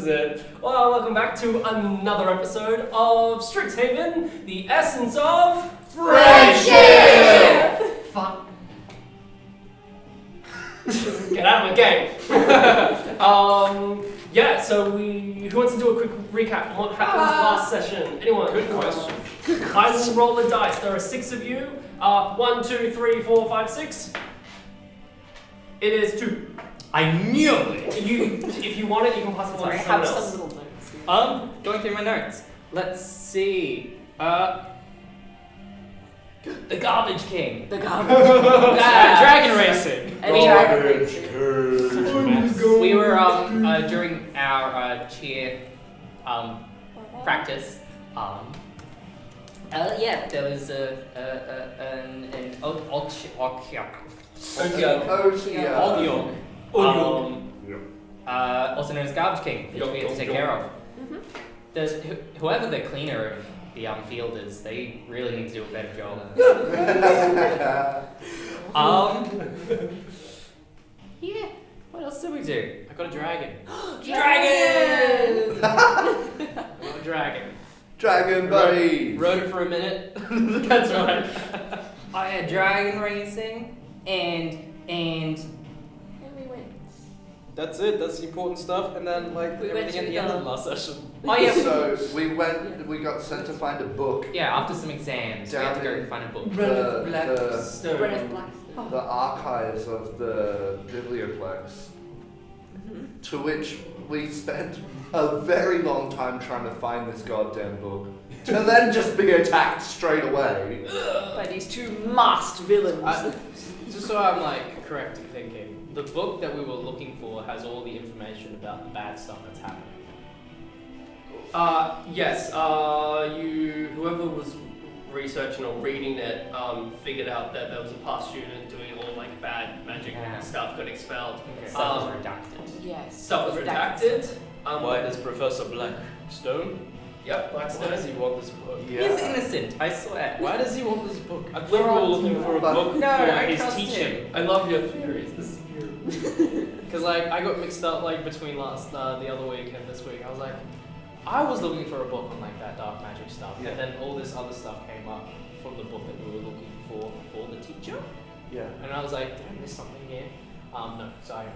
is it. Well, welcome back to another episode of Strixhaven, the essence of friendship! Fuck. Get out of my game. Yeah, so who wants to do a quick recap on what happened last session? Anyone? Good question. I will roll the dice. There are 6 of you. 1, 2, 3, 4, 5, 6. It is 2. I knew it! If you want it, you can pass it on Sorry, I to have someone some else. little notes. Going through my notes. Let's see. The Garbage King. The garbage. Dragon Racing. Dragon racing. We were during our cheer practice. Yeah, there was an also known as Garbage King, which we had to take care of. There's whoever the cleaner of the field is, they really need to do a better job. Yeah. What else did we do? I got a dragon. Dragon! I got a dragon. Dragon buddy! Rode it for a minute. That's right. I had dragon racing and And we went. That's it. That's the important stuff. And then like We went everything at to the end of the- the last session. oh yeah, So we got sent to find a book. yeah. After some exams, we had to go and find a book. The Brenneth Black. the archives of the Biblioplex, to which we spent a very long time trying to find this goddamn book, to then just be attacked straight away. By these two masked villains. Just so I'm like correct in thinking, the book that we were looking for has all the information about the bad stuff that's happening. Yes, whoever was researching or reading it, figured out that there was a past student doing all like bad magic stuff, got expelled. Stuff was redacted. Yes. Stuff was redacted. Why does Professor Blackstone? Yep, Why Blackstone. does he want this book? Yeah. He's innocent, I swear. Why does he want this book? I thought we were looking for a book No, for I his trust teaching. him. I love your theories. This is beautiful. Because like I got mixed up like between the other week and this week. I was like, I was looking for a book on like that dark magic stuff, Yeah. and then all this other stuff came up from the book that we were looking for the teacher. Yeah. And I was like, did I miss something here? No, sorry.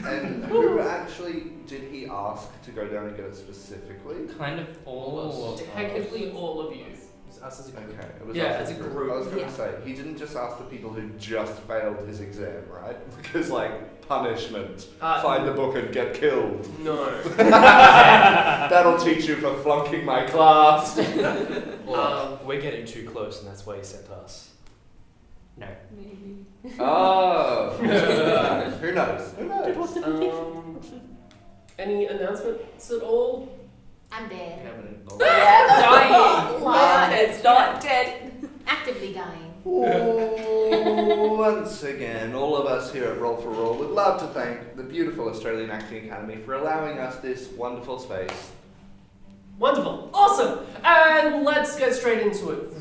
And who actually did he ask to go down and get it specifically? Kind of all of us. Technically, all of you. It's us as a group. Okay, it was Yeah, us as a group. I was going to Yeah. say, he didn't just ask the people who just failed his exam, right? Because, like, punishment. Find the book and get killed. No. That'll teach you for flunking my class. Well, we're getting too close, and that's why he sent us. No. Maybe. Oh. Who knows? Who knows? Any announcements at all? I'm dead. Dying. It's not dead. Actively dying. Ooh, once again, all of us here at Roll for Roll would love to thank the beautiful Australian Acting Academy for allowing us this wonderful space. Wonderful. Awesome. And let's get straight into it.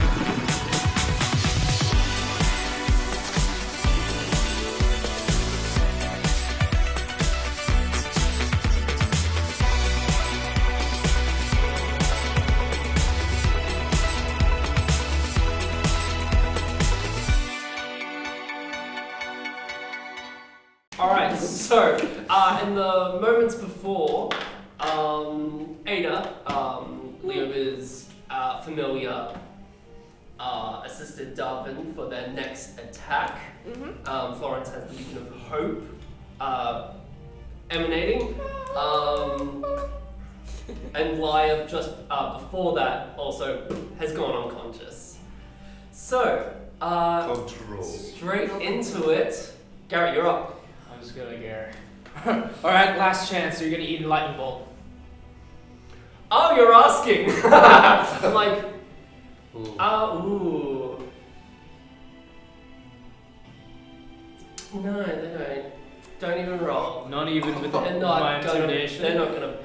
Alright, so in the moments before, Ada, Leo's familiar, assisted Darwin for their next attack. Florence has the beacon of hope emanating. And Lya, just before that, also has gone unconscious. So, Control. straight into it. Garrett, you're up. I'm just gonna go. Alright, last chance. So you're gonna eat a lightning bolt. Oh, you're asking. I'm like, Ooh. ooh. No, they don't. Don't even roll. Not even with They're my not gonna. intimidation. They're not gonna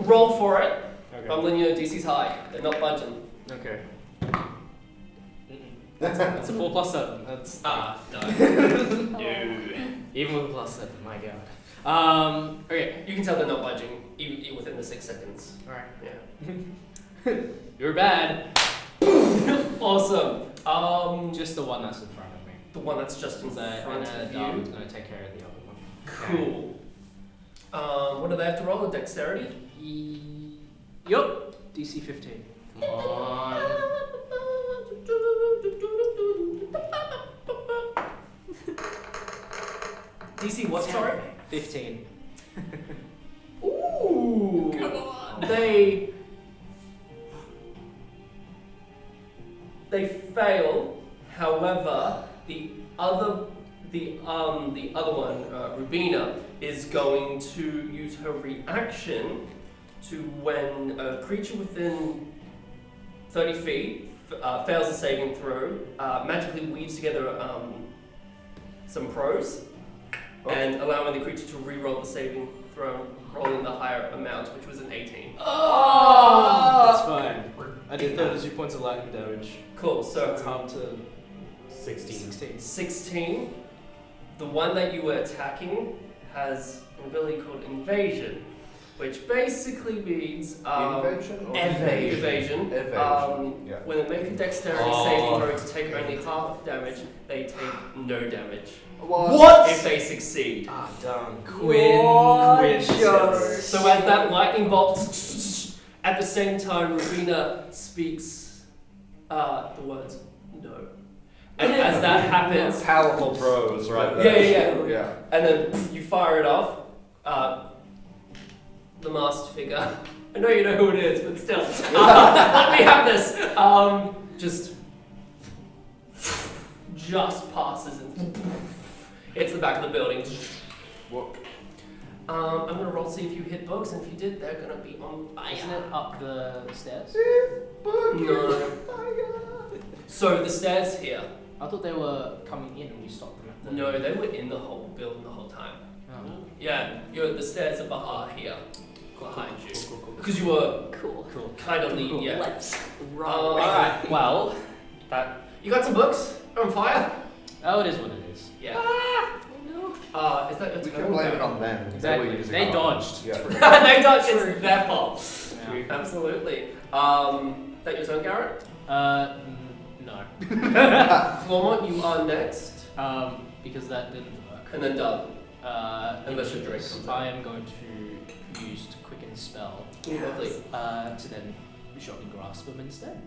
roll for it. Okay. I'm letting you know DC's high. They're not budging. Okay. That's a 4 plus 7. That's No. no. Even with a plus 7, my god. Okay. You can tell they're not budging even within the 6 seconds. Alright. Yeah. You're bad. Awesome. Just the one that's in front of me. The one that's just in front of I'm you. gonna take care of the other one. Cool. What do they have to roll? A dexterity? Yup. DC 15. Come on. DC what? Sorry. 15. Ooh. Come on. They fail. However, the other one, Rubina, is going to use her reaction to when a creature within 30 feet fails a saving throw, magically weaves together some prose, and allowing the creature to re-roll the saving throw, rolling the higher amount, which was an 18. That's fine. I did 32 points of lightning damage. Cool. So It's hard to 16. 16. The one that you were attacking has an ability called Invasion, which basically means Invasion or evasion. Yeah. When they make a dexterity saving throw to take only half damage, they take no damage. What? If they succeed. Ah, darn. Quinn. So as that lightning bolt, at the same time, Rubina speaks the words no. And as that happens, Powerful pros right there. yeah. And then you fire it off. The masked figure. I know you know who it is, but still. Let me have this. Just passes and hits the back of the building. What? I'm gonna roll to see if you hit bugs, and if you did, they're gonna be on fire. Isn't it up the stairs? No. So the stairs here. I thought they were coming in and we stopped them at the... No, they were in the whole building the whole time. Oh. Yeah, the stairs are here, behind you. Cool. Because you were Cool. kind of leading, yeah. Let's roll. Alright, well, you got some books on fire? Oh, it is what it is. Yeah. Oh no. Is that a We turn? can blame it on them. Exactly. They dodged. Yeah. They don't, it's their fault. Yeah. Absolutely. That your turn, Garrett? No. Lormont, you are next. Because that didn't work. And then Doug. Unless your Drake comes I am going to use Quicken Spell Ooh, lovely. to then shortly grasp them instead.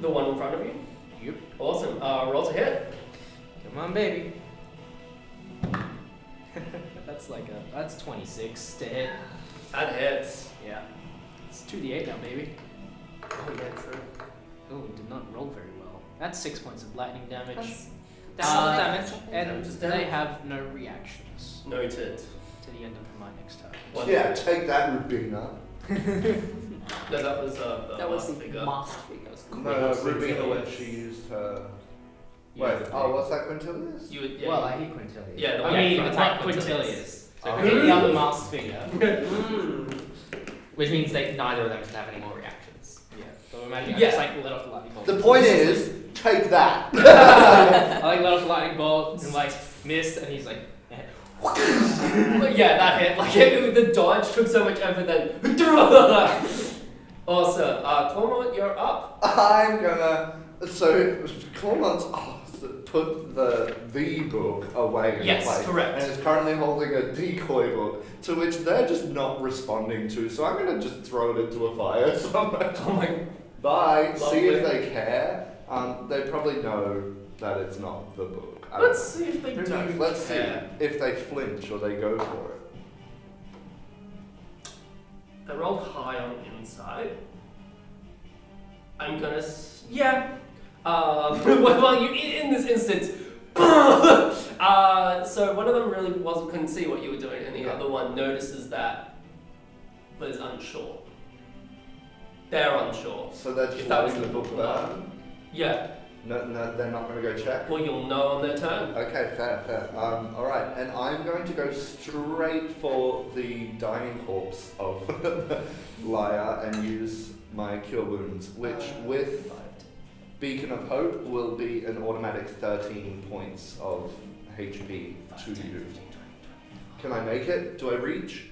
The one in front of you? Yep. Awesome. Roll to hit. Come on, baby. That's 26 to hit. That hits. Yeah. It's 2d8 now, baby. Oh, yeah, true. Oh, did not roll very well. That's 6 points of lightning damage. That's Damage. And Damage is they down. have no reactions Noted. to the end of my next turn. Yeah, take that, Rubina. No, that was That was masked the figure. masked figure. No, Rubina when she used her. Wait, what's that, Quintilius? You would, yeah. Well, I hate Quintilius. Yeah, the I one mean, in it's front. not Quintilius. So Oh. hit the other masked figure. Which means neither of them can have any more reactions. Yeah. So imagine I Yeah. just let off the lightning bolt. The point is, take that. I let off the lightning bolt and missed, and he's like, But yeah, that hit. The dodge took so much effort then. Awesome. Clomont, you're up. I'm gonna. So, Clement's put the book away in Yes, place. correct. And is currently holding a decoy book, to which they're just not responding to, so I'm gonna just throw it into a fire somewhere. Oh my. Bye. See if Lovely. they care. They probably know that it's not the book. I don't Let's see if they know. do. Who knows? Let's see care. if they flinch or they go for it. They rolled high on inside. I'm gonna. Yeah. Well, you in this instance. So one of them really couldn't see what you were doing, and the other one notices that, but is unsure. They're unsure. So they're just If that was letting the the book book burn? Yeah. No, they're not going to go check? Well, you'll know on their turn. Okay, fair. Alright, and I'm going to go straight for the dying corpse of Laia and use my Cure Wounds, which with Beacon of Hope will be an automatic 13 points of HP to you. Can I make it? Do I reach?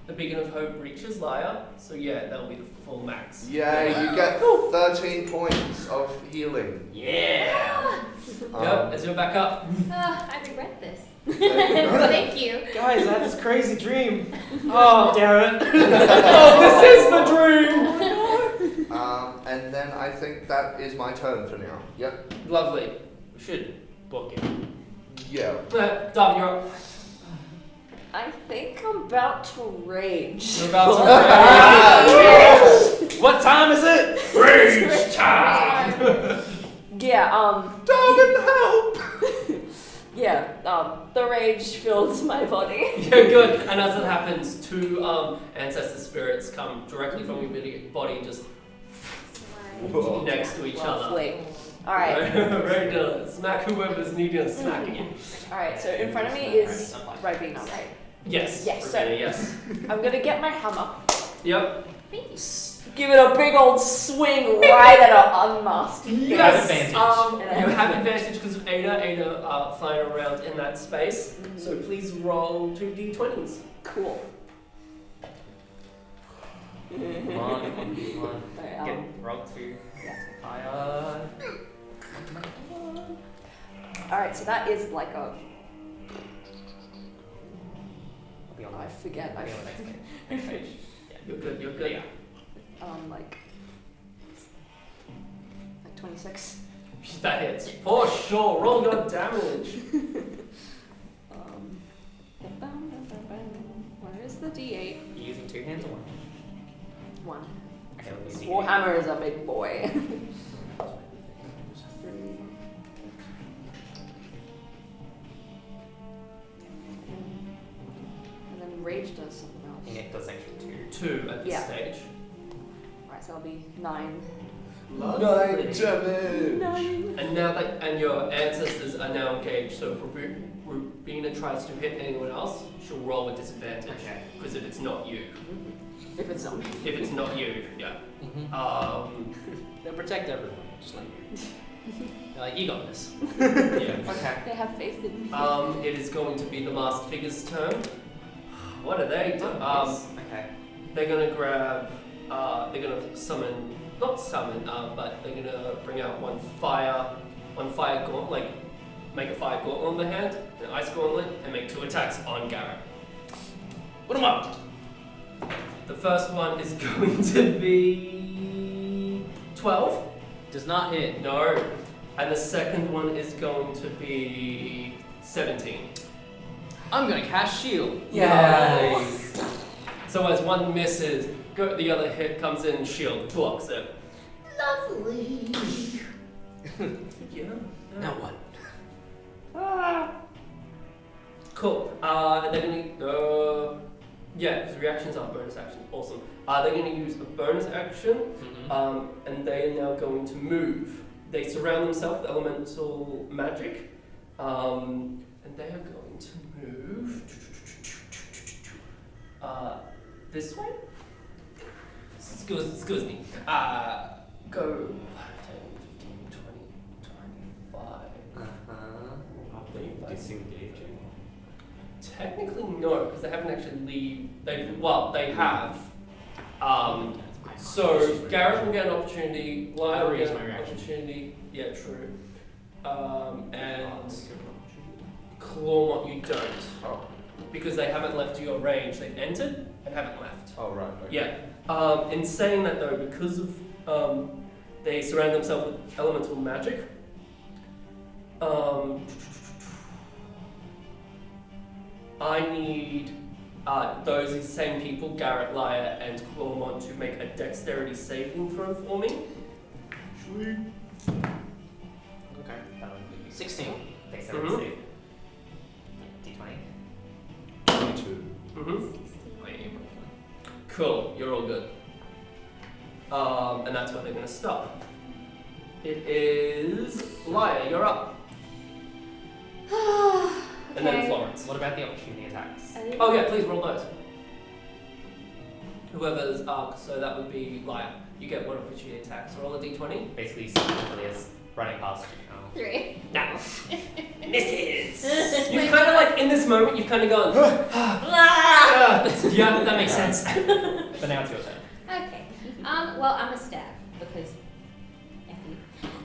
The beacon of hope reaches Lyre, so yeah, that'll be the full max. Yay, you get 13 points of healing. Yeah. Yep, as you're back up. I regret this. There you go. Thank you. Guys, I had this crazy dream. Oh, damn it. Oh, this is the dream. And then I think that is my turn for now. Yep. Lovely. We should book it. Yeah. Darwin, you're up. I think I'm about to rage. You're about to rage. What time is it? Rage time! Yeah, Darwin, help! yeah, the rage fills my body. Yeah, good. And as it happens, two ancestor spirits come directly from your body, just Whoa. next to each other. Lovely. Alright, Ready to smack whoever's needing a smacking. alright, so in front of me is Ribena, right? Yes. Yes, Ravina, yes. I'm gonna get my hammer, Yep. give it a big old swing right at an unmasked. You have advantage. You have advantage because of Ada flying around in that space. So please roll 2d20s. Cool. Come on. Alright, Get roll 2. yeah. Fire. Alright, so that is like a. I'll be on I forget. I'll be on the next page. Next page. Yeah. You're good, you're good. Yeah. Like 26. That hits. For sure. Roll your damage. Where is the D8? You using 2 hands or 1? 1. Okay, let me see. Warhammer is a big boy. And then rage does something else. And it does actually 2 at this Yeah. stage. Right, so that'll be 9. 9 damage! And now that your ancestors are now engaged, so if Rubina tries to hit anyone else, she'll roll with disadvantage. Okay. Because if it's not you. If it's not me. If it's not you, yeah. They'll protect everyone, just like you. They're like, you got this. Yeah. Okay. They have faith in me. It is going to be the masked figure's turn. What are they doing? Okay. They're gonna grab. They're gonna summon, not summon, but they're gonna bring out one fire gauntlet, like make a fire gauntlet on the hand, an ice gauntlet, and make 2 attacks on Garrett. Put 'em up. The first one is going to be 12. Does not hit. No. And the second one is going to be 17. I'm gonna cast shield. Yes. So as one misses, the other hit comes in, shield blocks it. Lovely. Yeah. Now what? Cool. They're gonna because reactions are bonus actions. Awesome. They're gonna use a bonus action, and they are now going to move. They surround themselves with elemental magic, and they are going to move this way. Excuse me. Go 10, 15, 20, 25. Are they disengaging? Technically no, because they haven't actually they have. So Garrett will get an opportunity, Lyle will get an opportunity. Yeah, true. And Clawmont you don't. Oh. Because they haven't left your range. They've entered and haven't left. Oh, right. Okay. Yeah. In saying that though, because of they surround themselves with elemental magic, I need those same people, Garrett, Lyre, and Clawmont, to make a dexterity saving throw for me. Sweet. Okay. That would be 16. Dexterity Mhm. save. D20. 22. Cool, you're all good. And that's where they're going to stop. It is Lyre, you're up. And then Florence. What about the opportunity attacks? Oh yeah, please roll those. Whoever's so that would be Lyre. You get one opportunity attack. So roll a d20. Basically, Celia's running past you. 3. No. Misses! You kind of like in this moment, you've kind of gone, yeah, that makes sense. But now it's your turn. Okay. Well, I'm a stab because.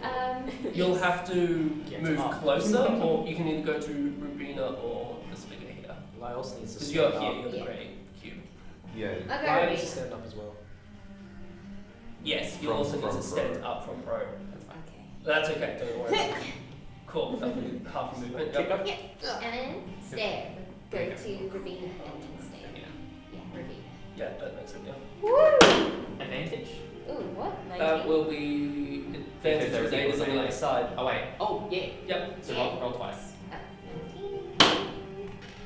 F you. You'll have to Get move up. closer, or you can either go to Rubina or this figure here. Lyos needs to Because stand you're up. here, you're the Yeah. grey cube. Yeah. I'll go Lyos needs to Rubina. stand up as well. Yes, you From- also need from to stand pro. up from pro. That's fine. Okay. That's okay, don't worry about it. Cool, that'll be half a movement. Kick Yep. up. And then stab. Go Okay. to Rubina and then stab. Yeah, Rubina. Yeah, that makes it, yeah. Woo! Advantage. Ooh, what? 19? That will be advantage Because because 8 is on the other side. Oh wait. Oh yeah. Yep. So Yeah. roll twice. 19.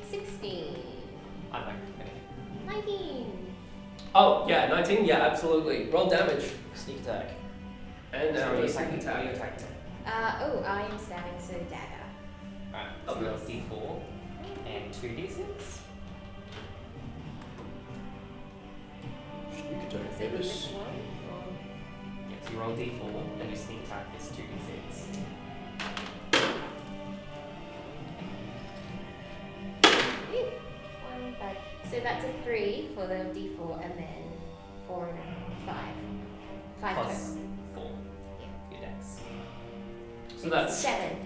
16. I don't know. 19. Oh, yeah, 19? Yeah, absolutely. Roll damage. Sneak attack. And now So you you're sneak attacking. What are you attack. attacking? Oh, I am stabbing, so dagger. Alright. Oh, So roll D4 and 2d6. Sneak attack. So this one? Or... Yeah. So you roll D4, then your sneak attack is 2d6. Ooh, 1, 5. So that's a 3 for the d4 and then 4 and a 5. 5 Plus total. 4. Yeah. Your dex. So that's 7.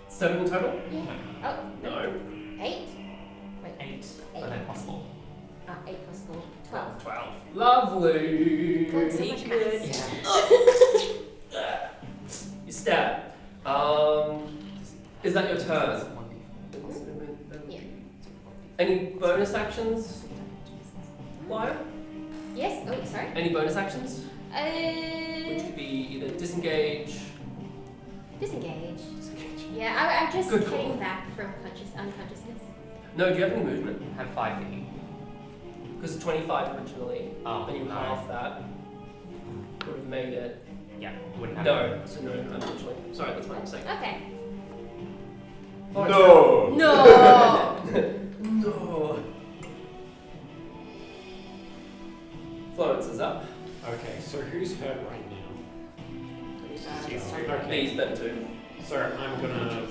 7 in total? Yeah. Oh, No. 8? Wait. 8. But then plus 4. 8 plus 4. 12. 12. Lovely. God, so much maths. You stab. Is that your turn? Yeah. Any bonus actions? Wire? Yes? Oh, sorry. Any bonus actions? Which could be either disengage. Disengage. Disengage. Yeah, I'm just Good call. getting back from unconsciousness. No, do you have any movement? Have 5 feet. Because 25 originally, Oh, and you no. half that would have made it. Yeah. Wouldn't have. No, so no, unfortunately. Sorry, that's my mistake. Okay. No. No! No. Florence is up. Okay, so who's hurt right now? These Okay, them too. so I'm gonna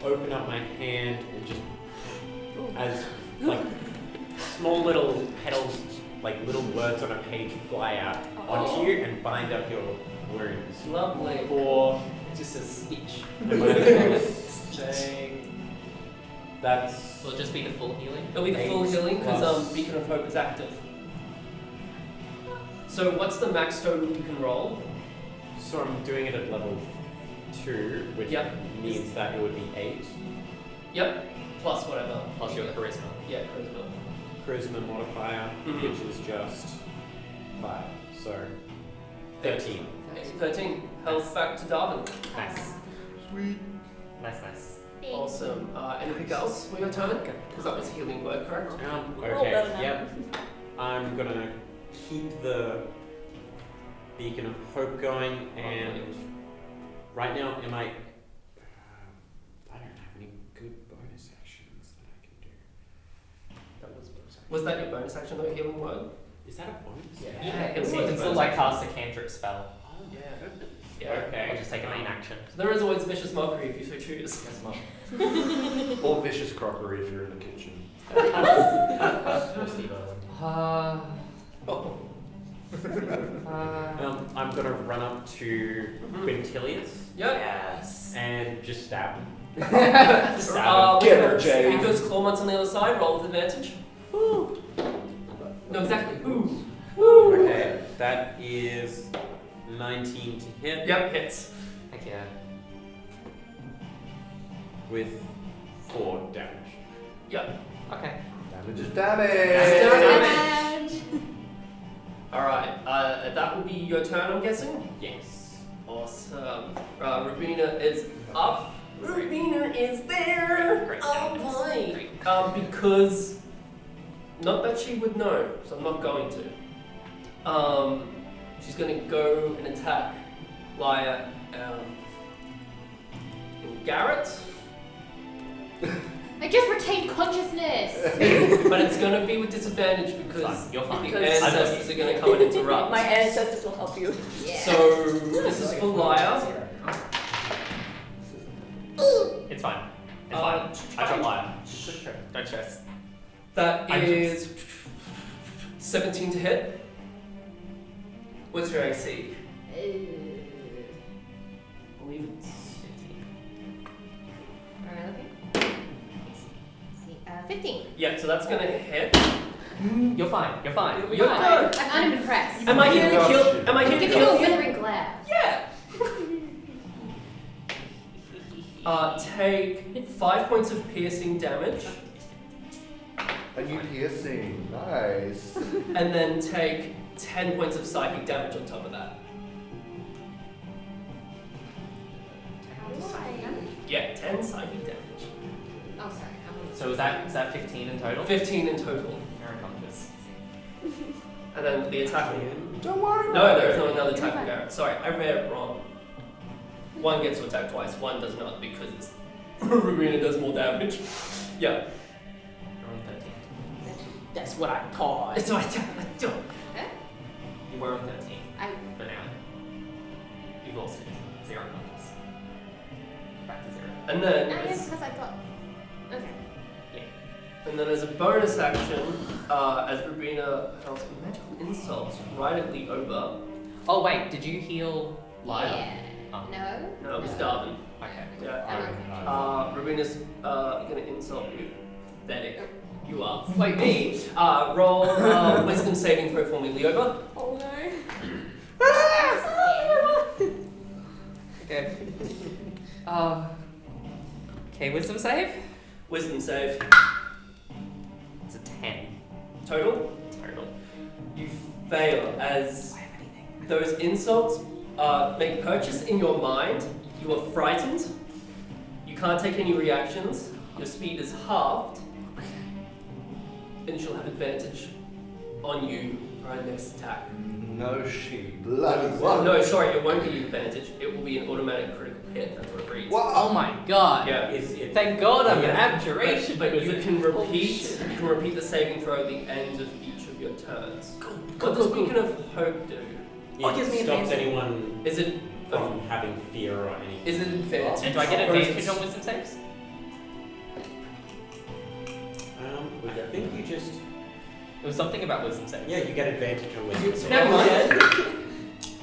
open up my hand and just as like small little petals, like little words on a page fly out onto you and bind up your wounds. Lovely. For It just says speech. am I saying that's Will it just be the full healing? It'll be the full 8 healing because plus- Beacon of Hope is active. So what's the max total you can roll? so I'm doing it at level 2, which Yep. means that it would be 8. Yep. Plus whatever. Plus your charisma. Yeah, charisma. Charisma modifier, Mhm. which is just 5. So 13. 13. Health back to Darwin. Nice. Sweet. Nice. Awesome. Anything else for your turn? Because that was healing word, correct? Roll better Okay, now. yep. I'm gonna keep the Beacon of Hope going, and right now, am I don't have any good bonus actions that I can do. That was bonus action. Was that your bonus action, though, healing word? Is that a bonus? Yeah. Yeah, It's it was. still like cast a cantrip spell. Oh, Yeah. goodness. Yeah. Okay. Or just take a main action. So there is always vicious mockery if you so choose. That's not. Or vicious crockery if you're in the kitchen. Or Steve Irwin. Oh. I'm gonna run up to Quintilius Yep. Yes. and just stab him. Get her, Jay. Because Clawmont's on the other side, roll with advantage. Ooh. No, exactly. Ooh. Okay, that is 19 to hit Yep, hits. Heck yeah. with 4 damage. Yep. Okay. Damage is damage. Damage. Alright, that will be your turn, I'm guessing? Yes. Awesome. Rubina is up. Rubina is there. Great. Oh boy. Because, not that she would know, so I'm not going to. She's going to go and attack Lyra and Garrett. I just retained consciousness! But it's going to be with disadvantage because Fine, you're fine. the Because- ancestors are going to come and interrupt. My ancestors will help you. Yeah. So, this is for Lyra. It's fine. It's fine. I dropped stress. That I'm is 17 to hit. What's your AC? I believe it's 15. Yeah, so that's gonna hit. You're fine. You're fine. You're You're fine. fine. I'm unimpressed. Am I here to Got kill? you. Am I here to Give me kill a you? withering glare. Yeah. Take 5 points of piercing damage, Are you piercing? Nice. and then take 10 points of psychic damage on top of that. Yeah, 10 psychic damage. Oh, sorry. So is that 15 in total? 15 in total. You're unconscious. And then the attack. Don't worry. No, there is not another attack from Garrett. Sorry, I read it wrong. One gets to attack twice, one does not because Rubina does more damage. Yeah. You're on 13. That's what I thought. So I do. You were on 13 I for now. You've lost it. 0 unconscious. Back to 0. And then, yes, because I thought. Okay. and then as a bonus action, as Rubina hurls magical insults right at the Oba. Oh wait, did you heal Lyle? Yeah. Oh. No. No, it was Darwin. Okay. Yeah. Rubina's gonna insult you. Pathetic. You are. Wait, me? Roll wisdom saving throw for me, Leoba. Oh no. Okay. Okay, wisdom save? Wisdom save. It's a 10. Total. Total. You fail as I have anything. those insults make purchase in your mind. You are frightened. You can't take any reactions. Your speed is halved. And she'll have advantage on you for her next attack. No, she bloody won't. No, sorry, it won't give you advantage. It will be an automatic critical hit. That's what it reads. What? Oh my god. Yeah. Thank god I'm an But abjuration. you can repeat the saving throw at the end of each of your turns. What does Beacon of Hope do? Oh, it gives me stops advantage. anyone Is it from having fear or anything. is it advantage? And do I get Or is advantage it- on wisdom saves? I think you just It was something about wisdom saves. you get advantage on wisdom. So Never mind.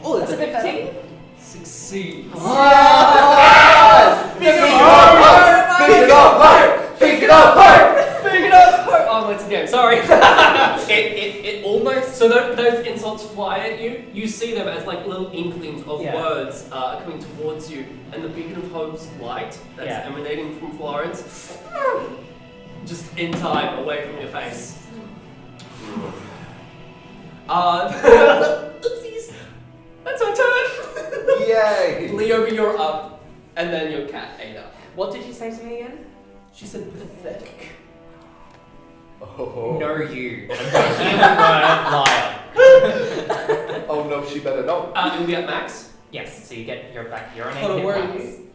Oh, that's a bit better. Succeeds. Pick it up! Pick it up! Pick it up! Big enough! Oh, it's a game. Sorry. It almost. So those insults fly at you. You see them as like little inklings of Yeah. words coming towards you, and the beacon of hope's light that's Yeah. emanating from Florence, just in time away from your face. Oopsies. That's our turn. Yay! Leo, you're up, and then your cat Ada. What did you say to me again? She said pathetic. Oh. No, you. I'm going to heal the word liar. Oh no, she better not. You'll be at max. Yes, so you're back. You're on 8 Hold on, hit where are points. you?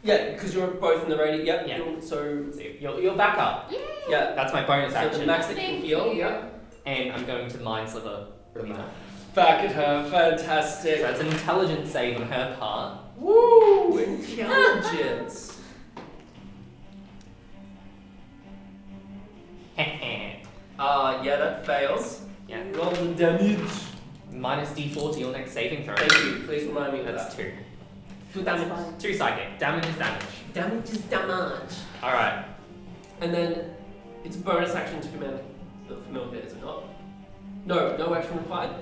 Yeah, because you're both in the radius. Yep. Yeah. So So you're back up. Yay! yeah. That's my bonus So the action. max that you can Thank heal. you. Yeah. And I'm going to Mind Sliver. Rubina. Back at her. So Fantastic. that's an intelligence save on her part. Woo! Intelligence. Yeah, that fails. Yeah. Roll the damage. Minus D4 to your next saving throw. Thank you. Please remind me of That's that. 2. 2 damage. 2 psychic. Damage is damage. Damage is damage. Alright. And then it's a bonus action to command the familiar, is it not? No, no action required.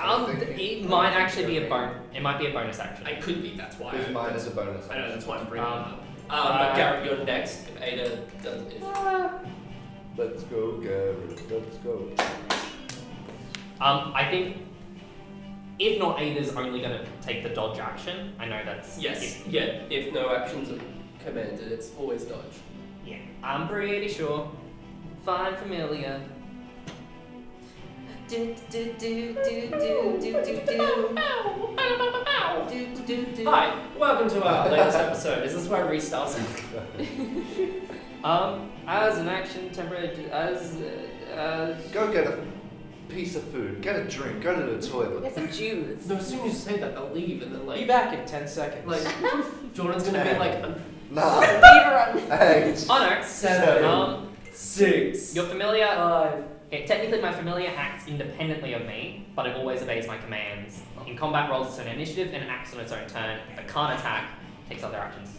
It might actually be a it might be a bonus action. I could be. That's why. Because mine is a bonus. I know. That's why I'm bringing it up. Uh, But Garrett, you're next. If Ada does, if Let's go, Garrett. Let's go. I think if not Ada's only gonna take the dodge action. I know that's yes, yeah. If no actions are commanded, it's always dodge. Yeah. I'm pretty sure. Fine familiar. Do do do do do do do do. Hi, welcome to our latest episode. Is this where it restarts? As an action temporary, as Go get her. piece of food, get a drink, go to the toilet. Get some juice. No, as soon as you say that, they'll leave, and then Be like back in 10 seconds. like Jordan's gonna be like Nah. Speedrun. 8. Oh no. 7, 6, Your familiar. 5. Okay, technically, my familiar acts independently of me, but it always obeys my commands. In combat, rolls its own initiative and acts on its own turn. But can't attack. Takes other actions.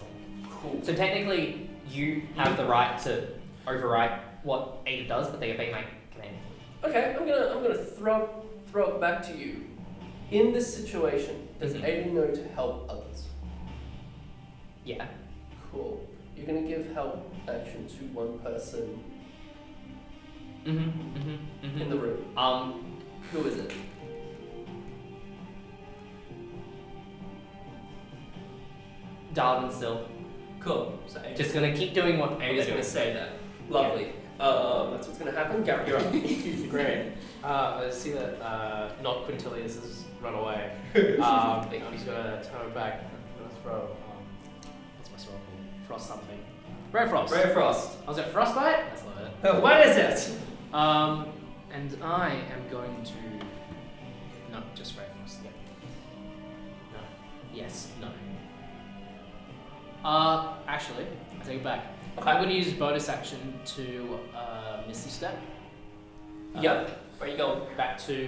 Cool. So technically, you have the right to overwrite what Ada does, but they obey my command. Okay, I'm gonna throw it back to you. In this situation, does Mhm. Ada know to help others? Yeah. Cool. You're gonna give help action to one person in the room. Who is it? Darwin still. Cool. So Ada, Just gonna keep doing what Ada's Ada's gonna doing. say that. Lovely. That's what's gonna happen. Garrett, you're up. Great. I see that not Quintilius has run away. I'm just gonna turn it back. I'm gonna throw. What's my spell called? Frost something. Ray Frost. Ray Frost. I was at Frostbite? That's not it. What is it? And I am going to. No, just Ray Frost. Yep. No. Yes. No. Actually, I take it back. Okay. I'm going to use bonus action to Misty Step. Yep. Where are you going? Back to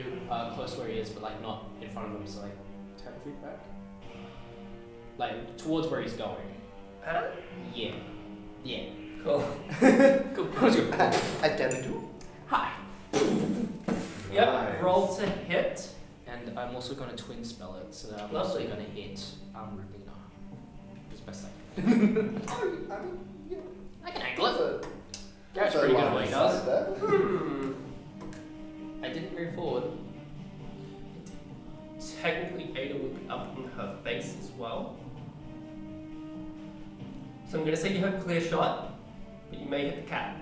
close where he is, but like not in front of him, so like 10 feet back. Like towards where he's going. Huh? Yeah. Yeah. Cool. Cool. I damn do. Hi. Yep. Nice. Roll to hit. And I'm also going to twin spell it, so that I'm Lovely. also going to hit Rubina. As best I can. I can angle it. That's pretty good at what he does. Hmm. I didn't move forward. Technically, Ada would be up in her face as well. So I'm gonna say you have a clear shot, but you may hit the cat.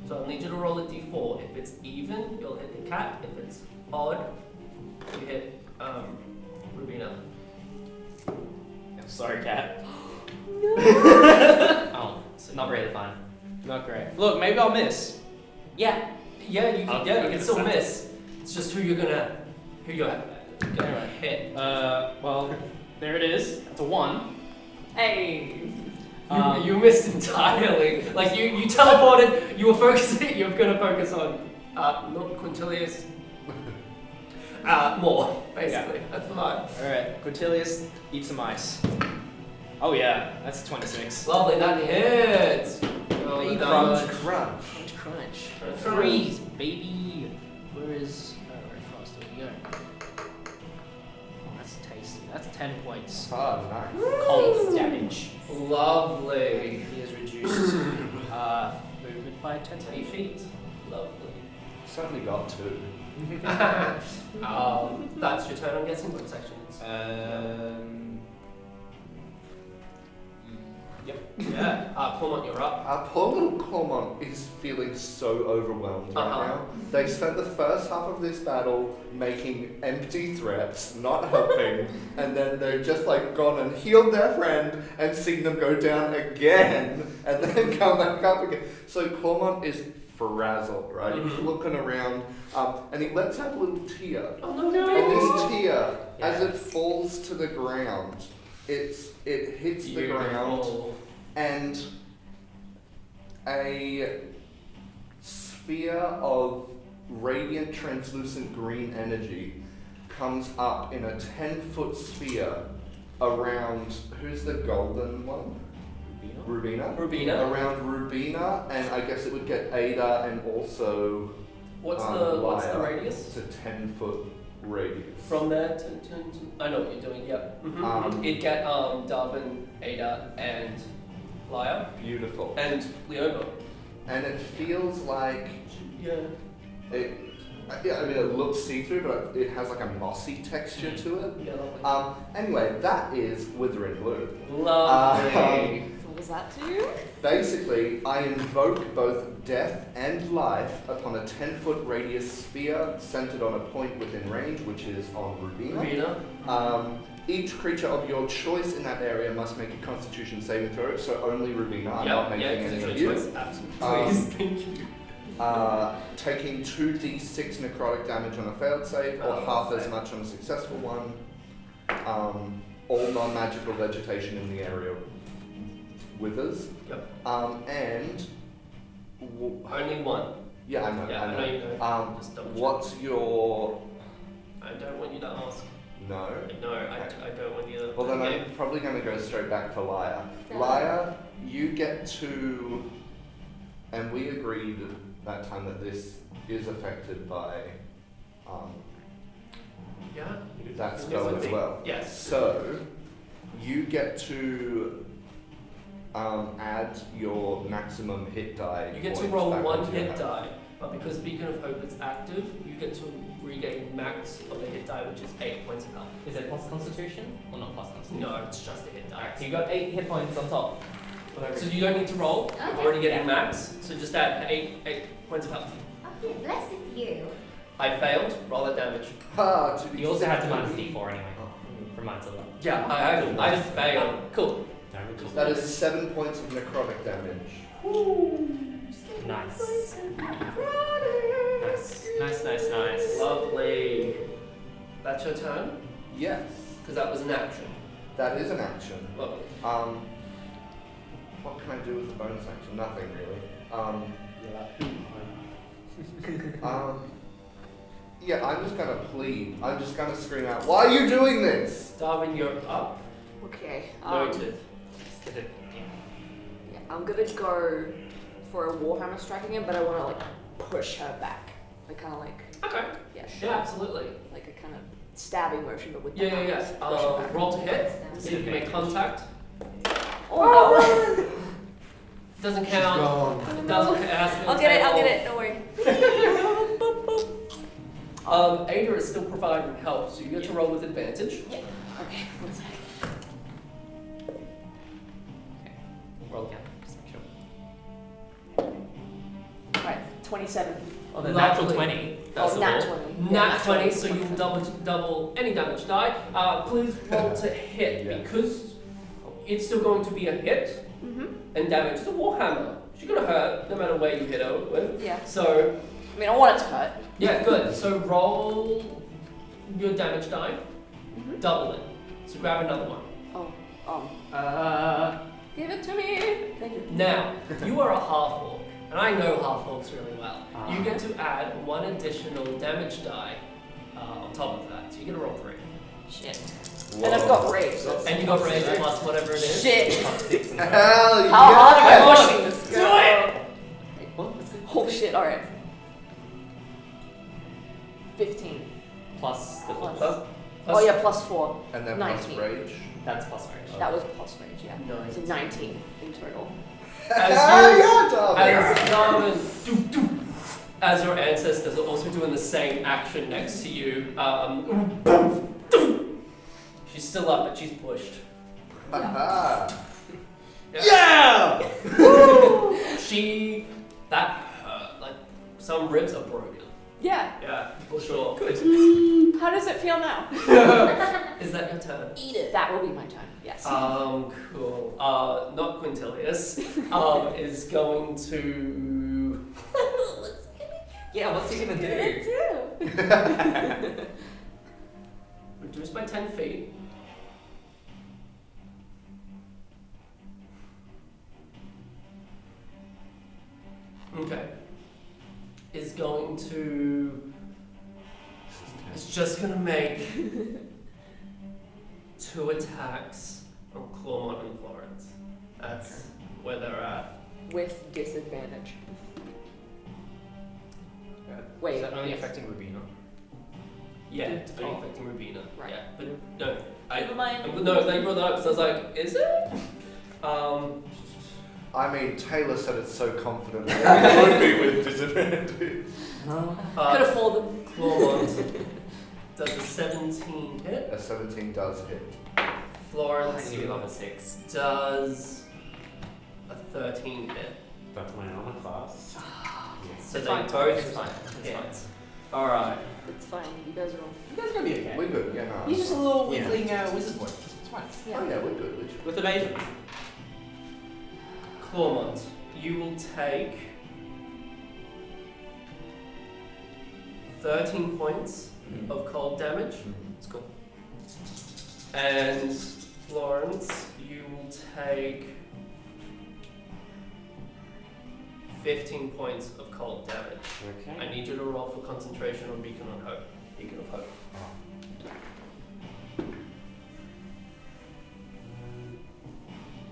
So I'll need you to roll a d4. If it's even, you'll hit the cat. If it's odd, you hit Rubina. I'm sorry, cat. Oh, not really fine. Not great. Look, maybe I'll miss. Yeah. Yeah, you can. Okay, Yeah, you okay, can still that's- miss. It's just who you're gonna Anyway. hit. Well, there it is. That's a 1. Hey. You missed entirely. Like you teleported. You were focusing. You were gonna focus on not Quintilius. More basically. That's the vibe. Alright, Quintilius, eat some ice. Oh yeah, that's a 26. Lovely, that hits. Oh, Baby damage. Crunch. Crunch, crunch. Crunch. Freeze, baby. Where is... Oh, Ray Frost, there we go. Oh, that's tasty. That's 10 points. Oh, nice. Cold damage. Lovely. He has reduced movement by 10 feet. Lovely. Certainly got 2. That's your turn. I'm guessing. Bonus actions. Yep. Yeah. Cormont, you're up. Our poor little Cormont is feeling so overwhelmed right Uh-huh. now. They spent the first half of this battle making empty threats, not helping, and then they've just like gone and healed their friend and seen them go down again, and then come back up again. So Cormont is frazzled, right? He's Mhm. looking around, and he lets out a little tear. Oh no! And this tear, as Yeah. it falls to the ground, it hits the ground. Beautiful. And a sphere of radiant, translucent green energy comes up in a 10-foot sphere around, who's the golden one? Rubina? Rubina. Around Rubina, and I guess it would get Ada and also What's the Lyra. radius? It's a 10-foot radius. From there to I know what you're doing. Yep. It'd get Darwin, Ada, and Lyra, Beautiful. and Leoba. And it feels like Yeah. yeah, I mean, it looks see-through, but it has like a mossy texture to it. Yeah, lovely. Anyway, that is Withering Blue. Lovely. What was that to you? Basically, I invoke both death and life upon a 10-foot radius sphere centered on a point within range, which is on Rubina. Rubina. Each creature of your choice in that area must make a Constitution saving throw, so only Rubina. I'm not making yeah, any because of it's your you. choice. Absolutely. Um, Please, thank you. taking 2d6 necrotic damage on a failed save, or half as much on a successful one. All non-magical vegetation in the area withers. Yep. And Only one. yeah, I know. Yeah, I know you know. Just double check. What's your I don't want you to ask. no? No, I don't want you to. Well, then Okay. I'm probably going to go straight back for Lyra. Yeah. Lyra, you get to, and we agreed that time that this is affected by Yeah. that Yes, spell I as think. well. Yes. So, you get to add your maximum hit die. You get to points roll back one onto your hit hand. die, but because Beacon of Hope is active, you get to regain max of the hit die, which is 8 points of health. Is it plus Constitution or not plus Constitution? No, it's just a hit die. Alright, so you got 8 hit points on top. Whatever. So you don't need to roll. You're Okay. already getting max. So just add 8 points of health. Oh, blessed you. I failed. Roll that damage. Ah, to be You also have to safe. minus D4 anyway. From mine to that. Yeah, I failed. Cool. Damage is That is 7 points of necrotic damage. Nice. Nice. Lovely. That's your turn, Yes, because that was an action. that is an action. Lovely. What can I do with the bonus action? Nothing really. Yeah, I'm just gonna plead. I'm just gonna scream out, "Why are you doing this?" Darwin, you're up. Okay. Noted. Just get it. Yeah. Yeah, I'm gonna go for a Warhammer strike again, but I want to like push her back. Like kind of like Okay. yeah, Yeah, absolutely. like a kind of stabbing motion, but with the Yeah. hands. Push her back. Roll to hit. See if you make contact. Oh no! Doesn't count. It doesn't. It has to be I'll get it. I'll get it. Don't worry. Ada is still providing help, so you get to roll with advantage. Okay. One sec. Roll again. Just make sure. Alright, 27. Oh, the Lovely. natural 20. That's Oh, the nat roll. 20. Nat 20, so you double any damage die. Please roll to hit Yeah. because it's still going to be a hit, Mm-hmm. and damage is a warhammer. She's gonna hurt no matter where you hit her with. Yeah. So I mean, I want it to hurt. yeah, good. So roll your damage die, Mm-hmm. double it. So grab another one. Oh. Give it to me. Thank you. Now you are a half orc, and I know half orcs really well. You get to add one additional damage die on top of that, so you get to roll 3. Shit. And I've got rage. So that's And you got rage plus whatever it is. Shit. Hell How hard am I Come on. pushing this? Do it! What? That's good. Oh shit, alright. 15. Plus the Plus. Plus- Oh yeah, plus 4. And then 19. plus rage. That's plus rage. That was plus rage, yeah. Nice. So 19 in total. Yeah, Darwin. As Darwin, as your ancestors are also doing the same action next to you, she's still up, but she's pushed. Haha. Yeah! That hurt. Like, some ribs are broken. Yeah. Yeah, for sure. Good. How does it feel now? Is that your turn? Eat it. That will be my turn. Yes. Cool. Not Quintilius. Is going to. Yeah, what's he gonna do? Reduce by 10 feet. Okay. Is going to. It's just gonna make 2 attacks on Clawmont and Florence. That's where they're at. With disadvantage. Is Wait. that only affecting Rubina? Yeah, it's only Oh. affecting Rubina. Right. Yeah, but no, Never mind. no, they brought that up because I was like, is it? I mean, Taylor said it so confidently. It would be with disadvantage. Could afford them. Clawmont does a 17 hit. A 17 does hit. Florence I need level 6. does a 13 hit. That's my armor class. So It's they fine. both It's fine. It's hit. fine. Alright. It's fine. You guys are all. You guys are gonna be okay. We're good, yeah, no. He's just a little Yeah. weakling wizard boy. It's fine. Yeah. Oh yeah, we're good. We're good. With evasion. Clawmont, you will take 13 points of cold damage. It's cool. And Florence, you will take 15 points of cold damage. Okay. I need you to roll for concentration on Beacon of Hope. Beacon of Hope.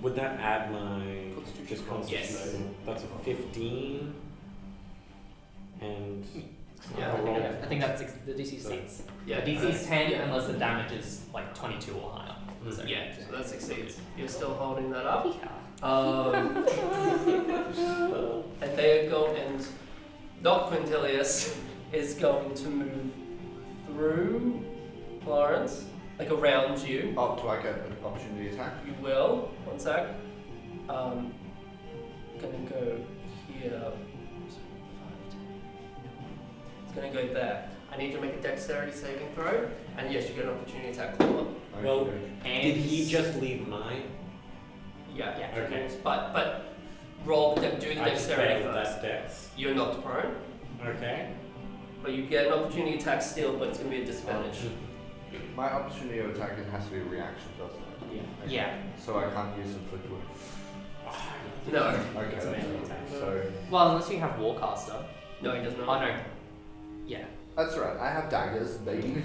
Would that add my just Yes. concentration? That's a 15. And Yeah, I'll roll. I think that's the DC 6. Yeah, The DC is 10 yeah. unless the damage is like 22 or higher. So Yeah, so that succeeds. You're still holding that up. Yeah. And they are going, and not Quintilius is going to move through Florence, like around you. Oh, do I get an opportunity attack? You will. One sec. Gonna go here. It's gonna go there. I need you to make a dexterity saving throw, and yes, you get an opportunity attack. Well, Okay. And did he just leave mine? Yeah. Yeah. Okay. But roll the do the I just dexterity failed first. that dex. You're not prone, Okay. but you get an opportunity attack still, but it's gonna be a disadvantage. My opportunity of attack, it has to be a reaction, doesn't it? Yeah. Okay. yeah. So I can't use inflict wound. No, Okay, It's a that's melee right. attack. So Well, unless you have Warcaster. no, he does Oh not. no. Yeah. that's right. I have daggers, baby.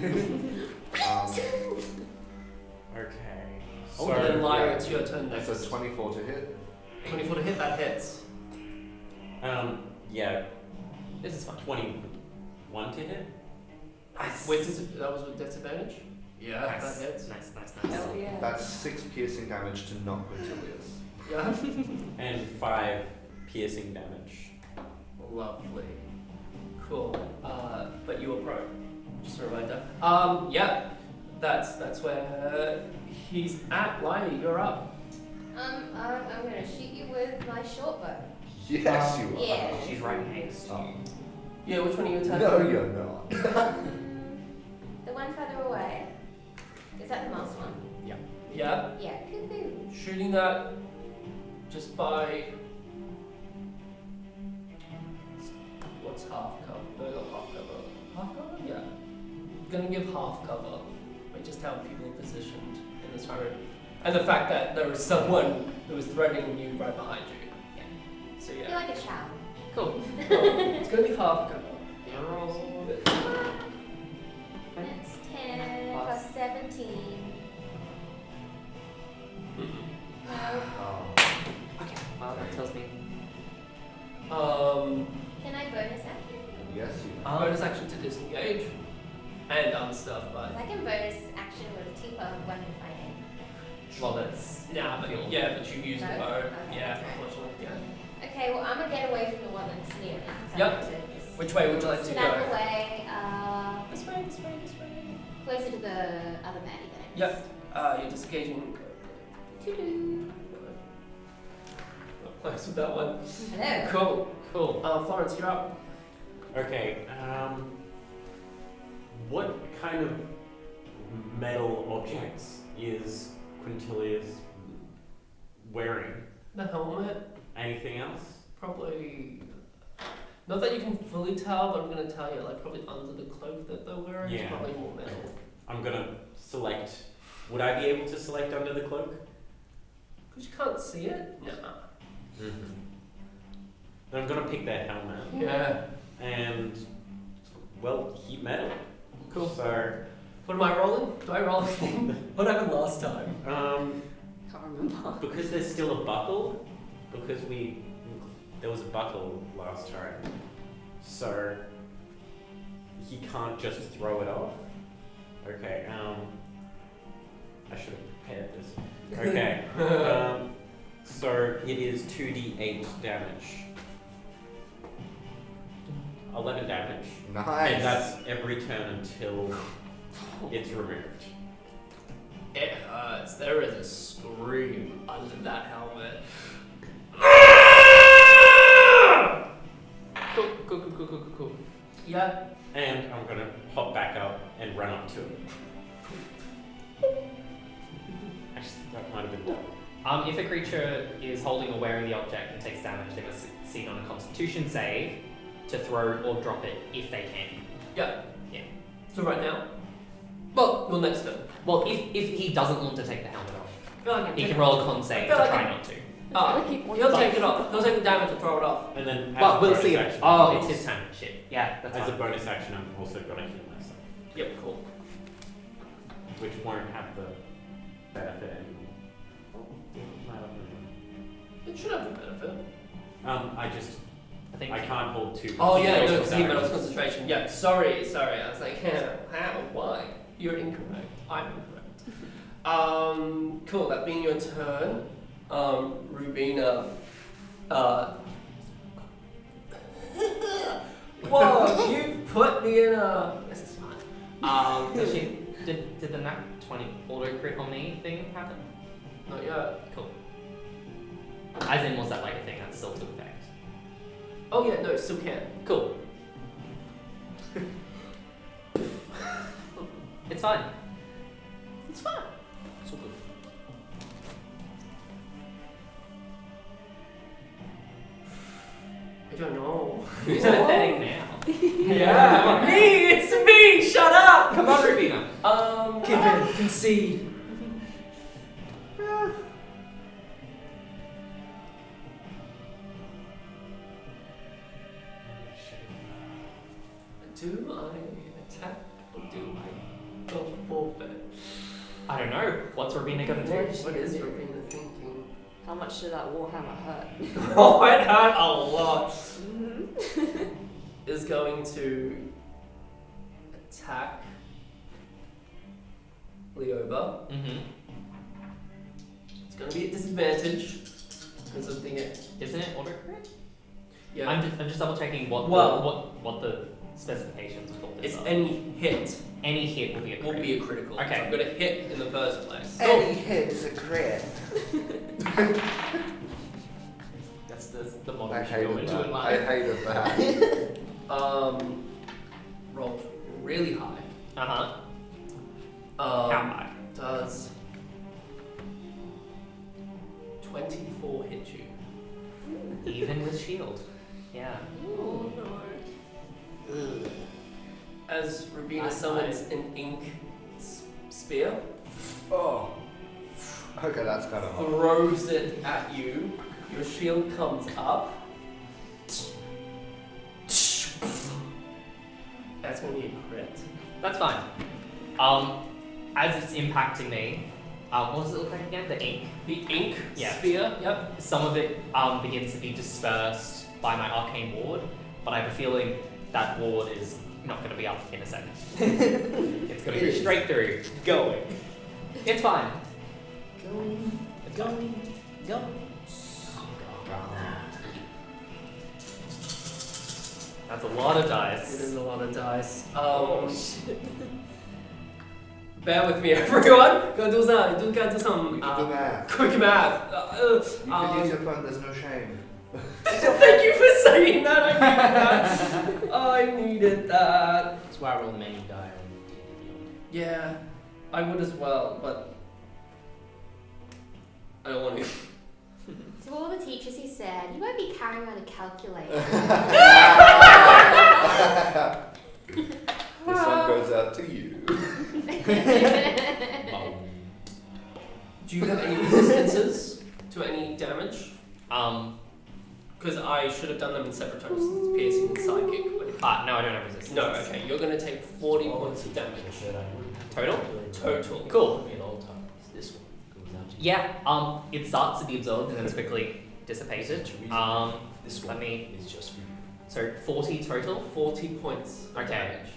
Okay. Oh, So, and then Lyra, yeah. it's your turn That's next. a 24 to hit. 24 to hit, that hits. yeah, This is fine. 21 to hit? That was with disadvantage? Yeah, Nice. that hits. Nice. Hell yeah. That's 6 piercing damage to not Quintilius. Yeah. And 5 piercing damage. Lovely. Cool. But you were prone. Just a reminder. Yeah. That's where he's at. Lyra, you're up. I'm gonna shoot you with my short bow. Yes, you are. Yeah. She's right next to Oh. you. Yeah, which one are you attacking? No, you're not. The one further away. Is that the last one? Yeah. Yeah. Cuckoo. Shooting that just by. What's half cover? No, not half cover. Half cover? Yeah. Gonna give half cover by just how people are positioned in this room. And the fact that there was someone who was threatening you right behind you. Yeah. So You're yeah. like a child. Cool. It's gonna be half cover. That's 10 plus 17. No. Oh. Okay. Well, that tells me. Can I bonus action? Yes, you Bonus action to disengage and other stuff, but 'Cause I can bonus action with Tifa weapon fighting. Well, that's. nah, but you use the No? bow. Okay, Yeah, that's right. unfortunately, yeah. Okay, well I'm gonna get away from the one that's near me. So Yep. I'm gonna just Which way would you like to snap go? away, This way, this way, this way. closer to the other baddie that I Yep. missed. You're disengaging. Toodoo. Not close with that one. Hello. Cool. Cool. Florence, you're up. Okay, what kind of metal objects is Quintilius wearing? The helmet, Anything else? probably. Not that you can fully tell, but I'm gonna tell you, like probably under the cloak that they're wearing is Yeah. probably more metal. I'm gonna select. Would I be able to select under the cloak? Because you can't see it. Nah. Mm-hmm. Then I'm gonna pick that helmet. Yeah. And, well, heat metal. Cool. So, What am I rolling? Do I roll anything? What happened last time? Can't remember. because there's still a buckle, because there was a buckle last time, so he can't just throw it off. Okay, I should have prepared this. Okay, so it is 2d8 damage. 11 damage. Nice. And that's every turn until it's removed. It hurts. There is a scream under that helmet. Cool. Yeah. And I'm gonna hop back up and run up to him. Actually, that might have been done. If a creature is holding or wearing the object and takes damage, they must succeed on a Constitution save to throw or drop it if they can. Yeah. Yeah. So right now? Well, Well, next turn. well, if he doesn't want to take the helmet off, I feel like he can roll a con save to I feel like try not to. He'll take it off. He'll take the damage and throw it off. And then as Well, a we'll bonus see. action, Oh, it's his turn. Shit. Yeah, that's As a fine. bonus action, I'm also gonna heal myself, Yep, cool. which won't have the benefit anymore. Oh, no, no, It should have a benefit. no. I think I can't hold two. Oh yeah, no, two because he metals actions. concentration. Yeah, sorry. I was like, how? Why? You're incorrect. I'm incorrect. Cool. That being your turn, Rubina. Whoa, you put me in a. This is fine. did the nat 20 auto crit on me thing happen? Not yet. Cool. As in, was that like a thing that still took effect? Oh yeah, no, it still can. Cool. It's fine. It's fine. It's all good. I don't know. Who's pathetic now? Yeah, me. It's me. Shut up. Come on, Rubina. Give in, concede. Do I attack or do I go forfeit? I don't know. What's Rubina gonna do? What is Rubina thinking? How much did that warhammer hurt? Oh, it hurt a lot. Mm-hmm. Is going to attack Leoba. Mm-hmm. It's going to be at disadvantage because of the Isn't it auto crit? yeah. I'm just double checking what the specifications for this It's are. any hit Any hit will be a crit. will be a critical. Okay. So I'm going to hit in the first place. Any hit's a crit. That's the model I we should go hated into in that. I life. hated that. Rolled really high. Uh-huh. How high? Does 24 hit you? Even with shield. Yeah. Oh no. As Rubina Nice. summons an ink spear, Oh. Okay, that's kind of hard. throws it at you. Your shield comes up. That's gonna be a crit. That's fine. As it's impacting me, what does it look like again? The ink. The ink Yeah. spear. Yep. Some of it begins to be dispersed by my arcane ward, but I have a feeling that ward is not going to be up in a second. It's going to go straight through. Going. It's fine. Go. That's a lot of It dice. is a lot of dice. Bear with me, everyone. Go do some. You can do math. quick math. You can use your phone, there's no shame. Thank you for saying that. I needed that. I needed that. That's why I roll many die on D&D. Yeah, I would as well, but I don't want to. To all the teachers he said, you won't be carrying around a calculator. This one goes out to you. Do you have any resistances to any damage? Um, Because I should have done them in separate times. It's piercing and psychic. But no, I don't have resistance. no, okay. You're gonna take 40 points of damage. Total? Total. Cool. In all time, this one goes out to Yeah, it starts to be absorbed and then it's quickly dissipated. this let one me- is just for you. So 40 total. 40 points of Okay. damage.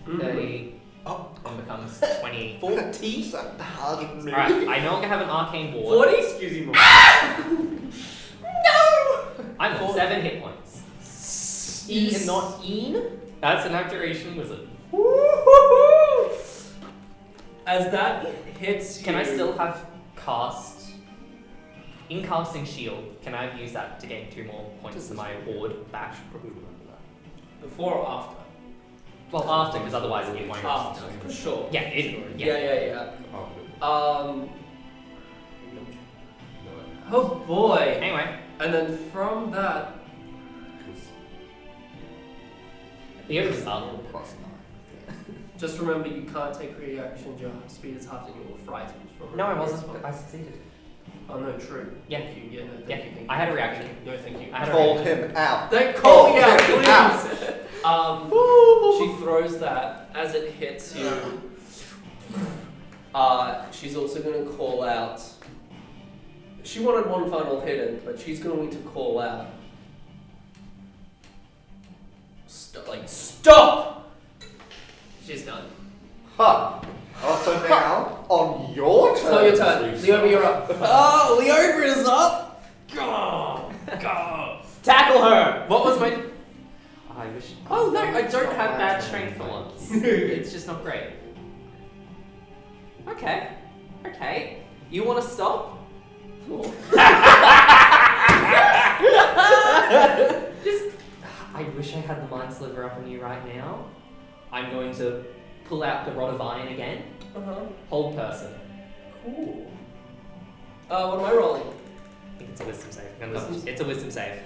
30 Oh, becomes 20. 40? That hard on me. Alright, I no longer have an arcane ward. 40? Excuse me. I'm at 7 hit points. And not Een? That's an abjuration wizard. As that hits you. Can I still have cast? In casting shield, can I have used that to gain 2 more points to my ward back? Probably remember that. Before or after? Well, after, because otherwise it won't. After, for sure. Yeah, Yeah. Oh, Oh boy. Anyway, And then from that, The ogre's up. Plus 9. Just remember, you can't take reactions. Your speed is halved and you were frightened. From No, I a wasn't. response. I succeeded. Oh no, true. Yeah. Thank you. Yeah, no, thank Yeah. you. Thank you. I had a reaction. No, thank you. I had a Call reaction. him out. Don't call me out, him please. She throws that as it hits you. She's also going to call out. She wanted one final hidden, but she's going to call out. Stop! She's done. Huh. Also now, on your turn. It's not your turn. Leoba, you're up. Oh, Leogra is up! Go! Go! Tackle her! What was my... I wish. Oh no, I don't have bad strength for once. It's just not great. Okay. Okay. You want to stop? Just. I wish I had the mind sliver up on you right now. I'm going to pull out the rod of iron again. Hold person. Cool. What am I rolling? I think it's a wisdom save. Wisdom? It's a wisdom save.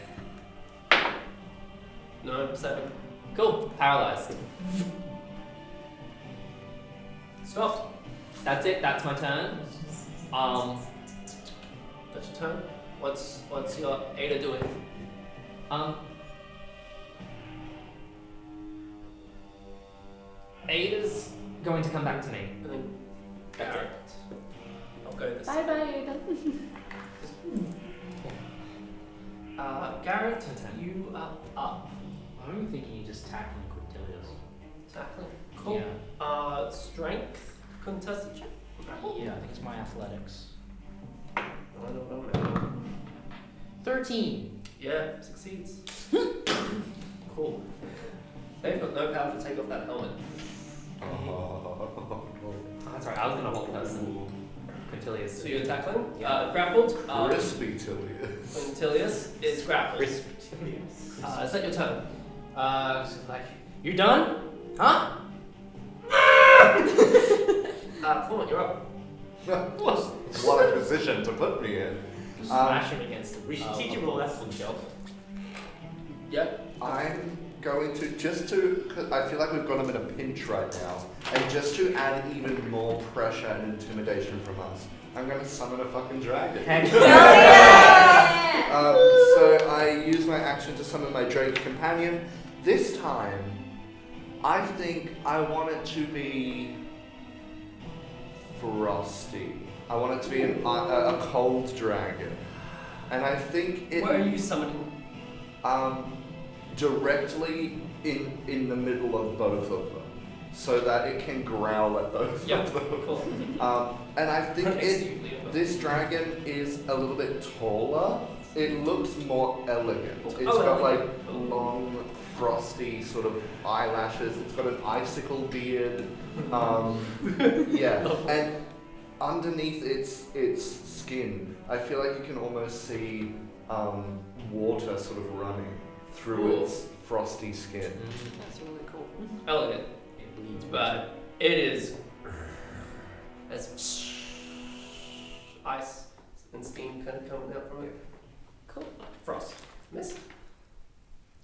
No, 7. Cool. Paralyzed. Stopped. That's it. That's my turn. That's your turn. What's your Ada doing? Ada's going to come back to me. And then Garrett. I'll go this. Bye bye, Ada. Garrett, you are up. I'm thinking you just tackling Quintilius. Tackling. Cool. Strength contested check. Yeah, I think it's my athletics. I don't know. 13. Yeah, succeeds. Cool. They've got no power to take off that helmet. Oh. That's right. I was going to hold person. Quintilius. So you're tackling. Yeah. Grappled. Crispy Tilius. Quintilius is grappled. Is that your turn? Just like, you done? Huh? Fluent, you're up. What a position to put me in. Smash him against the We should teach him all that on the shelf. Yep. I'm going to, cause I feel like we've got him in a pinch right now, and just to add even more pressure and intimidation from us, I'm going to summon a fucking dragon. Heck So I use my action to summon my Drake companion. This time, I think I want it to be frosty. I want it to be a cold dragon. And I think it... Where are you summoning? Directly in the middle of both of them, so that it can growl at both of them. Cool. And I think Next to you, Leoba. this dragon is a little bit taller. It looks more elegant. It's got like long, frosty sort of eyelashes. It's got an icicle beard. Yeah, and underneath its skin, I feel like you can almost see water sort of running through its frosty skin. That's really cool. Elegant. It bleeds, but it is as ice and steam kind of coming out from it. Cool. Frost. Miss?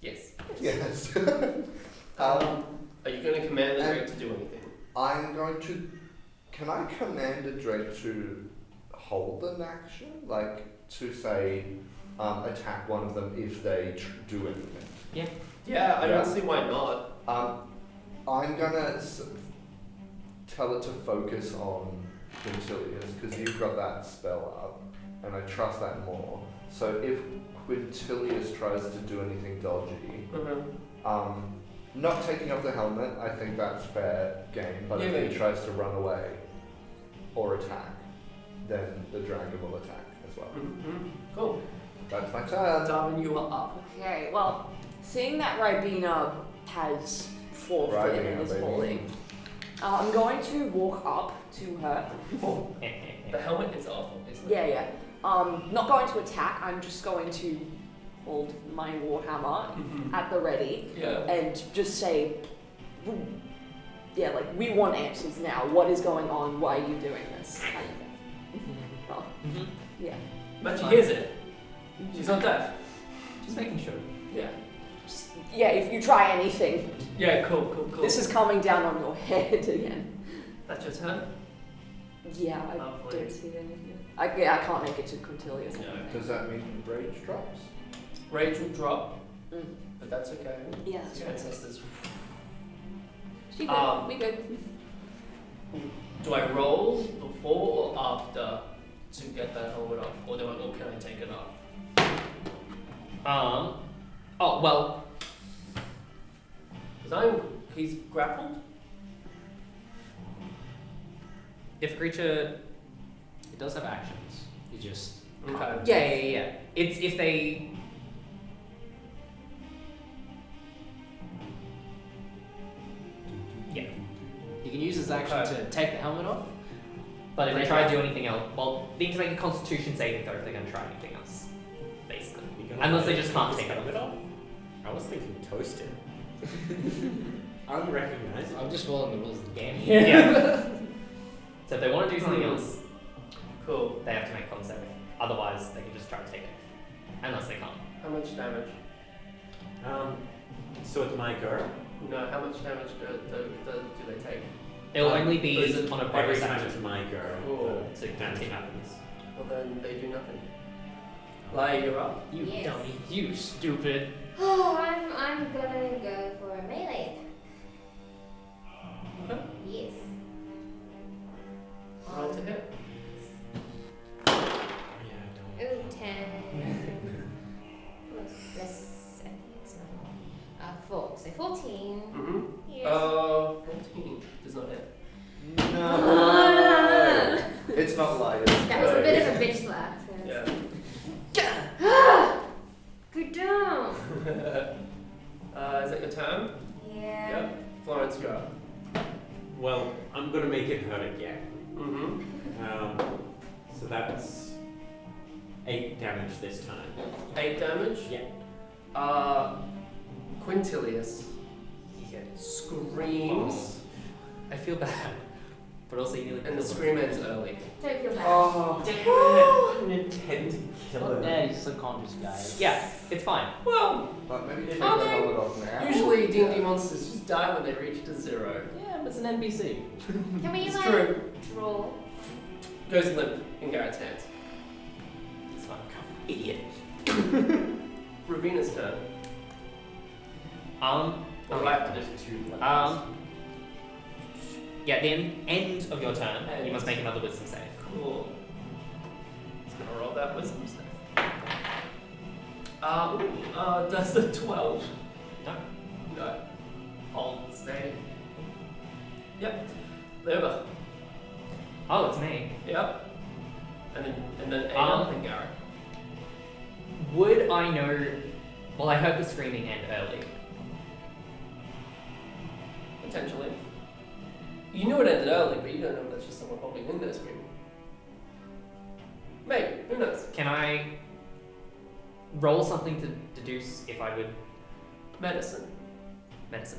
Yes. Yes. Are you going to command the Drake to do anything? I'm going to. Can I command a Drake to hold an action? Like, to say, attack one of them if they do anything? Yeah, I don't see why not. I'm gonna tell it to focus on Quintilius, because you've got that spell up, and I trust that more. So if Quintilius tries to do anything dodgy, not taking off the helmet, I think that's fair game, but if he tries to run away or attack, then the dragon will attack as well. Cool. That's my turn. Darwin, you are up. Okay, well, seeing that Ribena has forfeited and is holding, I'm going to walk up to her. The helmet is off, isn't it? Yeah. Not going to attack, I'm just going to hold my warhammer at the ready and just say, yeah, like, we want answers now. What is going on? Why are you doing this? Kind of thing. Yeah. But she hears it. She's not deaf. Just making sure. Yeah. Just Yeah, if you try anything, Yeah, cool. this is coming down on your head again. That's your turn? Yeah, I Lovely. don't see anything. I can't make it to Quintilius. No. Does that mean rage drops? Rage will drop, Mm. but that's okay. Yeah, that's The right. ancestors. She good. We good. Do I roll before or after to get that helmet off, or can I take it off? Oh well. Because he's grappled. If a creature, it does have actions. You just Okay. Yeah. It's if they. Yeah. he can use his action Okay. to take the helmet off. But if they try to do anything else, well, they need to make a Constitution saving throw if they're going to try anything else, basically. Unless they just can't take it off. I was thinking toasted. Unrecognizable. I'm just following the rules of the game. Yeah. So if they want to do something else, Cool. they have to make con saving. Otherwise, they can just try to take it. Unless they can't. How much damage? So it's my go. No, how much damage do they take? It'll only is be it on a Every bonus time action. it's my go, Cool. the damage happens. Well, then they do nothing. Laia, you're up. You Yes. dummy. You stupid. Oh, I'm gonna go for a melee attack. Okay. Yes. Roll to hit. Yeah, Ooh, 10. Less, I think it's not. 4. So 14. Mm-hmm. Yes. 14 does not hit. No. It's not liars. That was a bit of a bitch slap. So. Yeah. Good job. Is that your turn? Yeah. Yep. Florence, you're up. Well, I'm gonna make it hurt again. Mm-hmm. So that's 8 damage this time. 8 damage? Yeah. Quintilius screams, I feel bad. But also you nearly and the scream ends early. Don't feel bad. Oh, damn it! I intend to kill Not him. bad, he's unconscious, guys. Yeah, it's fine. Well, But maybe take Are the they? helmet off now. usually D&D monsters just die when they reach to 0. Yeah, but it's an NPC. Can we It's like true. draw? Goes limp in Garrett's hands. It's fine. Idiot. Rubina's turn. What do I have to do? Yeah, the end of your turn, you must make another wisdom save. Cool. Just gonna roll that wisdom save. Does the 12? No. No. Hold, stay. Yep. Liver. Oh, it's me. Yep. And then Ada and Garrett. Would I know? Well, I heard the screaming end early. Potentially. You knew it ended early, but you don't know if that's just someone holding in there screaming. Maybe. Who knows? Can I roll something to deduce if I would Medicine. medicine?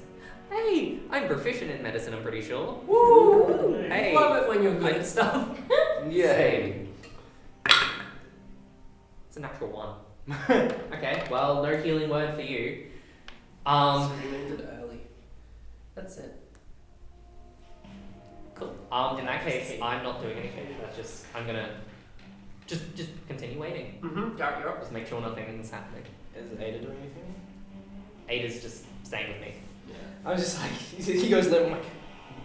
Hey, I'm proficient in medicine. I'm pretty sure. Woo! Hey. Love it when you're good at stuff. Yay. It's a natural 1. Okay, well, no healing word for you. Scream ended early. That's it. Cool. In that case, I'm not doing anything. That's just I'm gonna just continue waiting. Mm-hmm. Garrett, you're up. Just make sure nothing's happening. Is Ada doing anything? Ada's just staying with me. I'm just like, he goes there, I'm like,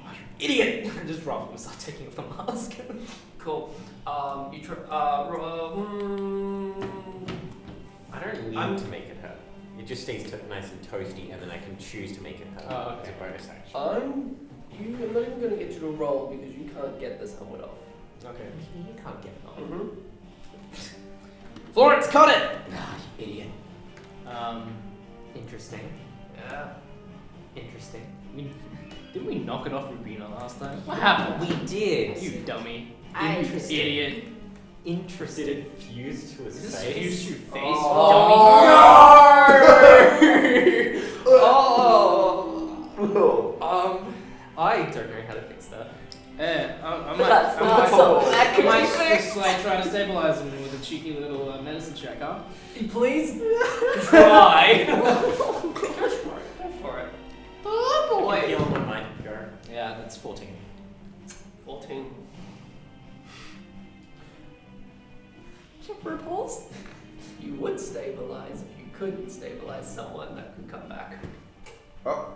oh, you idiot! I just drop him and start taking off the mask. Cool. You try. I don't need I'm- to make it hurt. It just stays nice and toasty, and then I can choose to make it hurt Oh, okay. as a bonus action. I'm not even going to get you to roll because you can't get this helmet off. Okay. You can't get it on. Mm-hmm. Florence, cut it! Ah, you idiot. Interesting. Yeah. Interesting. I mean, didn't we knock it off Rubina last time? What happened? We did. You dummy. Interesting. Idiot. Did it fuse to his Is this face? fused to your face? Oh. I don't know how to fix that. Yeah, I But that's not might, something that I could might be fixed. just like try to stabilize him with a cheeky little medicine check, huh? Please try. Go for it. Oh boy. Heal him on my go. Yeah, that's 14. 14. Check for a pulse. You would stabilize if you could stabilize someone that could come back. Oh,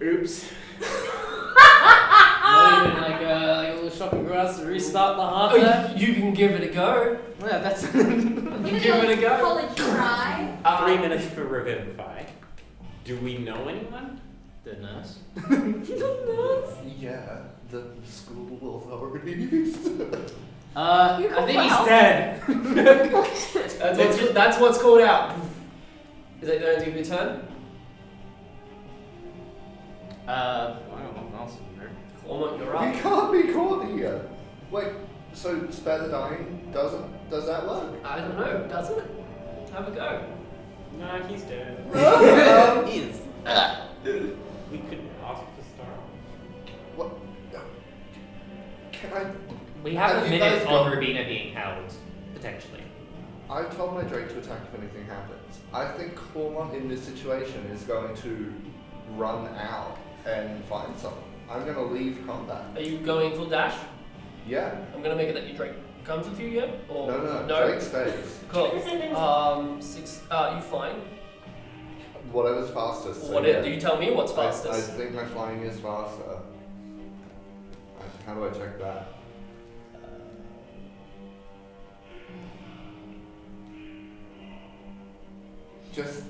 Oops. Not even like a little shocking grass to restart the heart there? Oh, you can give it a go. Yeah, that's. You can give it a go. College try. 3 minutes for Revivify. Do we know anyone? The nurse. yeah, the school authorities. I think he's dead. That's what's called out. Is that the end of your turn? I don't know what else to do. Cormac, you're We up. can't be caught here. Wait, so spare the dying does that work? I don't know, doesn't it? Have a go. No, he's dead. He is. We could ask to start. What? Can I? We have Have a you minute guys on got- Rubina being held, potentially. I've told my Drake to attack if anything happens. I think Cormont in this situation is going to run out and find someone. I'm going to leave combat. Are you going full dash? Yeah. I'm gonna make it that your Drake comes with you, yeah? Or No, no? Drake stays. Cool. 6. You flying? Whatever's fastest. So What? yeah. Do you tell me what's I fastest? think my flying is faster. How do I check that? Just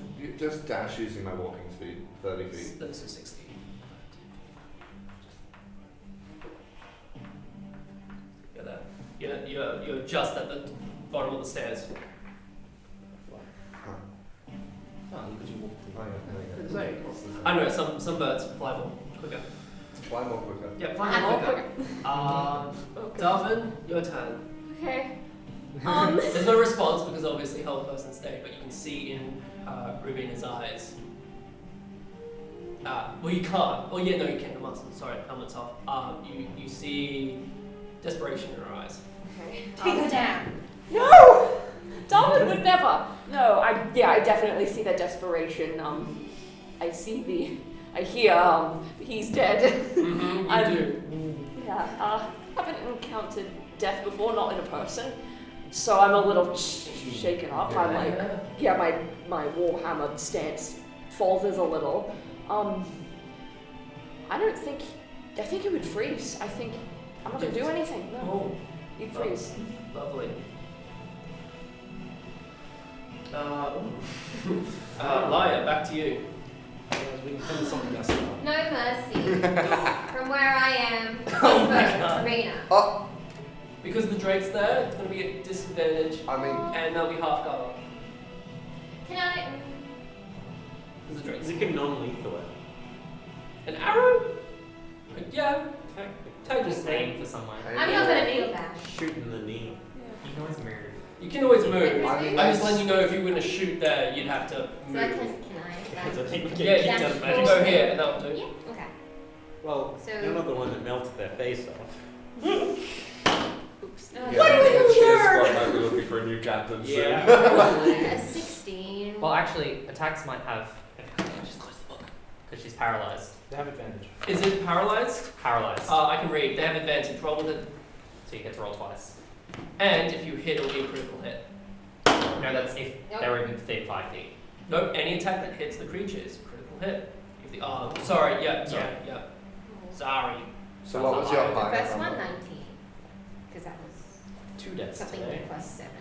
dash using my walking speed, 30 feet. Those are 60. You're there. You're just at the bottom of the stairs. Huh. Oh, look at you walk Oh yeah, there we It's go. like- What's this? I don't know, some birds fly more quicker. Fly more quicker. Yeah, fly more quicker. Darvin, your turn. Okay. There's no response because obviously held person stayed, but you can see in Rubina's eyes. Well, you can't. Oh yeah, no, you can. The muscle. Sorry, helmet's off. You see desperation in her eyes. Okay. Take her down. No! Darwin would never. No, I definitely see the desperation. I hear he's dead. Mm-hmm, I'm- you do. Yeah, haven't encountered death before, not in a person. So I'm a little shaken up. I'm like, yeah, my warhammer stance falters a little. I think it would freeze. I think I'm not gonna do anything. No, Oh, you'd freeze. lovely. Laia, back to you. We can finish something else now. No mercy. From where I am, this arena. Oh, Because the Drake's there, it's going to be at disadvantage, I mean, and they'll be half cover. Can I? Because the Drake's We can non-lethal it. an arrow? Yeah, Technically. Just aim for someone. I'm not gonna feel bad. Shoot in the knee. You can always move. you can always move. I mean, I'm just letting you know if you were going to shoot there, you'd have to So I move. can Because I I? think we Yeah, get you kicked out can. of You magic. can go here, and that'll do. Yeah. Okay. Well, So- you're not the one that melted their face off. Oops. yeah, What I do think you the cheer learn? squad might be looking for a new captain soon. Yeah. A 16. Well, actually, attacks might have. Just close the book. Because she's paralyzed. They have advantage. Is it paralyzed? Paralyzed. I can read. They have advantage. Roll with it. So you get to roll twice. And if you hit, it'll be a critical hit. No, that's if Nope. they're within 5 feet. Nope, any attack that hits the creature is a critical hit. If the sorry, yeah. Sorry. So what was your The high first one, number? 19. Because that was 2 deaths something today. plus 7.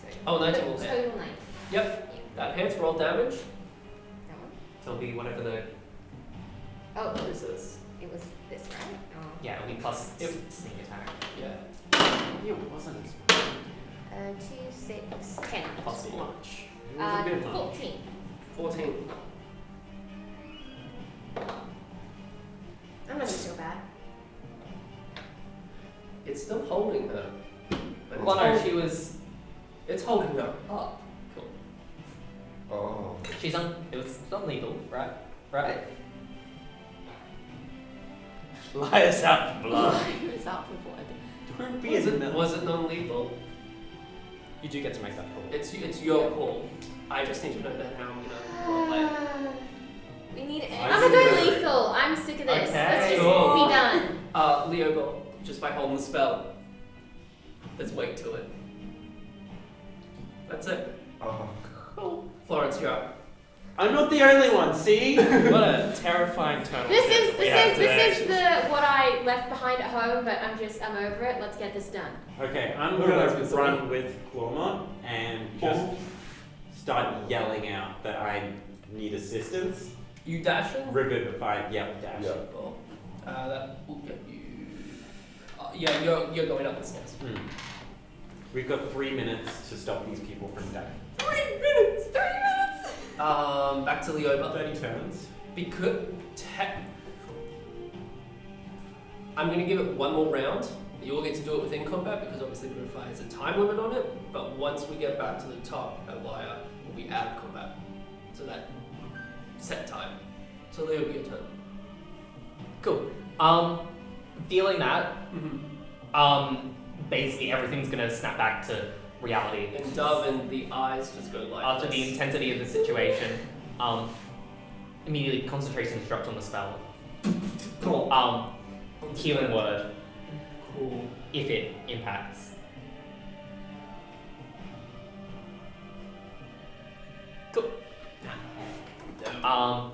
So Oh, 19 will hit. Total 9. Yep, that hits. Roll damage. That one? So it'll be whatever the Oh, this is. it was this, right? Oh. Yeah, it'll be plus Yep. sneak attack. Yeah. It wasn't as 2, 6, 10. Plus one. Much. It was a bit much. 14. 14. I'm not gonna feel bad. It's still holding her. But Well, no, she was. it's holding her up. Cool. Oh. She's it was non-lethal, right? Right. Lie us out for blood. It's out for blood. Don't be Was it non-lethal? You do get to make that call. It's your call. I just need to know that how I'm gonna like. We need I I'm gonna go see. lethal. I'm sick of this. Okay, Let's just cool. be done. Leo Ball, just by holding the spell. There's weight to it. That's it. Oh. Florence, you're up. I'm not the only one, see? What a terrifying turn. This is the what I left behind at home, but I'm over it. Let's get this done. Okay, I'm What about gonna this run with Clawmont and just start yelling out that I need assistance. You dashing? Revivify, yep, dash. Yeah. Cool. That will get you. Yeah, you're going up the stairs. We've got 3 minutes to stop these people from dying. 3 minutes. Back to Leoba. 30 turns. Because I'm gonna give it one more round. You all get to do it within combat because obviously Verify has a time limit on it. But once we get back to the top, Elia will be out of combat. So that set time. So Leo, your turn. Cool. Feeling that, basically everything's gonna snap back to reality. And Dove and the eyes just go like After this. the intensity of the situation, immediately concentration is dropped on the spell. Healing word, Cool. if it impacts. Cool.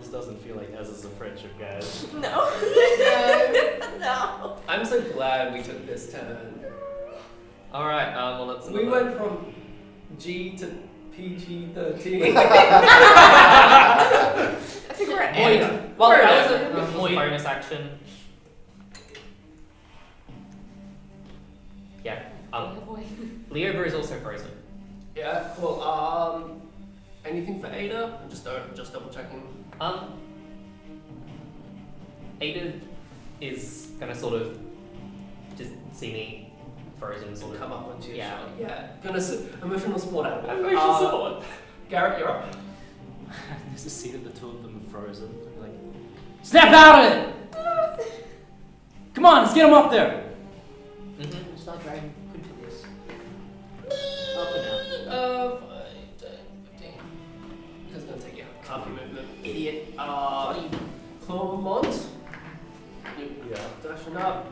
This doesn't feel like us as a friendship, guys. No. No. I'm so glad we took this turn. Alright, well let's We went from G to PG-13. I think we're at And, A. well, Fair that enough. was a bonus action. Yeah. Oh boy. Leover is also frozen. Yeah, cool. Anything for Ada? I'm just double checking. Ada is gonna sort of just see me frozen, sort Will of. come up onto your Yeah. shot. Yeah. Gonna emotional support out of it. Emotional support. Garrett, you're up. There's a scene of the two of them frozen. They're like, snap out of it! Come on, let's get him up there! Mm-hmm. Start dragging Quintilius. Up and out. 5, 10, 15. That's gonna take you half your movement. Idiot. Clawmont. Yeah. Dashing up.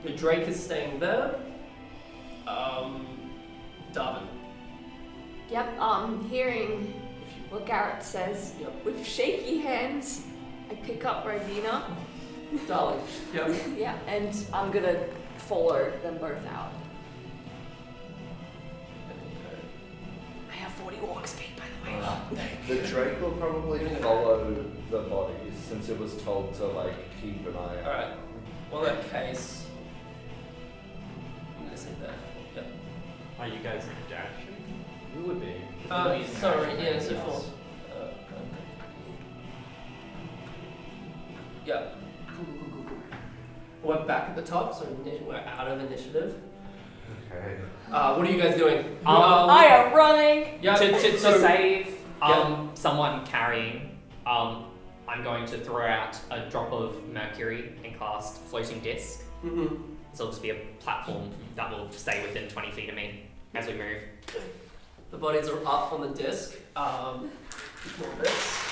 The Drake is staying there. Darvin. Yep, hearing what Garrett says. Yep. With shaky hands, I pick up Rivina. Darling. Yep. Yeah, and I'm gonna follow them both out. I have 40 walk speed, by the way. The Drake will probably follow the bodies since it was told to keep an eye out. Alright. Well, in that case, I'm gonna say that. Yep. Are you guys dashing? You would be. Sorry, yeah, so 4. Yeah. We're back at the top, so we're out of initiative. Okay. What are you guys doing? I am running. Yeah. To so- save Yeah. someone carrying, I'm going to throw out a drop of mercury and cast floating disc. Mhm. So it'll just be a platform that will stay within 20 feet of me as we move. The bodies are up on the disc. Ignore this.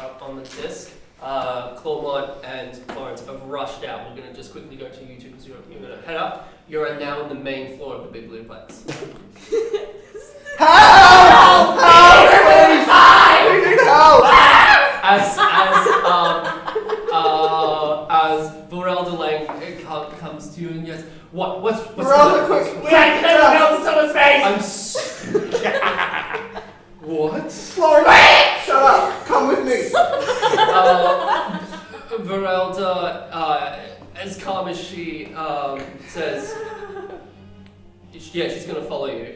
Up on the disc. Clawmont and Florence have rushed out. We're going to just quickly go to you two because you're going to head up. You're now on the main floor of the big blue place. Help! Help! Please! We need help! As Vorel Delane comes to you and yes, what's Vorel, quick! I'm what? Florence! Shut up! Come with me! Verelda, as calm as she says, yeah, she's gonna follow you.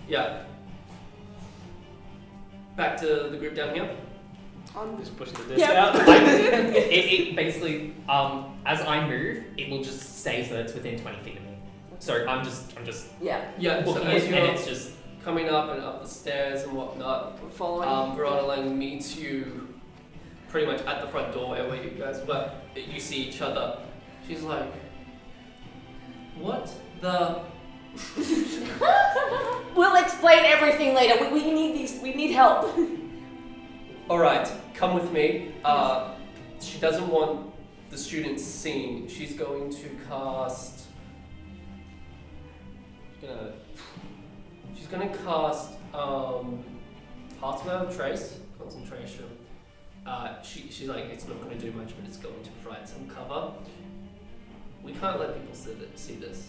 Yeah. Back to the group down here. Just push the disc Yep. out. It basically, as I move, it will just stay so that it's within 20 feet of me. So I'm just Yeah, Yeah, so looking as at you're it, and it's just coming up and up the stairs and whatnot, we're following. Verelda meets you pretty much at the front doorway where you guys were. You see each other. She's like, what the? We'll explain everything later. We need help. Alright, come with me. She doesn't want the students seen. She's going to cast. She's gonna cast Pass Without a Trace, concentration. She's like, it's not gonna do much, but it's going to provide some cover. We can't let people see this.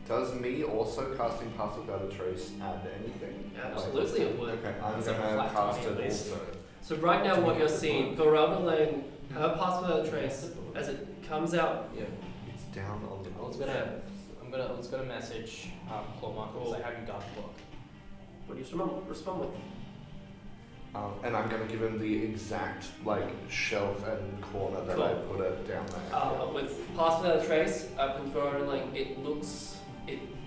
Does me also casting Pass Without a Trace add anything? Absolutely, it would. Okay, I'm It's a gonna flat cast 20 at it least. also. So right now, what you're seeing, Verona Lane, her Pass Without a Trace, as it comes out. Yeah. It's down on the I'm just gonna message Clawmark and say, have you got the book? What do you respond with? And I'm gonna give him the exact shelf and corner that I put it down there. With Pass Without a Trace, with Verona Lane, it looks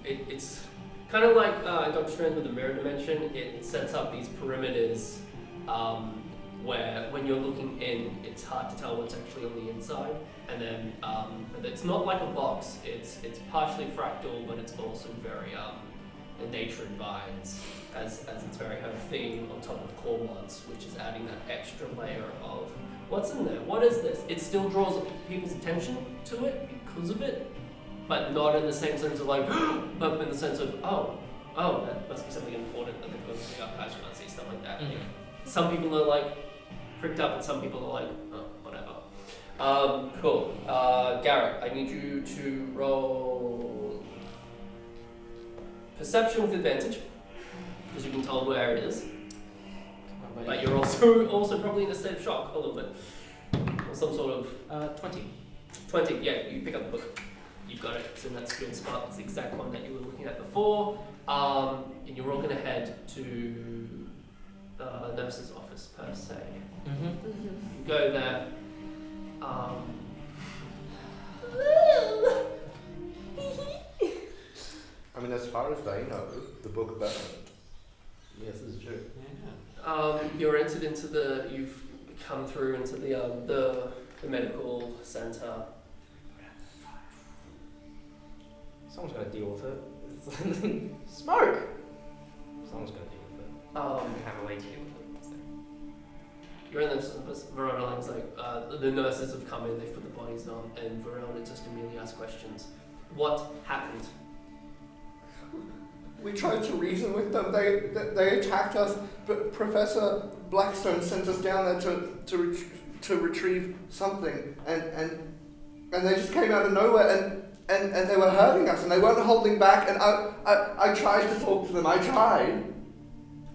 it's kind of like Doctor Strange with the mirror dimension. It sets up these perimeters where when you're looking in, it's hard to tell what's actually on the inside. And then it's not like a box. It's partially fractal, but it's also very nature and vines, as it's very her theme on top of Cormorants, which is adding that extra layer of what's in there. What is this? It still draws people's attention to it because of it, but not in the same sense of but in the sense of oh, that must be something important that they've got to the archives, can't see stuff like that. Mhm. Some people are pricked up, and some people are oh, whatever. Cool. Garrett, I need you to roll perception with advantage, because you can tell where it is. But you're also probably in a state of shock a little bit, or some sort of 20. 20. Yeah, you pick up the book. You've got it. It's in that skilled spot. It's the exact one that you were looking at before. And you're all going to head to the nurse's office per se. Mm-hmm. You go there. I mean, as far as they know, the book burned. Yes, this is true. You're entered into you've come through into the medical center. Someone's got to deal with it. Smoke! Someone's got to deal with it. Have a way to deal with it. So. You're in this office. Verona Lang's the nurses have come in, they've put the bodies on, and Verona just immediately asks questions. What happened? We tried to reason with them. They attacked us, but Professor Blackstone sent us down there to retrieve something, and they just came out of nowhere, and they were hurting us, and they weren't holding back. And I tried to talk to them. I tried.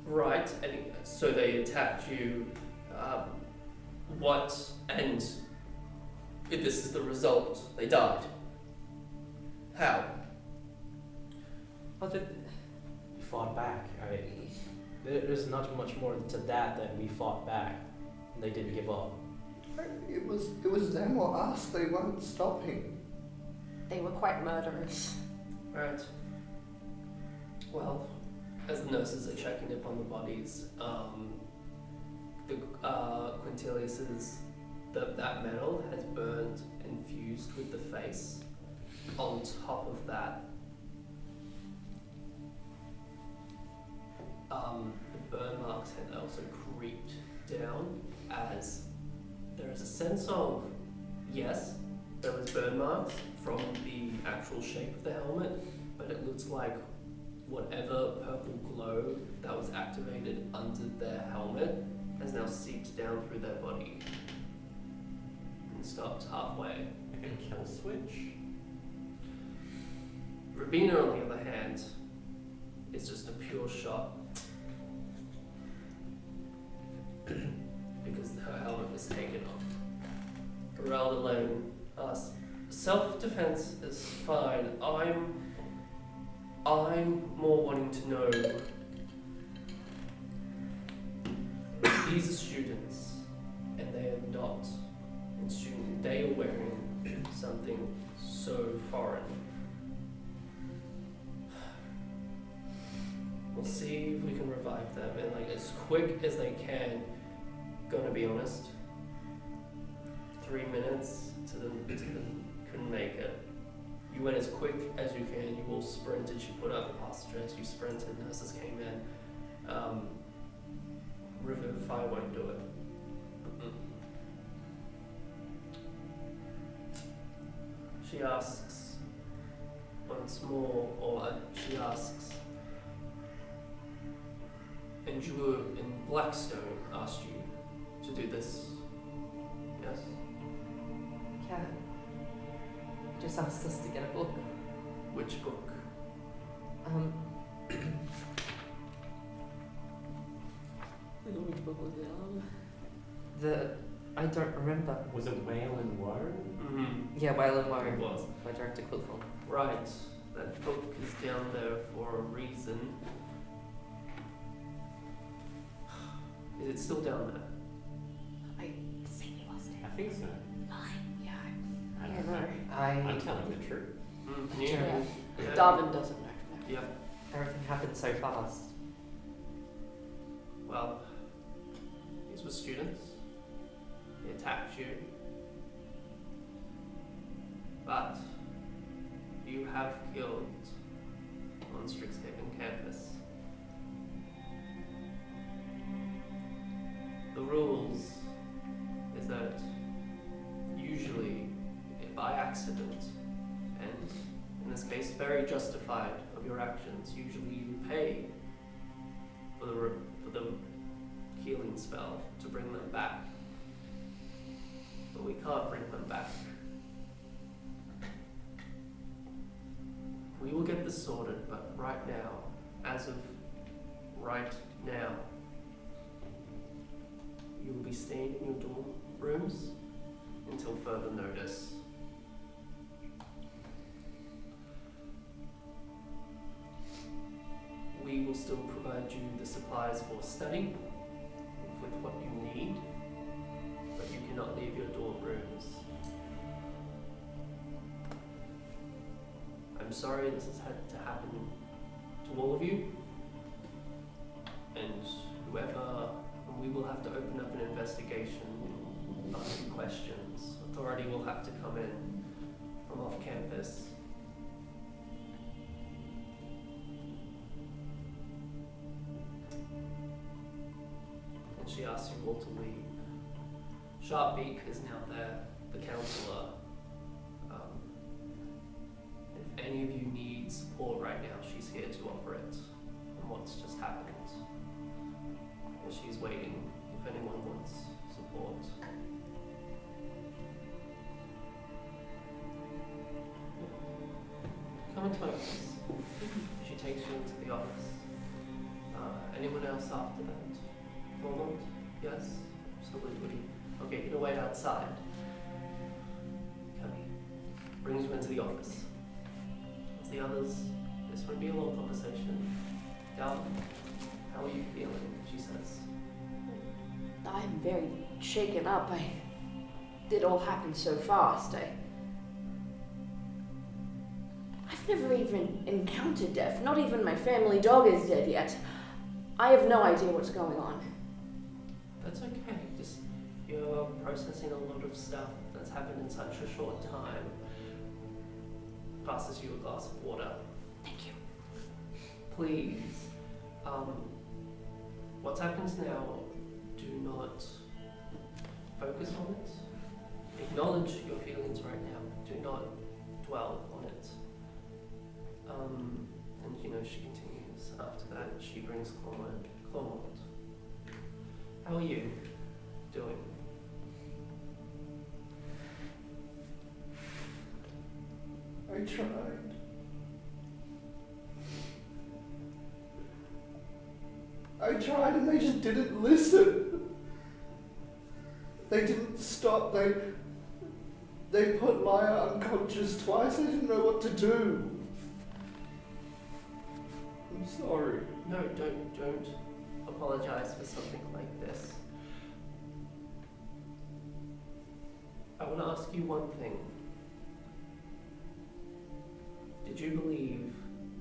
Right, and so they attacked you. And if this is the result, they died. How? We fought back. There's not much more to that than we fought back. And they didn't give up. It was them or us. They weren't stopping. They were quite murderous. Right. Well, as the nurses are checking up on the bodies, Quintilius's that metal has burned and fused with the face. On top of that, the burn marks had also creeped down, as there is a sense of, yes, there was burn marks from the actual shape of the helmet, but it looks like whatever purple glow that was activated under their helmet has now seeped down through their body and stopped halfway. Like a kill switch? Rabina, on the other hand, is just a pure shot. Because her helmet was taken off. Geralda alone asks, self-defense is fine. I'm more wanting to know, these are students, and they are not students. They are wearing something so foreign. We'll see if we can revive them, and as quick as they can. Gonna be honest, 3 minutes to them couldn't make it. You went as quick as you can. You all sprinted. She put out the passenger as you sprinted. Nurses came in. Revivify won't do it. She asks once more, or she asks, and Drew in Blackstone asked you to do this. Yes? Yeah. Just asked us to get a book. Which book? Which book was it? I don't remember. Was it Whale and Woe? Yeah, Whale and Woe It was. by director Quilthorne. Right. That book is down there for a reason. Is it still down there? I think we lost it. I think so. Yeah. I don't know. I'm telling the truth. Yeah. Darwin doesn't know. Yeah. Everything happened so fast. Well, these were students. They attacked you. But you have killed on Strixhaven campus. The rules is that usually by accident, and in this case very justified of your actions, usually you pay for the healing spell to bring them back. But we can't bring them back. We will get this sorted, but right now, as of right now, you will be staying in your dorm rooms until further notice. We will still provide you the supplies for study with what you need, but you cannot leave your dorm rooms. I'm sorry this has had to happen to all of you, and we will have to open up an investigation and ask you questions. Authority will have to come in from off campus. And she asks you all to leave. Sharpbeak is now there, the counselor. If any of you need support right now, she's here to offer it on what's just happened. And she's waiting if anyone wants support. Come into my office. She takes you into the office. Anyone else after that? Roland? Yes? Absolutely. Okay, you're gonna wait outside. Okay. Brings you into the office. As the others, this won't be a long conversation. Darling, how are you feeling? She says. I'm very shaken up. It all happened so fast. I've never even encountered death. Not even my family dog is dead yet. I have no idea what's going on. That's okay. Just you're processing a lot of stuff that's happened in such a short time. Passes you a glass of water. Thank you. Please, what happens now, do not focus on it. Acknowledge your feelings right now. Do not dwell on it. And she continues after that. She brings Clomont. How are you doing? I tried. I tried and they just didn't listen. They didn't stop. They put Maya unconscious twice. I didn't know what to do. I'm sorry. No, don't apologize for something like this. I want to ask you one thing. Did you believe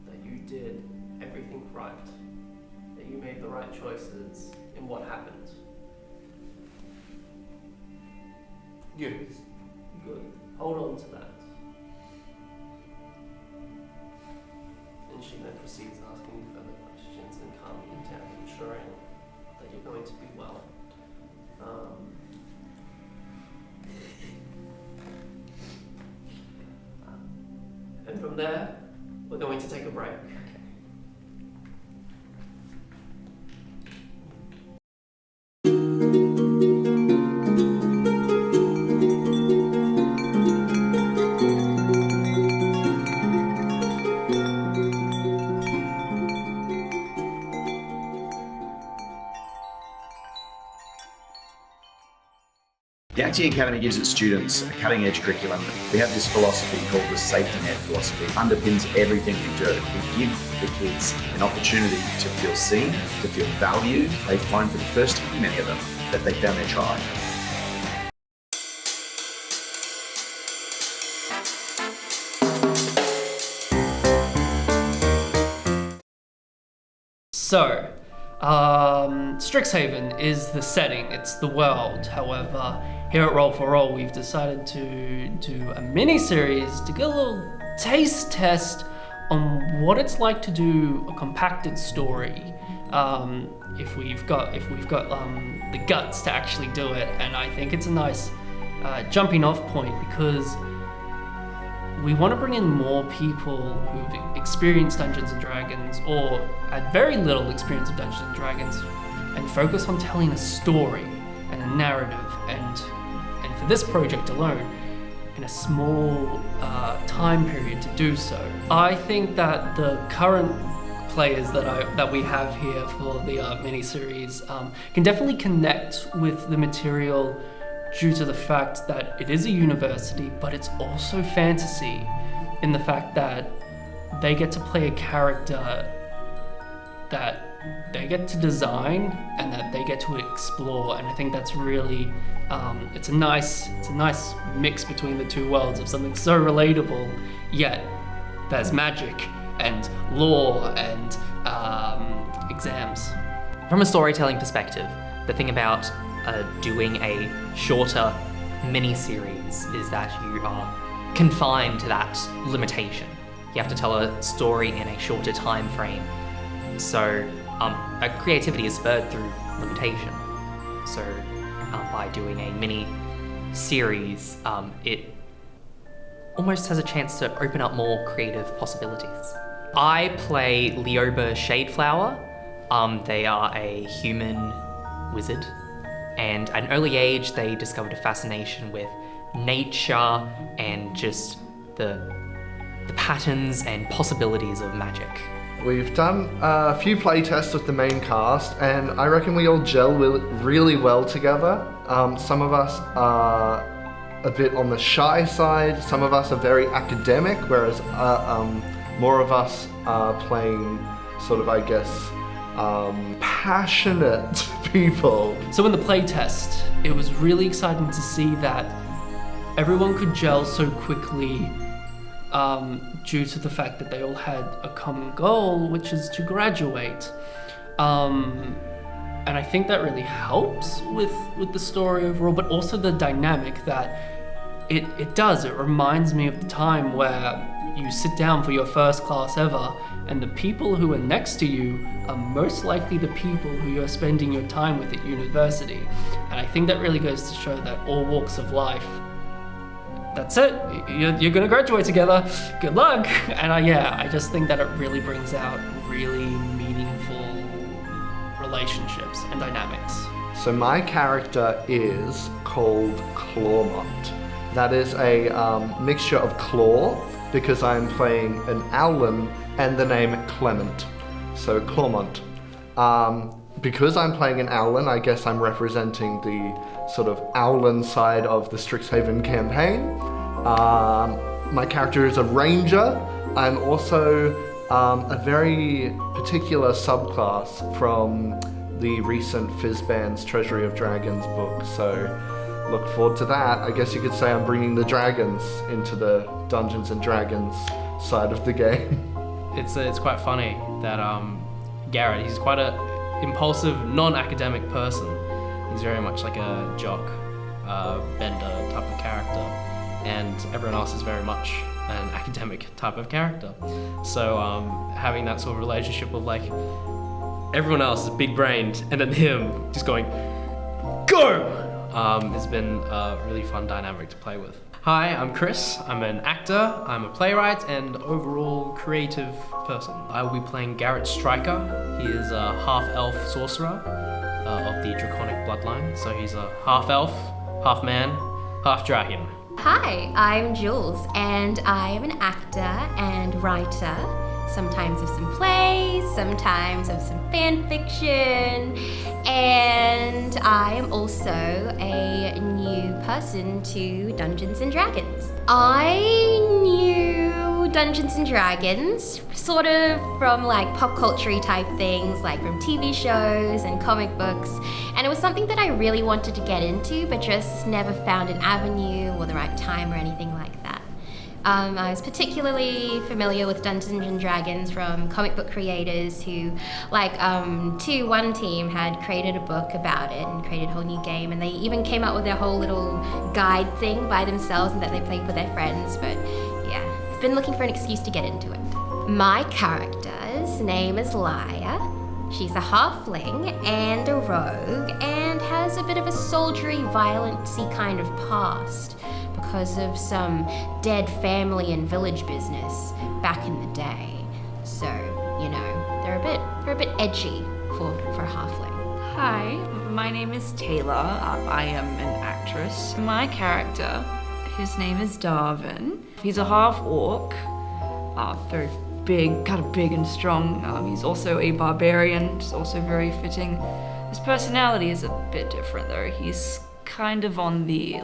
that you did everything right? That you made the right choices in what happened? Yes. Good. Hold on to that. proceeds asking further questions and calming you down, ensuring that you're going to be well. And from there, we're going to take a break. The Acting Academy gives its students a cutting-edge curriculum. We have this philosophy called the safety net philosophy. It underpins everything we do. We give the kids an opportunity to feel seen, to feel valued. They find for the first time, many of them, that they found their tribe. So, Strixhaven is the setting, it's the world. However, here at Roll for Roll, we've decided to do a mini-series to get a little taste test on what it's like to do a compacted story. If we've got the guts to actually do it, and I think it's a nice jumping off point because we want to bring in more people who've experienced Dungeons & Dragons or had very little experience of Dungeons & Dragons and focus on telling a story and a narrative and for this project alone, in a small time period to do so. I think that the current players that we have here for the mini-series can definitely connect with the material due to the fact that it is a university, but it's also fantasy in the fact that they get to play a character that they get to design and that they get to explore, and I think that's really it's a nice mix between the two worlds of something so relatable, yet there's magic and lore and exams. From a storytelling perspective, the thing about doing a shorter mini-series is that you are confined to that limitation. You have to tell a story in a shorter time frame. So creativity is spurred through limitation. So by doing a mini-series, it almost has a chance to open up more creative possibilities. I play Leoba Shadeflower. They are a human wizard, and at an early age they discovered a fascination with nature and just the patterns and possibilities of magic. We've done a few playtests with the main cast, and I reckon we all gel really well together. Some of us are a bit on the shy side, some of us are very academic, whereas more of us are playing sort of, I guess, passionate people. So in the playtest, it was really exciting to see that everyone could gel so quickly due to the fact that they all had a common goal, which is to graduate. And I think that really helps with the story overall, but also the dynamic that it does. It reminds me of the time where you sit down for your first class ever, and the people who are next to you are most likely the people who you're spending your time with at university. And I think that really goes to show that all walks of life, that's it, you're gonna graduate together, good luck. And I just think that it really brings out really meaningful relationships and dynamics. So my character is called Clawmont. That is a mixture of claw, because I'm playing an Owlin, and the name Clement. So Clawmont. Because I'm playing an Owlin, I guess I'm representing the sort of Owlin side of the Strixhaven campaign. My character is a ranger. I'm also a very particular subclass from the recent Fizzban's Treasury of Dragons book, so look forward to that. I guess you could say I'm bringing the dragons into the Dungeons & Dragons side of the game. It's quite funny that Garrett, he's quite a impulsive, non-academic person. He's very much like a jock, bender type of character, and everyone else is very much an academic type of character. So having that sort of relationship with like everyone else is big brained and then him just going, go! Has been a really fun dynamic to play with. Hi, I'm Chris. I'm an actor, I'm a playwright, and overall creative person. I will be playing Garrett Stryker. He is a half-elf sorcerer of the draconic bloodline. So he's a half-elf, half-man, half-dragon. Hi, I'm Jules, and I am an actor and writer, sometimes of some plays, sometimes of some fan fiction, and I am also a new person to Dungeons and Dragons. I knew Dungeons and Dragons sort of from like pop culture type things, like from TV shows and comic books, and it was something that I really wanted to get into but just never found an avenue or the right time or anything like that. I was particularly familiar with Dungeons and Dragons from comic book creators who, like, one team had created a book about it and created a whole new game, and they even came up with their whole little guide thing by themselves and that they played with their friends. But yeah, I've been looking for an excuse to get into it. My character's name is Laia. She's a halfling and a rogue and has a bit of a soldiery, violence-y kind of past because of some dead family and village business back in the day. So, you know, they're a bit edgy for a halfling. Hi, my name is Taylor. I am an actress. My character, his name is Darwin. He's a half orc, very big, kind of big and strong. He's also a barbarian, which is also very fitting. His personality is a bit different though. He's kind of on the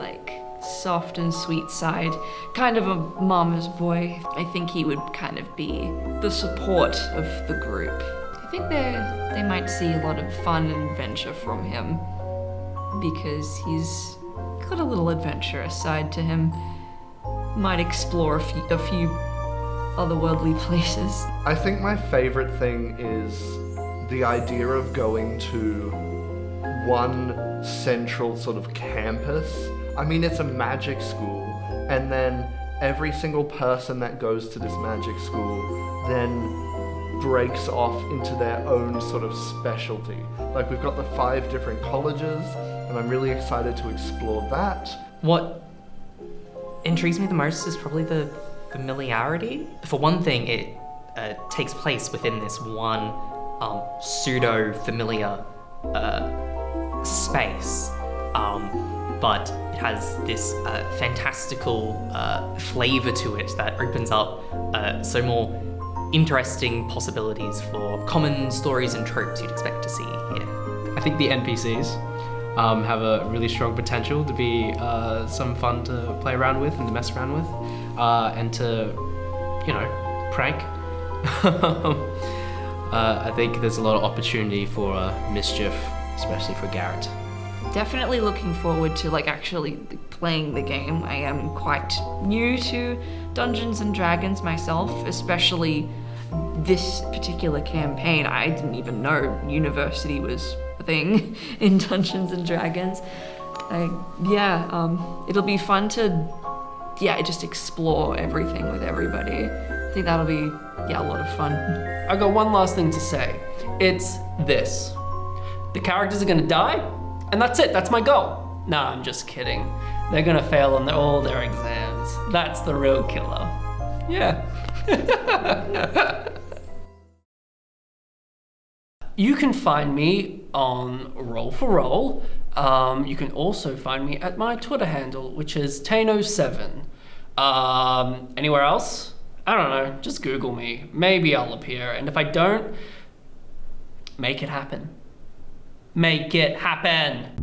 soft and sweet side, kind of a mama's boy. I think he would kind of be the support of the group. I think they might see a lot of fun and adventure from him because he's got a little adventurous side to him. Might explore a few otherworldly places. I think my favorite thing is the idea of going to one central sort of campus. I mean, it's a magic school, and then every single person that goes to this magic school then breaks off into their own sort of specialty. Like, we've got the 5 different colleges, and I'm really excited to explore that. What intrigues me the most is probably the familiarity. For one thing, it takes place within this one pseudo-familiar space, but it has this fantastical flavor to it that opens up so more interesting possibilities for common stories and tropes you'd expect to see here. I think the NPCs have a really strong potential to be some fun to play around with and to mess around with, and to, you know, prank. I think there's a lot of opportunity for mischief, especially for Garrett. Definitely looking forward to actually playing the game. I am quite new to Dungeons and Dragons myself, especially this particular campaign. I didn't even know university was a thing in Dungeons and Dragons. It'll be fun to just explore everything with everybody. I think that'll be a lot of fun. I got one last thing to say. It's this. The characters are gonna die, and that's it, that's my goal. Nah, I'm just kidding. They're gonna fail on all their exams. That's the real killer. Yeah. You can find me on Roll for Roll. You can also find me at my Twitter handle, which is Tano7. Anywhere else? I don't know, just Google me. Maybe I'll appear, and if I don't, make it happen. Make it happen!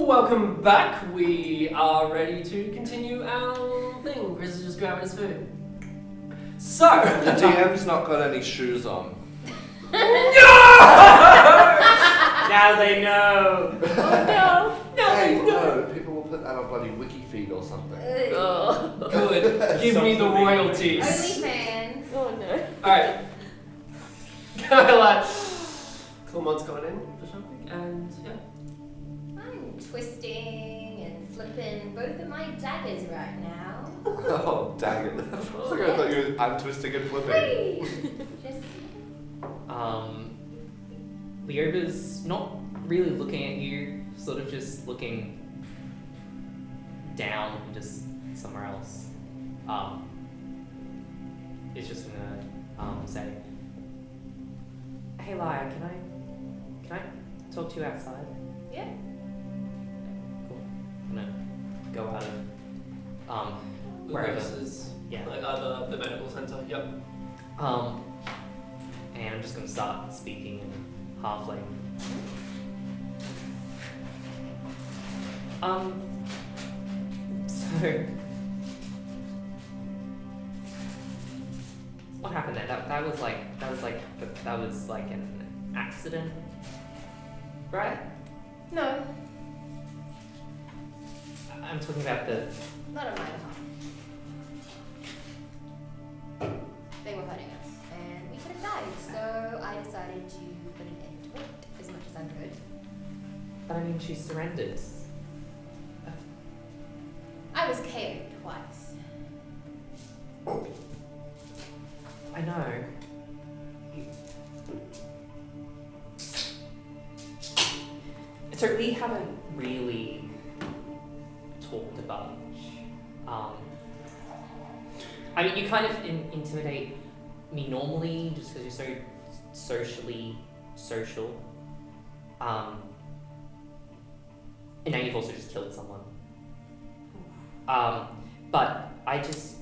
Welcome back. We are ready to continue our thing. Chris is just grabbing his food. So The DM's not got any shoes on. Now they know. Oh Hey, no, people will put that on bloody WikiFeed or something. no. good. Give me the royalties. OnlyFans. Oh no. Alright. Like, Clement's going in for something, and yeah. I'm twisting and flipping both of my daggers right now. Oh, dang it. I thought you were I'm twisting and flipping. Whee! Just Leoba's not really looking at you, sort of just looking down, just somewhere else. Is just gonna say, "Hey, Lia, can I talk to you outside?" yeah. Cool. I'm gonna go out of wherever. Nurses. Yeah. Like the medical center. Yep. And I'm just gonna start speaking in halfling. So what happened there? That was like an accident, right? No, I'm talking about the. not on my behalf. They were hurting us, and we could have died, so I decided to put an end to it as much as I could. But I mean, she surrendered. I was KO'd twice. I know. So we haven't really talked a bunch. I mean, you kind of intimidate me normally just because you're so socially social. And now you've also just killed someone. But I just...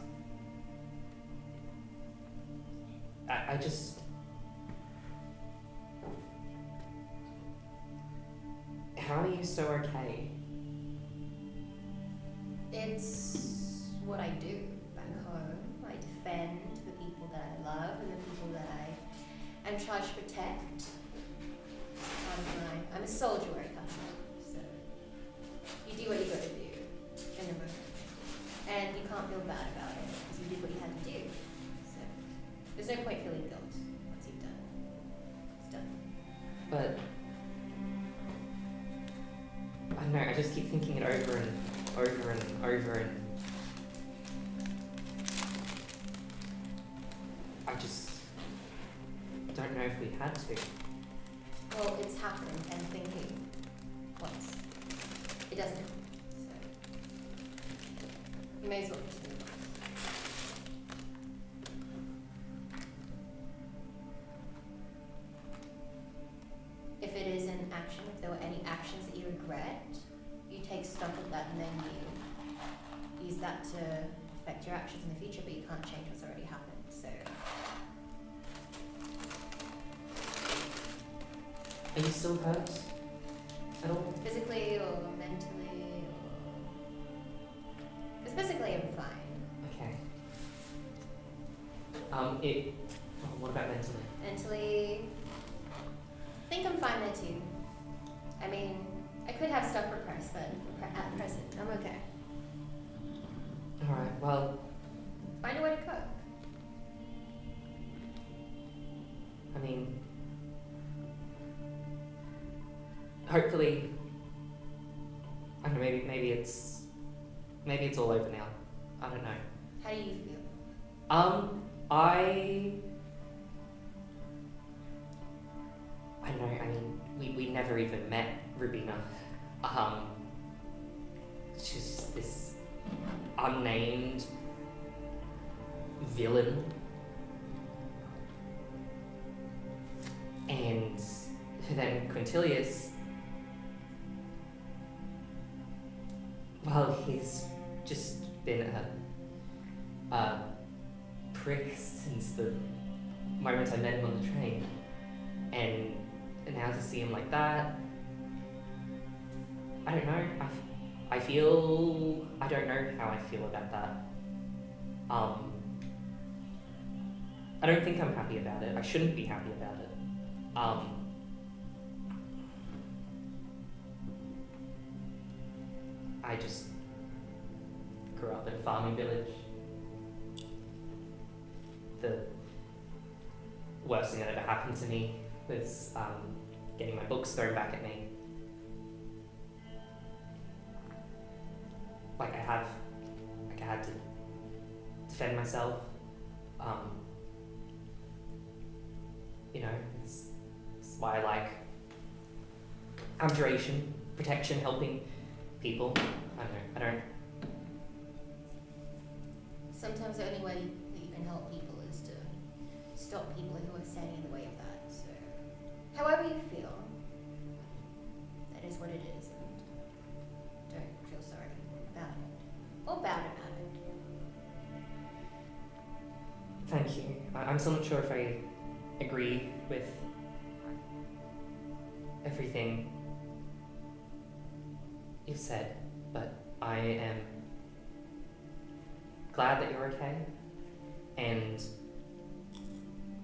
How are you so okay? It's what I do back home. I defend the people that I love and the people that I am charged to protect. I'm a soldier when it comes to it, so you do what you gotta do in the moment. And you can't feel bad about it because you did what you had to do. So there's no point feeling guilt once you've done it. It's done. But I don't know, I just keep thinking it over and over and over, and I just don't know if we had to. Well, it's happened and thinking once. It doesn't happen. So you may as well just move on. If it is an action, if there were any actions that you regret, you take stock of that and then you use that to affect your actions in the future, but you can't change what's already happened. So Are you still hurt at all? physically or mentally or... Because physically I'm fine. Okay. What about mentally? Mentally, I think I'm fine there too. I mean, I could have stuff repressed, but at present, I'm okay. Alright, well, Find a way to cope. I mean, hopefully, I don't know, maybe it's all over now. I don't know. How do you feel? I don't know, I mean, we never even met Rubina. She's just this unnamed villain. And then Quintilius, well, he's just been a prick since the moment I met him on the train. And now to see him like that, I don't know. I feel... I don't know how I feel about that. I don't think I'm happy about it. I shouldn't be happy about it. I just grew up in a farming village. The worst thing that ever happened to me was getting my books thrown back at me. I had to defend myself. It's why I like abjuration, protection, helping people. I don't. Sometimes the only way that you can help people is to stop people who are standing in the way of that. So, however you feel, that is what it is, and don't feel sorry about it or bad about it. Thank you. I'm still not sure if I agree with everything you've said, but I am glad that you're okay, and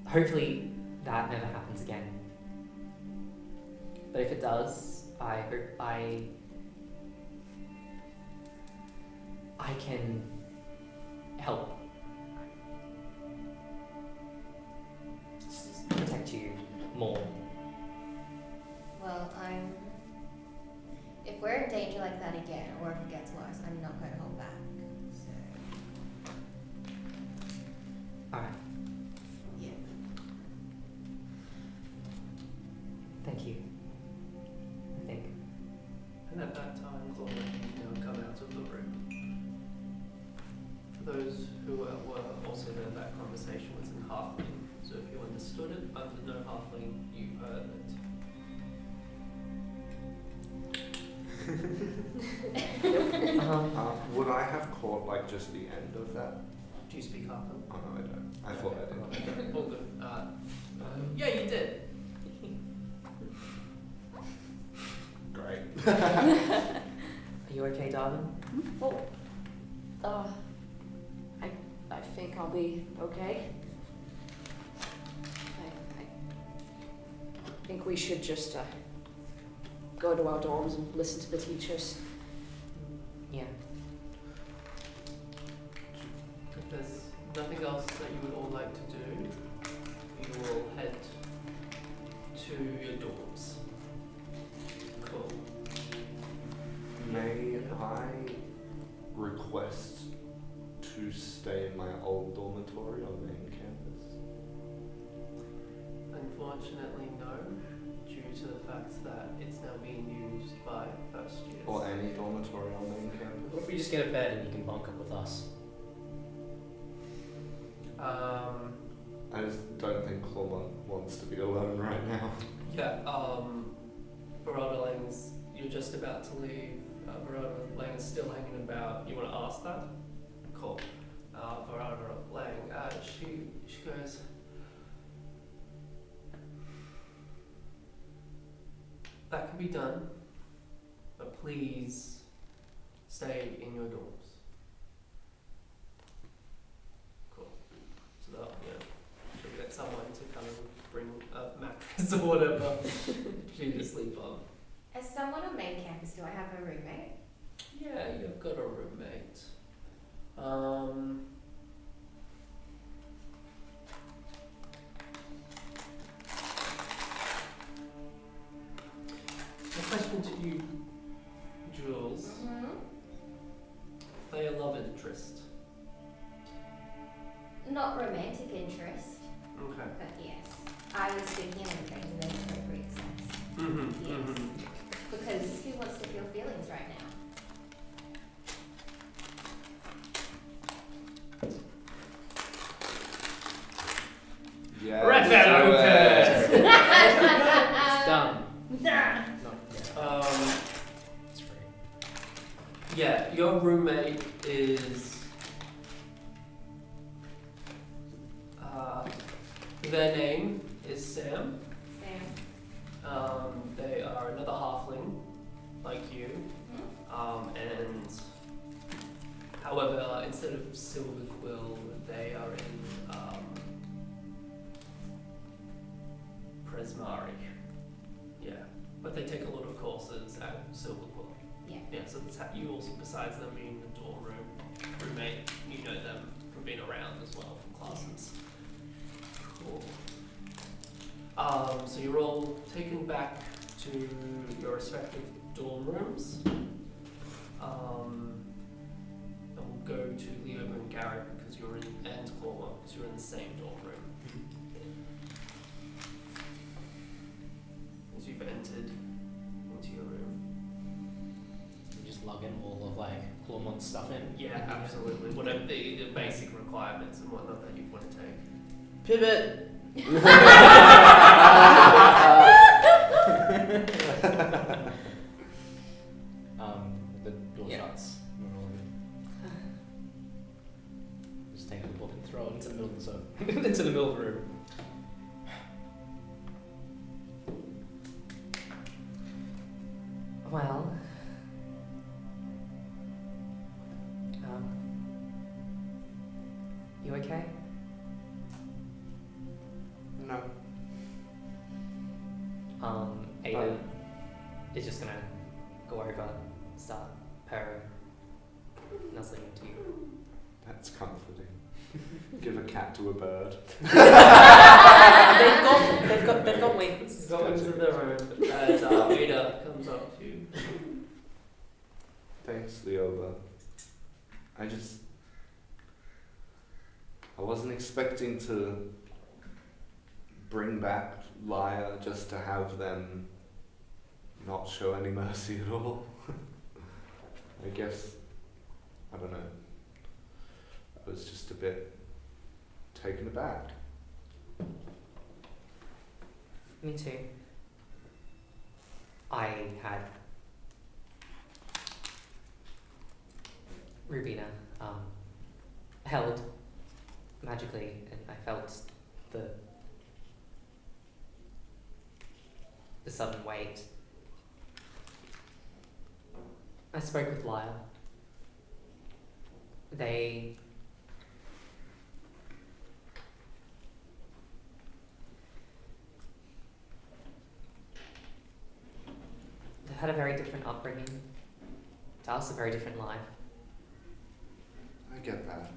hopefully that never happens again. But if it does, I hope I can help protect you more. Well, if we're in danger like that again, or if it gets worse, I'm not going to hold back. So, Alright, yeah. thank you. I think. And at that time, Claudia, you now come out of the room. For those who were also there, that conversation was in Halfling. So if you understood it, under no Halfling, you heard it. Would I have caught just the end of that? Do you speak Halfling? Oh no, I don't. I thought I did. All good. Yeah, you did. Great. Are you okay, darling? Well, I think I'll be okay. I think we should just go to our dorms and listen to the teachers. Yeah. If there's nothing else that you would all like to do, you will head to your dorms. Cool. May I request to stay in my old dormitory on main campus? Unfortunately, no, due to the fact that it's now being used by first years. Or any dormitory on main campus? What if we just get a bed and you can bunk up with us? I just don't think Claude wants to be alone right now. Yeah, Barada Lang's, you're just about to leave. Barada Lang is still hanging about. You want to ask that? Cool. Barada Lang, she goes, that can be done, but please stay in your dorms. Cool. So that, she'll get someone to come and bring a mattress or whatever for you to sleep on. As someone on main campus, do I have a roommate? Yeah, you've got a roommate. A question to you, Jules. Mm-hmm. They a love interest. Not romantic interest, Okay. but yes. I was thinking of things in an appropriate sense. Mm-hmm. Yes. Mm-hmm. Because who wants to feel feelings right now? Yeah. Red Velvet open! It's done. Nah. It's free. Yeah, your roommate is. Their name is Sam. Sam. They are another halfling, like you. Yeah, but they take a lot of courses at Silverquill. Yeah. Yeah, so you also, besides them being the dorm room roommate, you know them from being around as well from classes. Cool. So you're all taken back to your respective dorm rooms. And we'll go to Leo and Garrett because you're in, and Clorma because you're in the same dorm room. As you've entered into your room. You just lug in all of like Clormon's stuff in. Yeah, absolutely. Whatever the basic requirements and whatnot that you want to take. Pivot. The door shuts. Just take the book and throw it into the middle of the zone. Into the middle of the room. Well, you okay? No. Ada is just gonna go over, start purring, nuzzling into you. That's comforting. Give a cat to a bird. They've got wings. Go into the room as Ada comes up to you. Thanks, Leoba. I wasn't expecting to bring back Lyre just to have them not show any mercy at all. I guess, I don't know. I was just a bit taken aback. Me too. I had Rubina held magically, and I felt the sudden weight. I spoke with Lyre. They had a very different upbringing. To us, a very different life. I get that.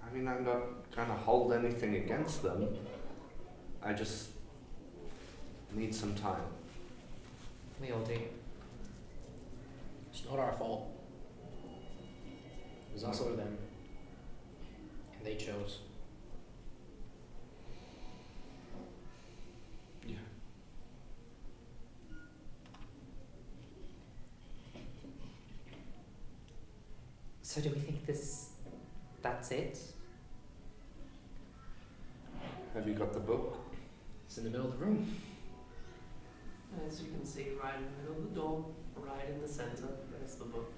I mean, I'm not trying to hold anything against them. I just need some time. We all do. It's not our fault. It was us or them. And they chose. Yeah. So do we think that's it? Have you got the book? It's in the middle of the room. As you can see, right in the middle of the door, right in the center, there's the book.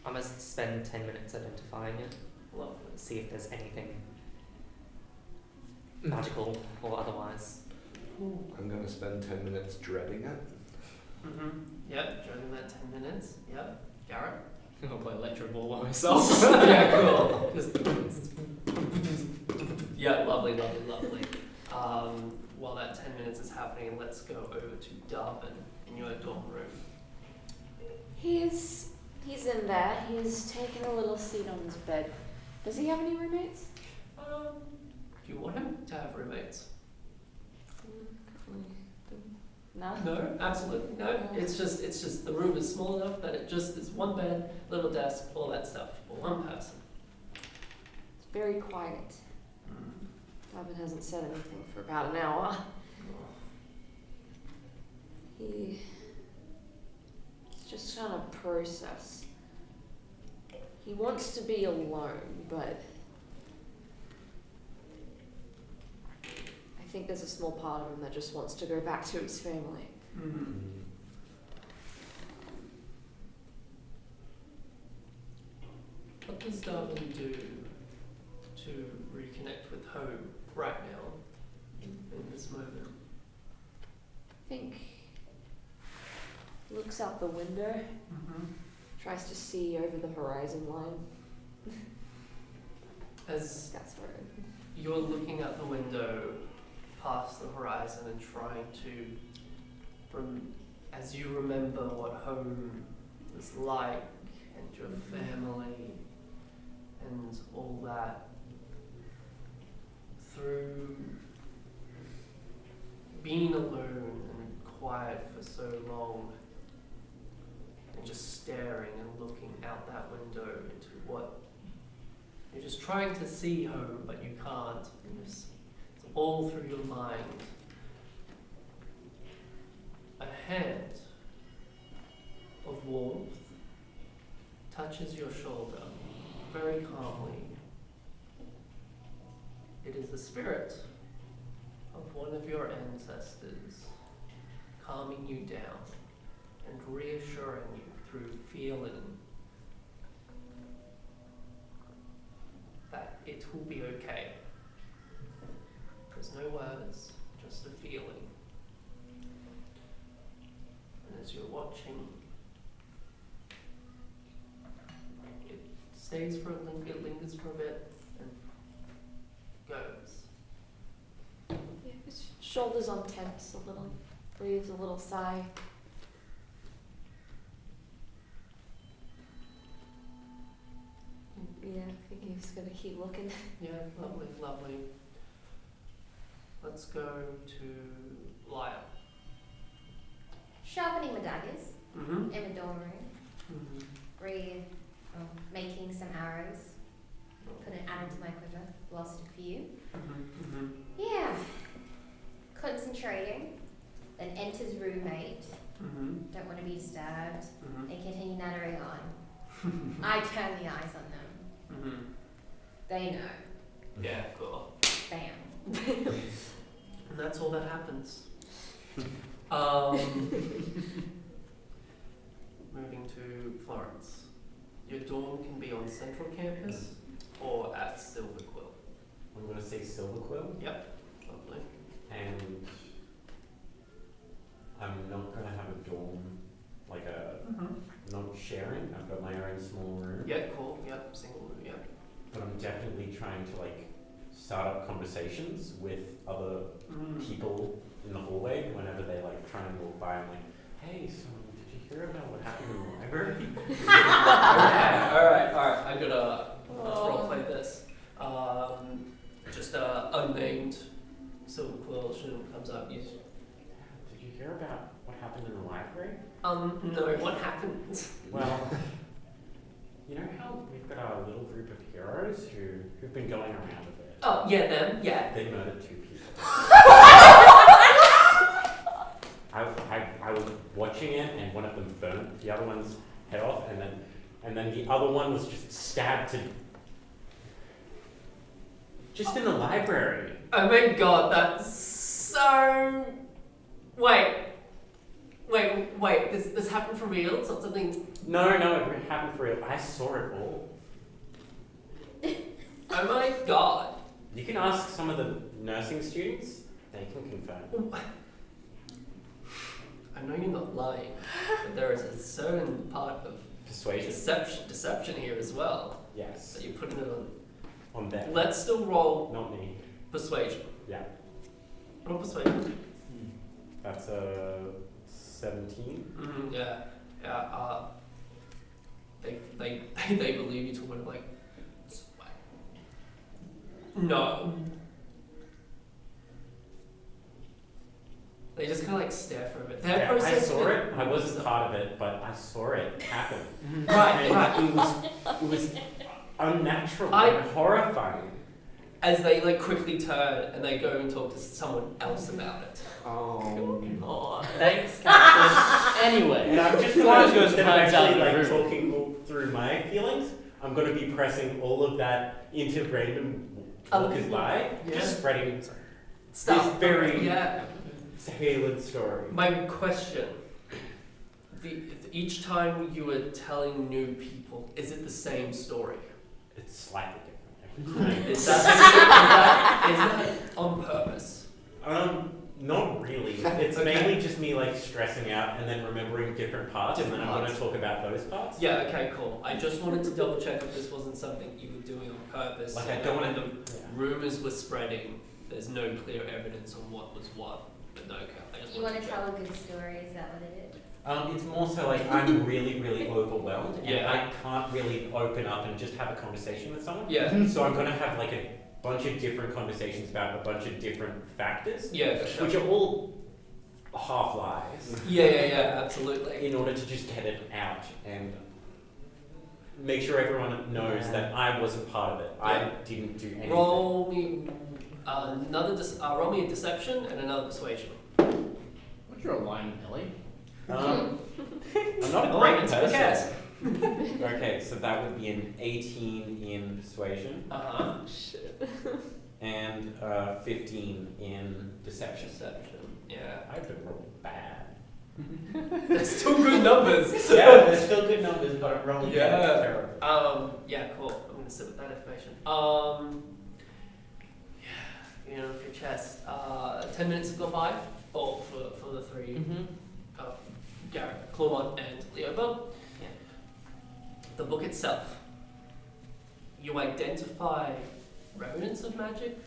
I must spend 10 minutes identifying it. Lovely. See if there's anything magical or otherwise. I'm going to spend 10 minutes dreading it. Mm-hmm. Yep, during that 10 minutes. Yep. Garrett? I'll play electro ball by myself. Yeah, cool. Yeah, lovely. While that 10 minutes is happening, let's go over to Darwin in your dorm room. He's in there. He's taken a little seat on his bed. Does he have any roommates? Do you want him to have roommates? No. No, absolutely no. It's just the room is small enough that it just is one bed, little desk, all that stuff for one person. It's very quiet. Darwin hasn't said anything for about an hour. He's just trying to process. He wants to be alone, but I think there's a small part of him that just wants to go back to his family. Mm-hmm. What does Darwin do to reconnect with home right now, in this moment? I think he looks out the window, Tries to see over the horizon line. As That's where you're looking out the window past the horizon and trying to, as you remember what home was like and your family and all that, through being alone and quiet for so long and just staring and looking out that window into what you're just trying to see home, but you can't. It's all through your mind. A hand of warmth touches your shoulder very calmly. It is the spirit of one of your ancestors calming you down and reassuring you through feeling that it will be okay. There's no words, just a feeling. And as you're watching, it stays for it lingers for a bit and goes. Yeah, his shoulders untense a little, breathes a little sigh. Yeah, I think he's gonna keep looking. Yeah, lovely, lovely. Let's go to Lyle. Sharpening my daggers Mm-hmm. in the dorm room. Making some arrows. Put an arrow into my quiver. Lost a few. Mm-hmm. Yeah. Concentrating. Then enters roommate. Mm-hmm. Don't want to be disturbed. Mm-hmm. And continue nattering on. I turn the eyes on them. Mm-hmm. They know. Yeah, cool. Bam. And that's all that happens. Moving to Florence. Your dorm can be on Central Campus or at Silver Quill. I'm going to say Silver Quill. Yep, lovely. And I'm not going to have a dorm, like a not sharing. I've got my own small room. Yeah, cool. Yep, single room. Yep. But I'm definitely trying to like start up conversations with other people in the hallway whenever they like try and walk by. I'm like, hey, so did you hear about what happened in the library? Alright. I'm gonna let's roleplay this. Just unnamed Silver Quill student comes up. Did you hear about what happened in the library? No, what happened? Well, you know how we've got our little group of heroes who've been going around a bit? Oh, yeah, them, yeah. They murdered 2 people. I was watching it, and one of them burnt the other one's head off, and then the other one was just stabbed to just in the library. Oh my god, that's so. Wait. This happened for real? It's not something. No, it happened for real. I saw it all. Oh my god. You can ask some of the nursing students; they can confirm. I know you're not lying, but there is a certain part of Persuasion. deception here as well. Yes. So you're putting it On them. Let's still roll Not me. persuasion. Yeah. Roll persuasion. That's a 17. Mm-hmm, yeah. They believe you to win like. No. They just kind of like stare for a bit. Yeah, I saw it. I wasn't part of it, but I saw it happen. Right. It was unnatural and horrifying. As they like quickly turn and they go and talk to someone else about it. Oh. Thanks, Captain. Anyway, And I'm just Florence going goes to and hides out actually in the like room. talking all through my feelings. I'm going to be pressing all of that into random walkers by, just spreading Stuff. this very Yeah. tailored story. My question. Each time you were telling new people, is it the same story? It's slightly different every time. Is that on purpose? Not really. It's mainly just me like stressing out and then remembering different parts, and then I'm going to talk about those parts. Yeah, okay, cool. I just wanted to double check if this wasn't something you were doing on purpose. Like, so I don't that want when to. the rumors were spreading, there's no clear evidence on what was what. But no, okay, I just You wanted want to tell a good story? Is that what it is? It's more so like I'm really, really overwhelmed, and Yeah. I can't really open up and just have a conversation with someone. Yeah. So I'm going to have like a bunch of different conversations about a bunch of different factors, Yeah, for sure. which are all half lies. Yeah, absolutely. In order to just get it out and make sure everyone knows that I wasn't part of it. I didn't do anything. Roll me roll me a deception and another persuasion. What's your lying Ellie? I'm not a Oh, great it's person. Okay, so that would be an 18 in persuasion Shit. and 15 in deception. Yeah. I've been rolling bad. They're still good numbers. Yeah, they're still good numbers, but I'm rolling terrible. Yeah, cool. I'm gonna sit with that information. You know, your chest. 10 minutes have gone by. Oh, for the three. Garrett, Clawmont, and Leoba. Yeah. The book itself. You identify remnants of magic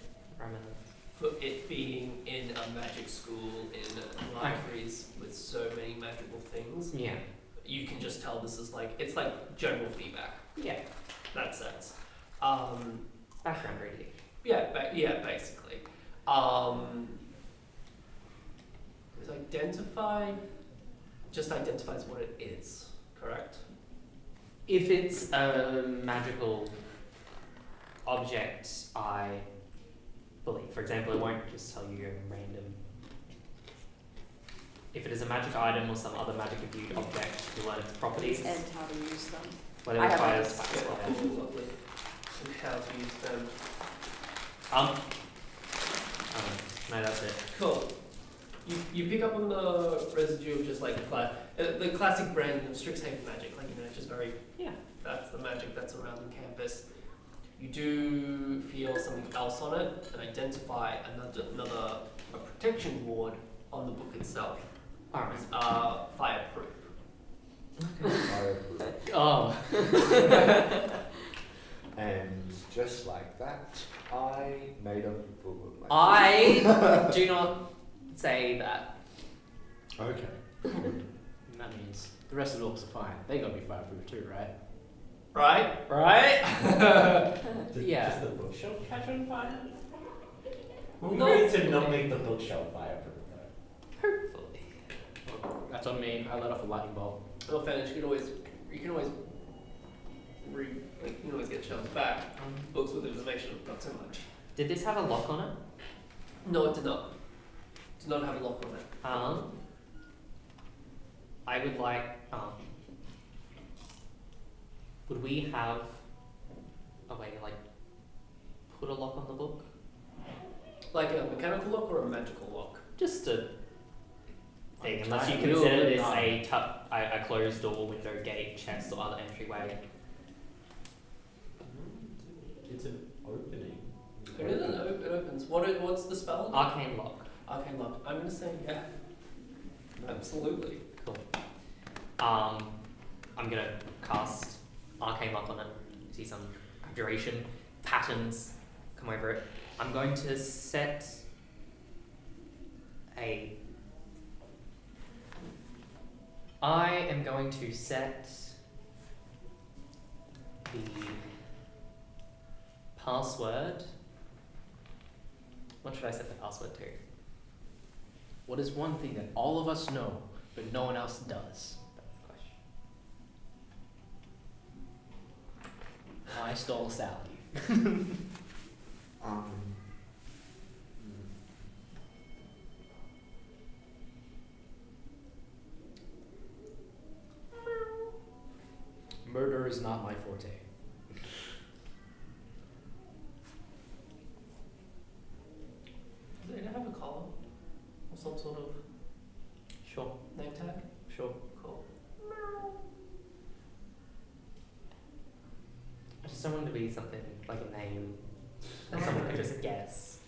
for it being in a magic school, in libraries with so many magical things. Yeah. You can just tell this is like, it's like general feedback. Yeah. That sense. Background reading. Yeah, basically. Just identifies what it is, correct? If it's a magical object, I believe. For example, it won't just tell you a random. If it is a magic item or some other magic imbued object, you learn its properties. And how to use them. Whatever I have requires. Lovely. And how to use them. No, that's it. Cool. You pick up on the residue of just like the classic brand of Strixhaven magic, like, you know, just very, that's the magic that's around the campus. You do feel something else on it and identify another a protection ward on the book itself. Alright. Fireproof. Oh. And just like that, I made a fool of myself. I do not say that. Okay. That means the rest of the books are fine. They gotta be fireproof too, right? Right? Yeah. Does the bookshelf catch on fire? Well, We no. need to not make the bookshelf fireproof though. Hopefully. Well, that's on me. I let off a lightning bolt. Well, finish. You can always get shelves back. Books with information, not so much. Did this have a lock on it? No, it did not. It did not have a lock on it. I would like, would we have a way to, like, put a lock on the book? Like a mechanical lock or a magical lock? Just a thing, unless you I consider will this not. a closed door, window, gate, chest, or other entryway. It's an opening. It opens. What's the spell? Arcane lock. Arcane lock. I'm gonna say yeah. Absolutely. Cool. I'm gonna cast Arcane Lock on it. See some duration patterns come over it. I'm going to set I am going to set the password. What should I set the password to? What is one thing that all of us know, but no one else does? That's the question. I stole Sally. Murder is not my forte. Does it have a collar or some sort of Sure. name tag? Sure. Cool. I just don't want it to be something like a name that someone could just guess.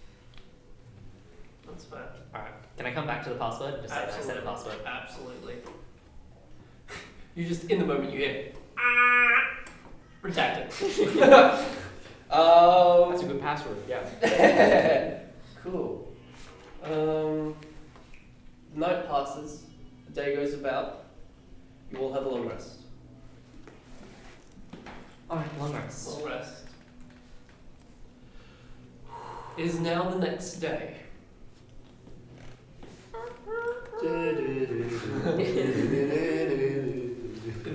That's That's fair. Alright. Can I come back to the password and just say that I said a password? Absolutely. You just, in the moment you hear, redacted. That's a good password. Yeah. Cool. Night passes, the day goes about, you all have a long rest. Alright, long rest. Long rest. It is now the next day.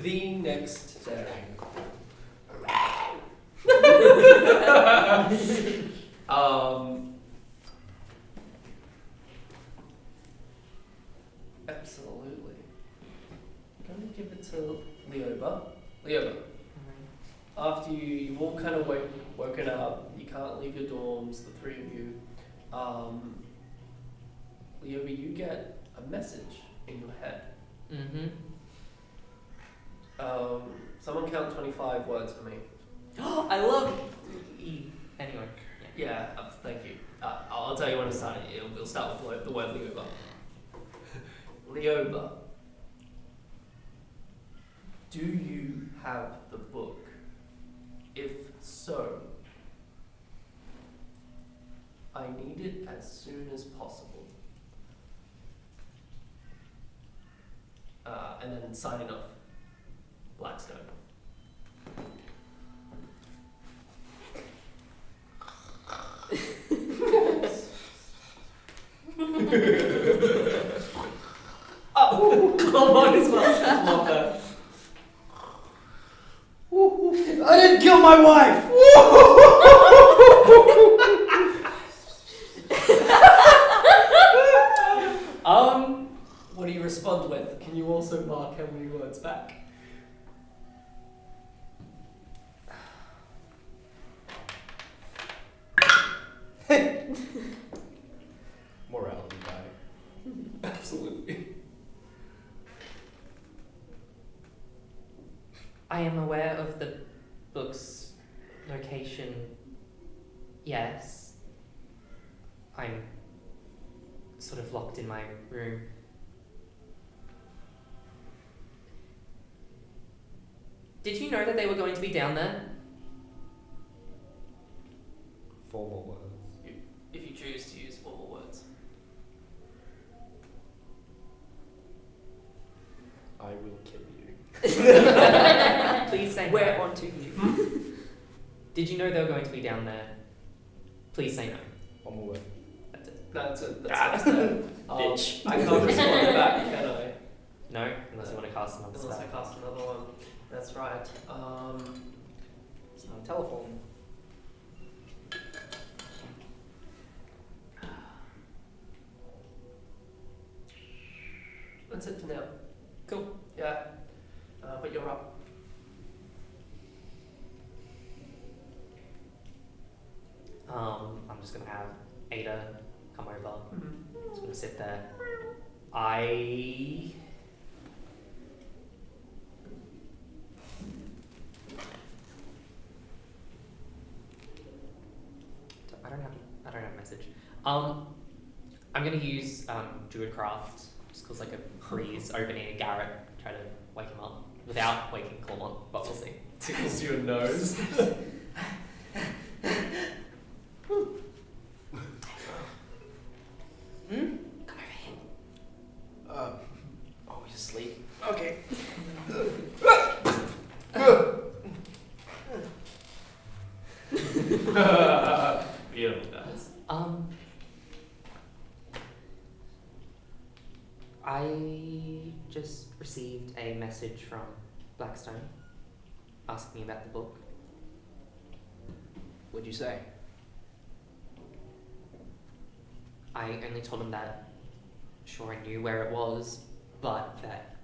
The next day. Absolutely. I'm gonna give it to Leoba. Leoba. After you've all kind of woken up, you can't leave your dorms, the three of you. Leoba, you get a message in your head. Mm-hmm. Someone count 25 words for me. I love E. Anyway. Yeah, thank you. I'll tell you when to start it. We'll start with the word Leoba. Leoba, do you have the book? If so, I need it as soon as possible. And then signing off, Blackstone. Oh, might as well. Love that. I didn't kill my wife! What do you respond with? Can you also mark how many words back? Morality die. Absolutely. I am aware of the book's location. Yes. I'm sort of locked in my room. Did you know that they were going to be down there? 4 more words. If you choose to use 4 more words. I will kill you. Please say We're no. on to you. Did you know they were going to be down there? Please say no. One more word. That's it. That's it. Bitch. I can't respond back, can I? No, unless you want to cast another Unless I spell. cast another one. That's right. It's not a telephone. That's it for now. Cool. Yeah. But you're up. I'm just gonna have Ada come over. Mm-hmm. Just gonna sit there. I don't have a message. I'm gonna use Druidcraft just cause like a breeze over near Garrett, try to wake him up without waking Clawmont, but we'll see. Tickles your nose. Come over here. Oh, he's asleep. Okay. Beautiful, guys. I just received a message from Blackstone asking me about the book. What'd you say? I only told him that, sure, I knew where it was, but that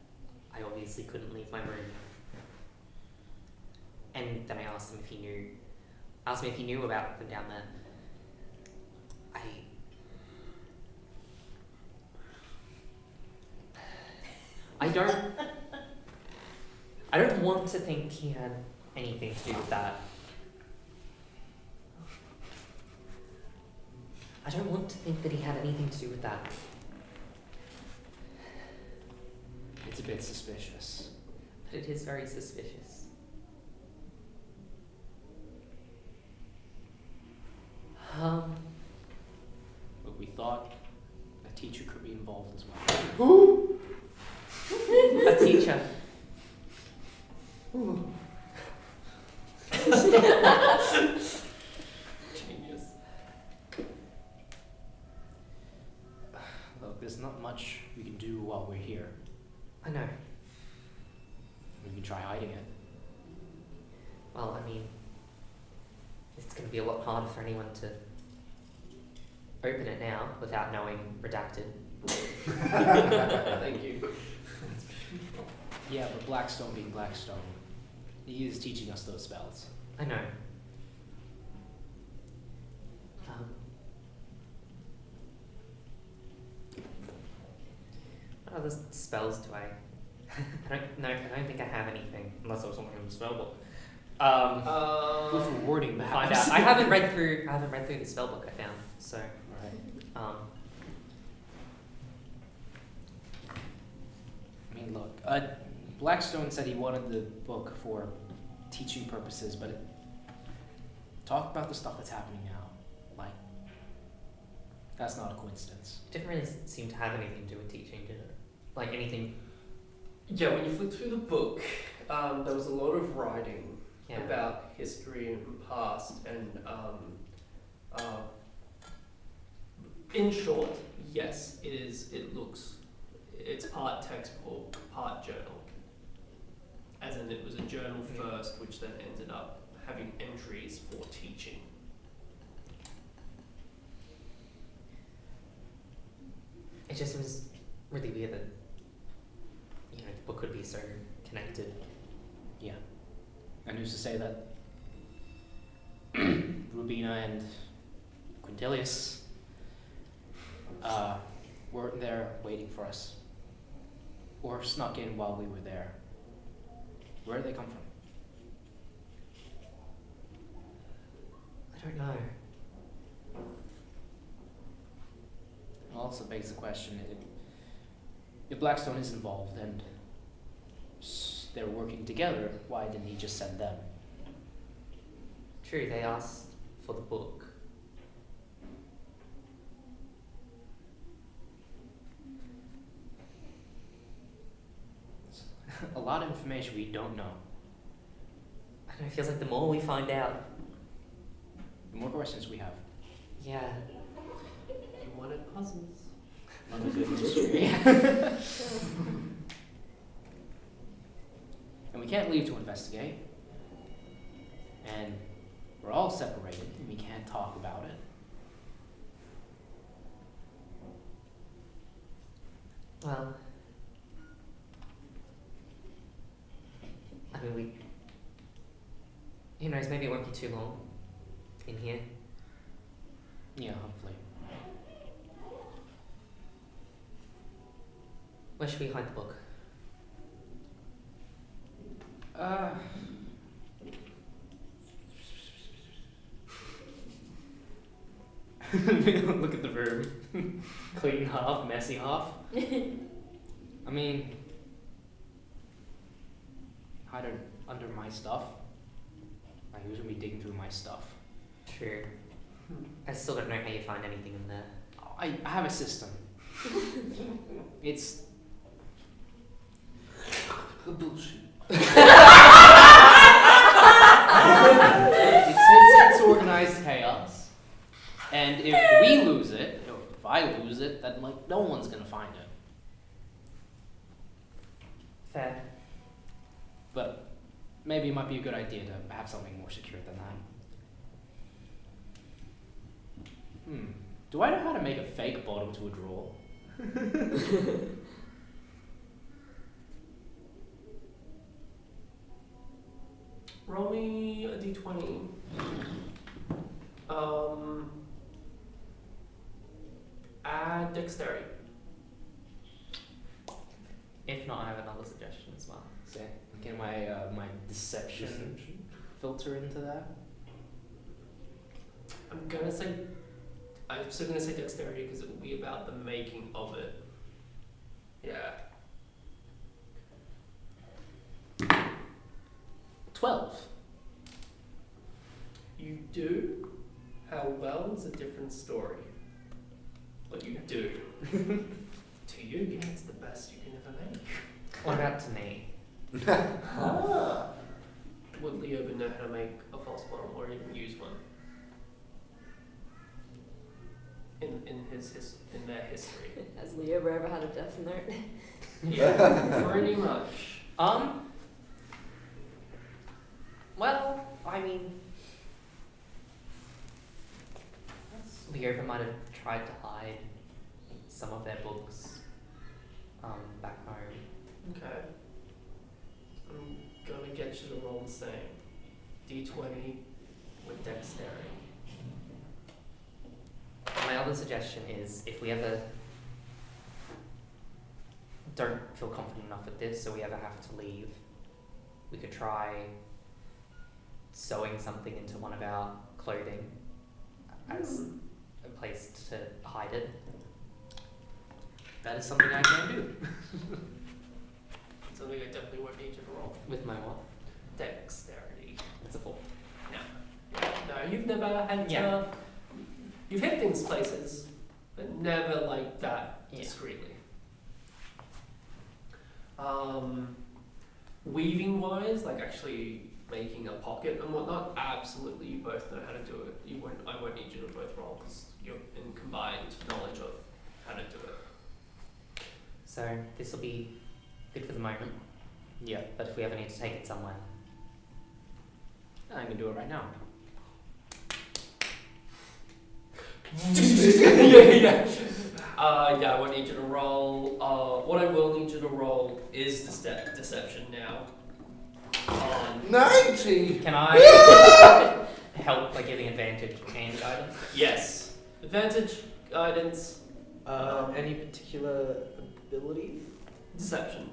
I obviously couldn't leave my room. And then I asked him if he knew about them down there. I don't want to think he had anything to do with that. I don't want to think that he had anything to do with that. It's a bit suspicious. But it is very suspicious. But we thought a teacher could be involved as well. A teacher. Genius. Look, there's not much we can do while we're here. I know. We can try hiding it. Well, I mean, it's going to be a lot harder for anyone to open it now without knowing redacted. Thank you. Yeah, but Blackstone being Blackstone, he is teaching us those spells. I know. What other spells do I? I don't think I have anything unless I was something in the spell book. Good for wording, We'll perhaps. find out. I haven't read through the spell book I found, so. Right. I mean, look, Blackstone said he wanted the book for teaching purposes, but talk about the stuff that's happening now. Like, that's not a coincidence. It didn't really seem to have anything to do with teaching, did it? Like anything. Yeah, when you flick through the book, there was a lot of writing about history and past, and in short, yes, it is. It's part textbook, part journal. As in, it was a journal first, which then ended up having entries for teaching. It just was really weird that the book could be so connected. Yeah. And who's to say that Rubina and Quintilius weren't there waiting for us? Or snuck in while we were there? Where did they come from? I don't know. It also begs the question, if Blackstone is involved and they're working together, why didn't he just send them? True, they asked for the book. A lot of information we don't know. I don't know, it feels like the more we find out. The more questions we have. Yeah. You wanted puzzles. Love a good mystery. And we can't leave to investigate. And we're all separated, and we can't talk about it. Well, I mean, who knows, maybe it won't be too long in here. Yeah, hopefully. Where should we hide the book? Look at the room. Clean half, messy half. I mean, hide it under my stuff. Like, who's gonna be digging through my stuff? True. I still don't know how you find anything in there. I have a system. It's bullshit. it's organized chaos, and if we lose it, or if I lose it, then like no one's gonna find it. Fair. But maybe it might be a good idea to have something more secure than that. Do I know how to make a fake bottom to a drawer? Roll me a d20. Add dexterity. If not, I have another suggestion as well. So, can my my deception filter into that? I'm gonna say I'm still gonna say dexterity because it will be about the making of it. Yeah. 12. You do. How well is a different story. But you do. To you, yeah, it's the best you can ever make. What about to me? Would Leo know how to make a false one or even use one? In their history. Has Leo ever had a death note? Yeah, pretty much. Well, I mean, Leova might have tried to hide some of their books back home. Okay. I'm gonna get you to roll the same. D20 with dexterity. My other suggestion is if we ever don't feel confident enough with this, so we ever have to leave, we could try sewing something into one of our clothing as a place to hide it. That is something I can do. Something I definitely won't need you to roll. With my what? Dexterity. It's a 4. No, you've never had you've hit things places, but never like that discreetly. Weaving wise, like actually making a pocket and whatnot, absolutely you both know how to do it. I won't need you to both roll because you're in combined knowledge of how to do it. So this will be good for the moment. Yeah. But if we ever need to take it somewhere. I can do it right now. Yeah, I won't need you to roll. What I will need you to roll is deception now. 90! Can I help by giving advantage and guidance? Yes. Advantage, guidance, Any particular ability? deception.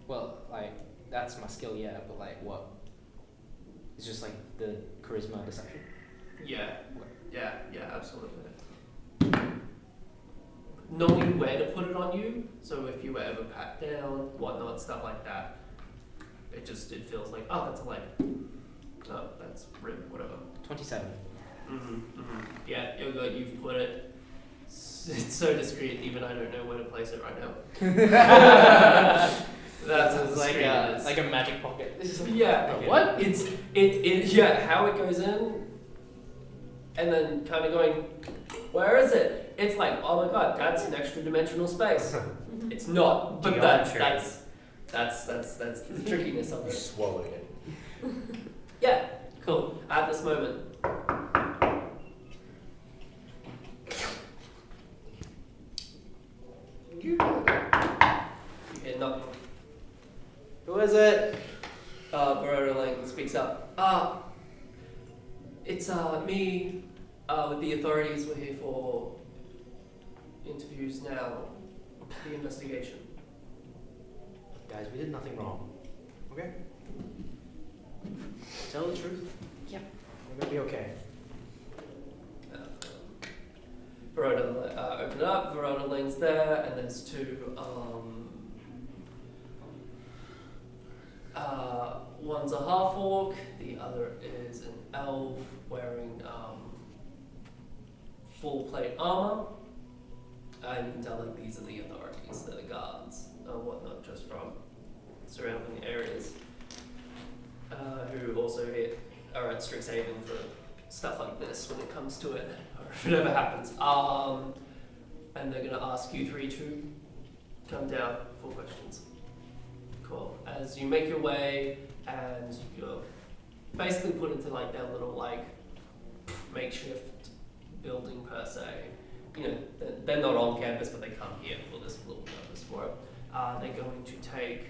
Well, like, that's my skill, yeah, but like, what? It's just like the charisma deception? Yeah, absolutely. Knowing where to put it on you, so if you were ever pat down, whatnot, stuff like that, it feels like, oh, that's a leg. Oh, that's rib, whatever. 27. Yeah, you're good, you've put it. It's so discreet, even I don't know where to place it right now. That's as discreet it is. Like a magic pocket. Yeah, Okay. what? How it goes in, and then kind of going, where is it? It's like, oh my god, that's an extra dimensional space. It's not, but that's the trickiness of You it. swallowed it. Yeah, cool. At this moment. You hear nothing. Who is it? Baroda Lang speaks up. It's me. With the authorities, we're here for interviews now. The investigation. Guys, we did nothing wrong. Okay? Tell the truth. Yep. We're gonna be okay. Verona open it up. Verona Lang's there, and there's two. One's a half orc. The other is an elf wearing full plate armor. And you can tell like these are the authorities. They're the guards and whatnot, just from surrounding areas. Who also are at Strixhaven for stuff like this when it comes to it, or if it ever happens. And they're gonna ask you three to come down for questions. Cool. As you make your way, and you're basically put into like their little like makeshift building per se. You know, they're not on campus, but they come here for this little purpose for it. They're going to take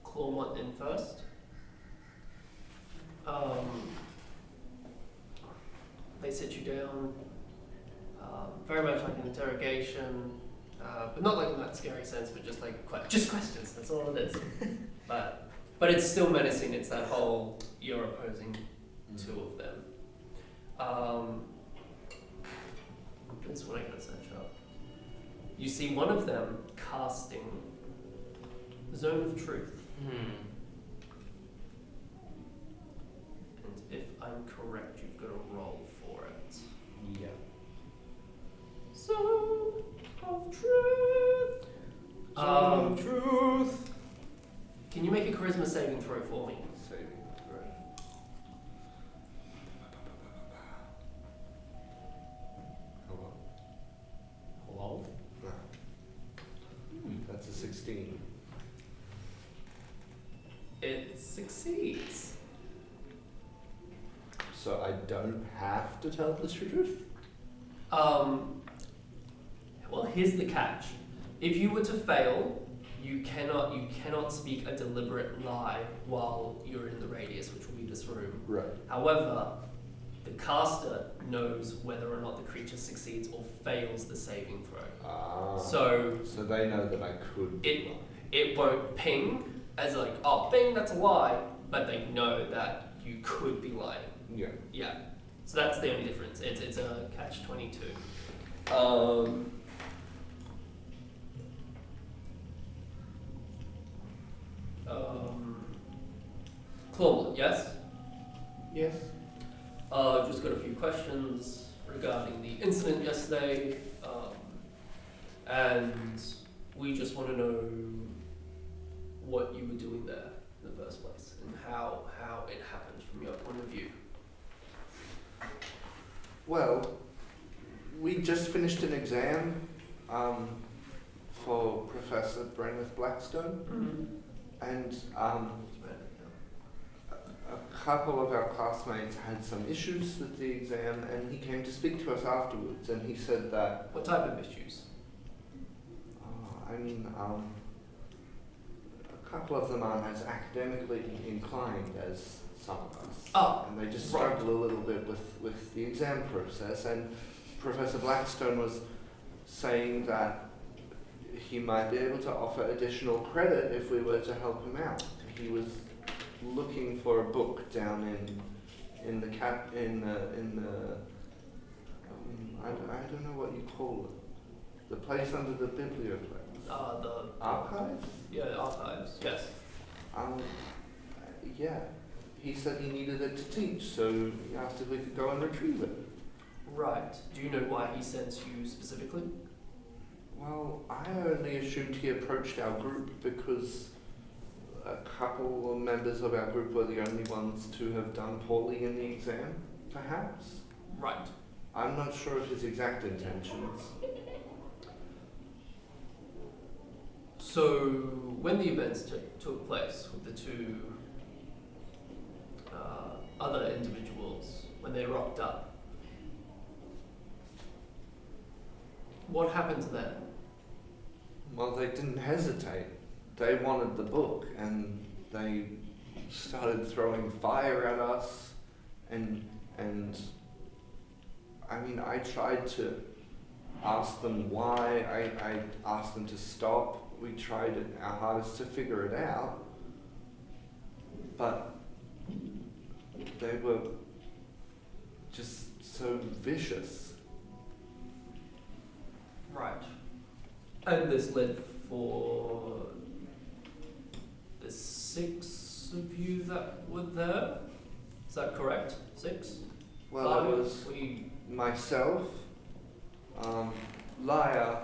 Clawmont in first. They sit you down, very much like an interrogation, but not like in that scary sense, but just like just questions. That's all it is. But it's still menacing. It's that whole you're opposing two of them. This is what I gotta search up. You see one of them casting Zone of Truth. And if I'm correct, you've got to roll for it. Yeah. Zone of Truth. Zone of Truth. Can you make a charisma saving throw for me? Saving throw. Hello? That's a 16. It succeeds. So I don't have to tell the truth? Well, here's the catch. If you were to fail, you cannot speak a deliberate lie while you're in the radius, which will be this room. Right. However, the caster knows whether or not the creature succeeds or fails the saving throw. So they know that I could be lying. It won't ping as like, oh, bing, that's a lie, but they know that you could be lying. Yeah. Yeah. So that's the only difference. It's a catch-22. Clawball, yes? Yes. Just got a few questions regarding the incident yesterday, and we just want to know what you were doing there in the first place and how it happened from your point of view. Well, we just finished an exam for Professor Brenneth Blackstone, and a couple of our classmates had some issues with the exam, and he came to speak to us afterwards, and he said that... What type of issues? A couple of them aren't as academically inclined as some of us. Oh, and they just struggle a little bit with the exam process, and Professor Blackstone was saying that he might be able to offer additional credit if we were to help him out. He was looking for a book down in the I don't know what you call it. The place under the biblioplex. The archives? Yeah, the archives. Yes. Yeah. He said he needed it to teach, so he asked if we could go and retrieve it. Right. Do you know why he sent you specifically? Well, I only assumed he approached our group because a couple of members of our group were the only ones to have done poorly in the exam, perhaps. Right. I'm not sure of his exact intentions. So, when the events took place with the two other individuals, when they rocked up, what happened to them? Well, they didn't hesitate. They wanted the book, and they started throwing fire at us, and I mean, I tried to ask them why. I asked them to stop. We tried our hardest to figure it out, but they were just so vicious. Right. And this led for the 6 of you that were there? Is that correct? 6? Well, it was myself, Laia,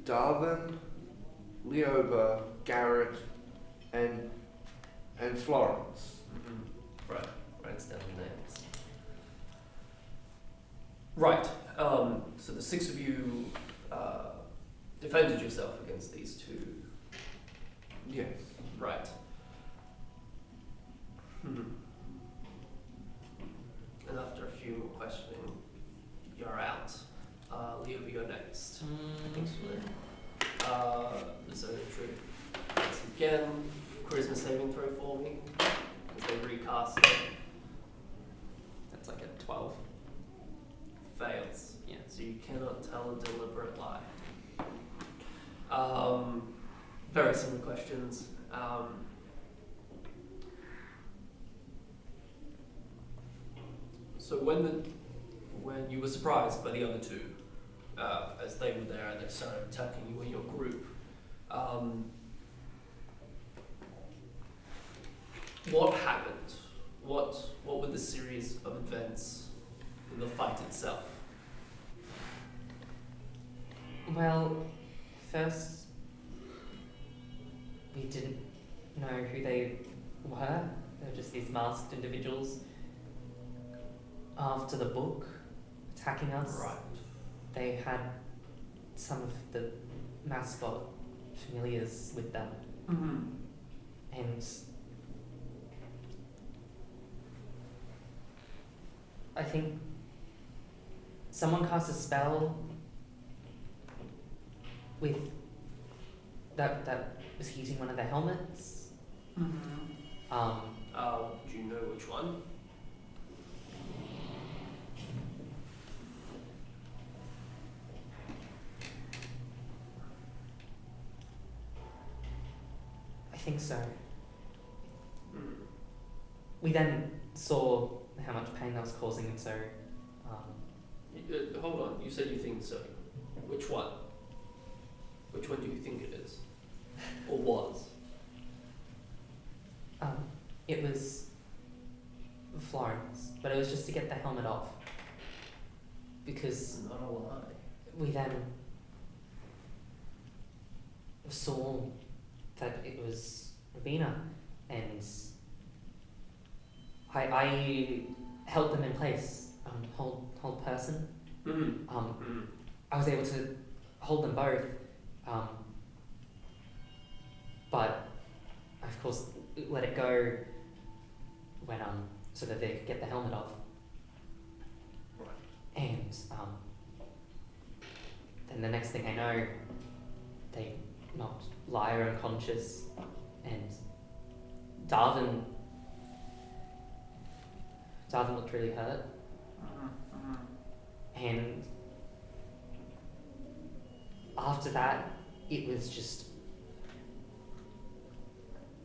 Darwin, Leoba, Garrett, and Florence. Mm-hmm. Right. Writes down the names. Right. So the 6 of you defended yourself against these two. Yes. Right. And after a few more questioning, you're out. Leo, you're next. I think so. The Zone of Truth. Once again, charisma saving throw for me, as they recast it. That's like a 12. Fails. Yeah. So you cannot tell a deliberate lie. Very similar questions. So when you were surprised by the other two, as they were there and they started attacking you and your group. What happened? What were the series of events in the fight itself? Well, first, we didn't know who they were. They were just these masked individuals. After the book attacking us, Right. they had some of the mascot familiars with them. And I think someone cast a spell with that was hitting one of the helmets. Do you know which one? I think so. We then saw how much pain that was causing, and so Hold on, you said you think so. Which one? Which one do you think it is? Or was? it was Florence, but it was just to get the helmet off. Because Not a lie. we then saw that it was Rabina, and I held them in place, hold person. I was able to hold them both, but I of course let it go when so that they could get the helmet off. Right. And then the next thing I know, they knocked Lyra unconscious, and Darvin looked really hurt. And after that, it was just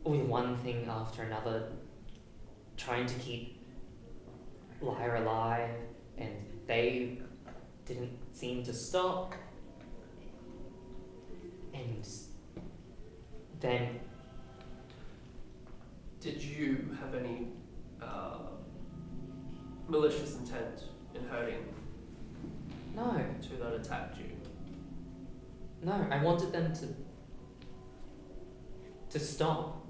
with one thing after another, trying to keep Lyra alive, and they didn't seem to stop. And then, Did you have any malicious intent in hurting no, two that attacked you? I wanted them to stop.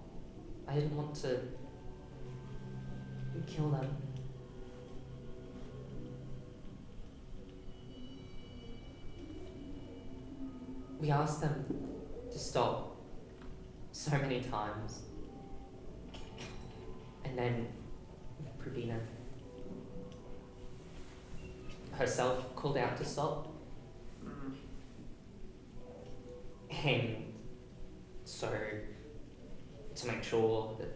I didn't want to kill them. We asked them to stop so many times, and then Prabina herself called out to stop. And so, to make sure that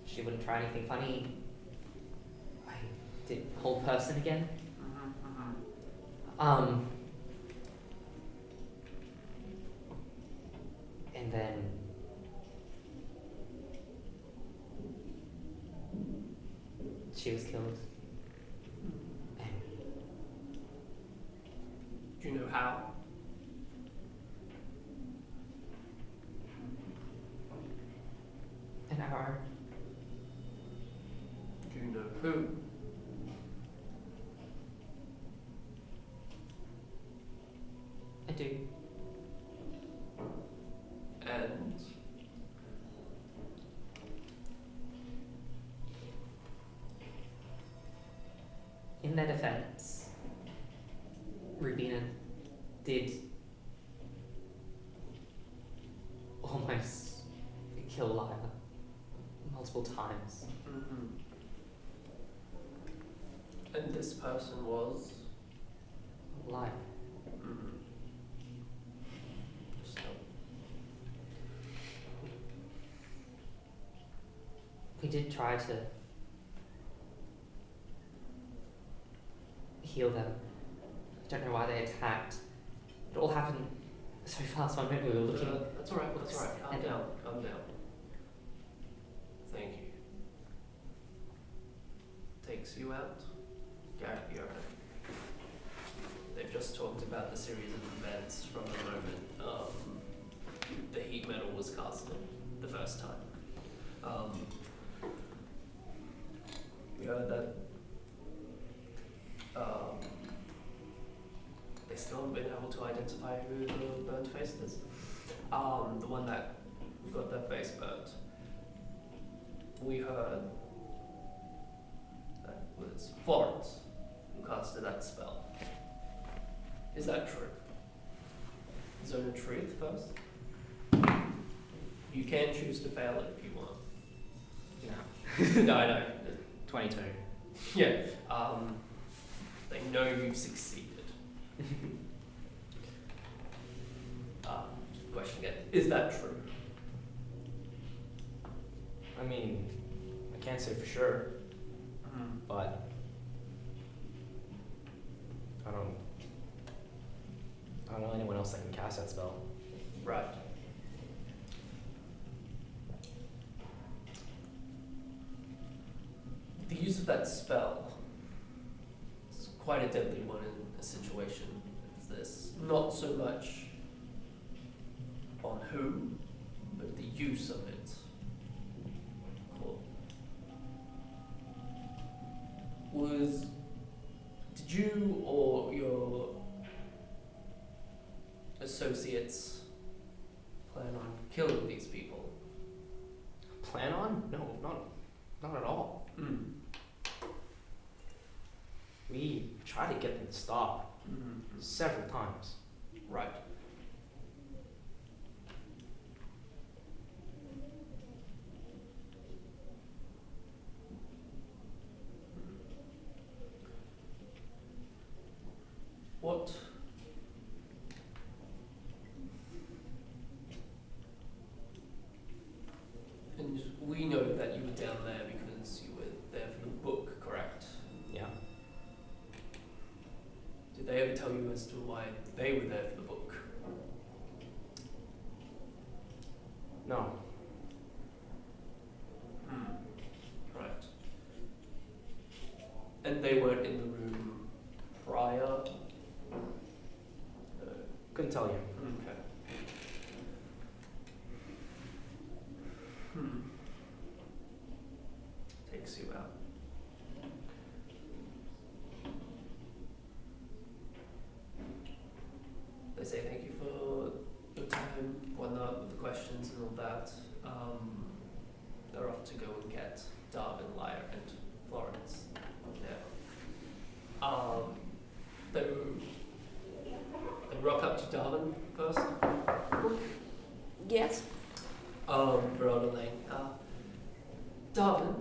she wouldn't try anything funny, I did hold person again. And then she was killed. Do you know how? An hour. Do you know who? I do. And In their defense, Rubina did almost kill Lyra multiple times. And this person was? Lyra. So, We did try to heal them. I don't know why they attacked. It all happened so fast. One minute we were looking. that's alright, Calm And- down. Thank you. Takes you out. Garrett, you're right. They've just talked about the series of events from the moment the heat metal was casted the first time. We heard that they still haven't been able to identify who the burnt face is. The one that got their face burnt. We heard that was Florence who casted that spell. Is that true? Zone of truth first. You can choose to fail it if you want. No, I know. 22. Yeah. They know you've succeeded. Question again. Is that true? I mean, I can't say for sure, but I don't know anyone else that can cast that spell. Right. The use of that spell is quite a deadly one in a situation as this. Not so much on who, but the use of it. Cool. Did you or your associates plan on killing these people? Plan on? No, not at all. We tried to get them to stop several times. Right. What? And we know that you were down there because you were there for the book, correct? Yeah. Did they ever tell you as to why they were there for the book? No. Right. And they weren't in the room prior? Couldn't tell you. Okay. Takes you out. They say thank you for your time, whatnot, with the questions and all that. They're off to go and get Darwin, Lyre, and Florence. Yeah. They rock up to Darwin first. Yes. Verona Lane. Darwin,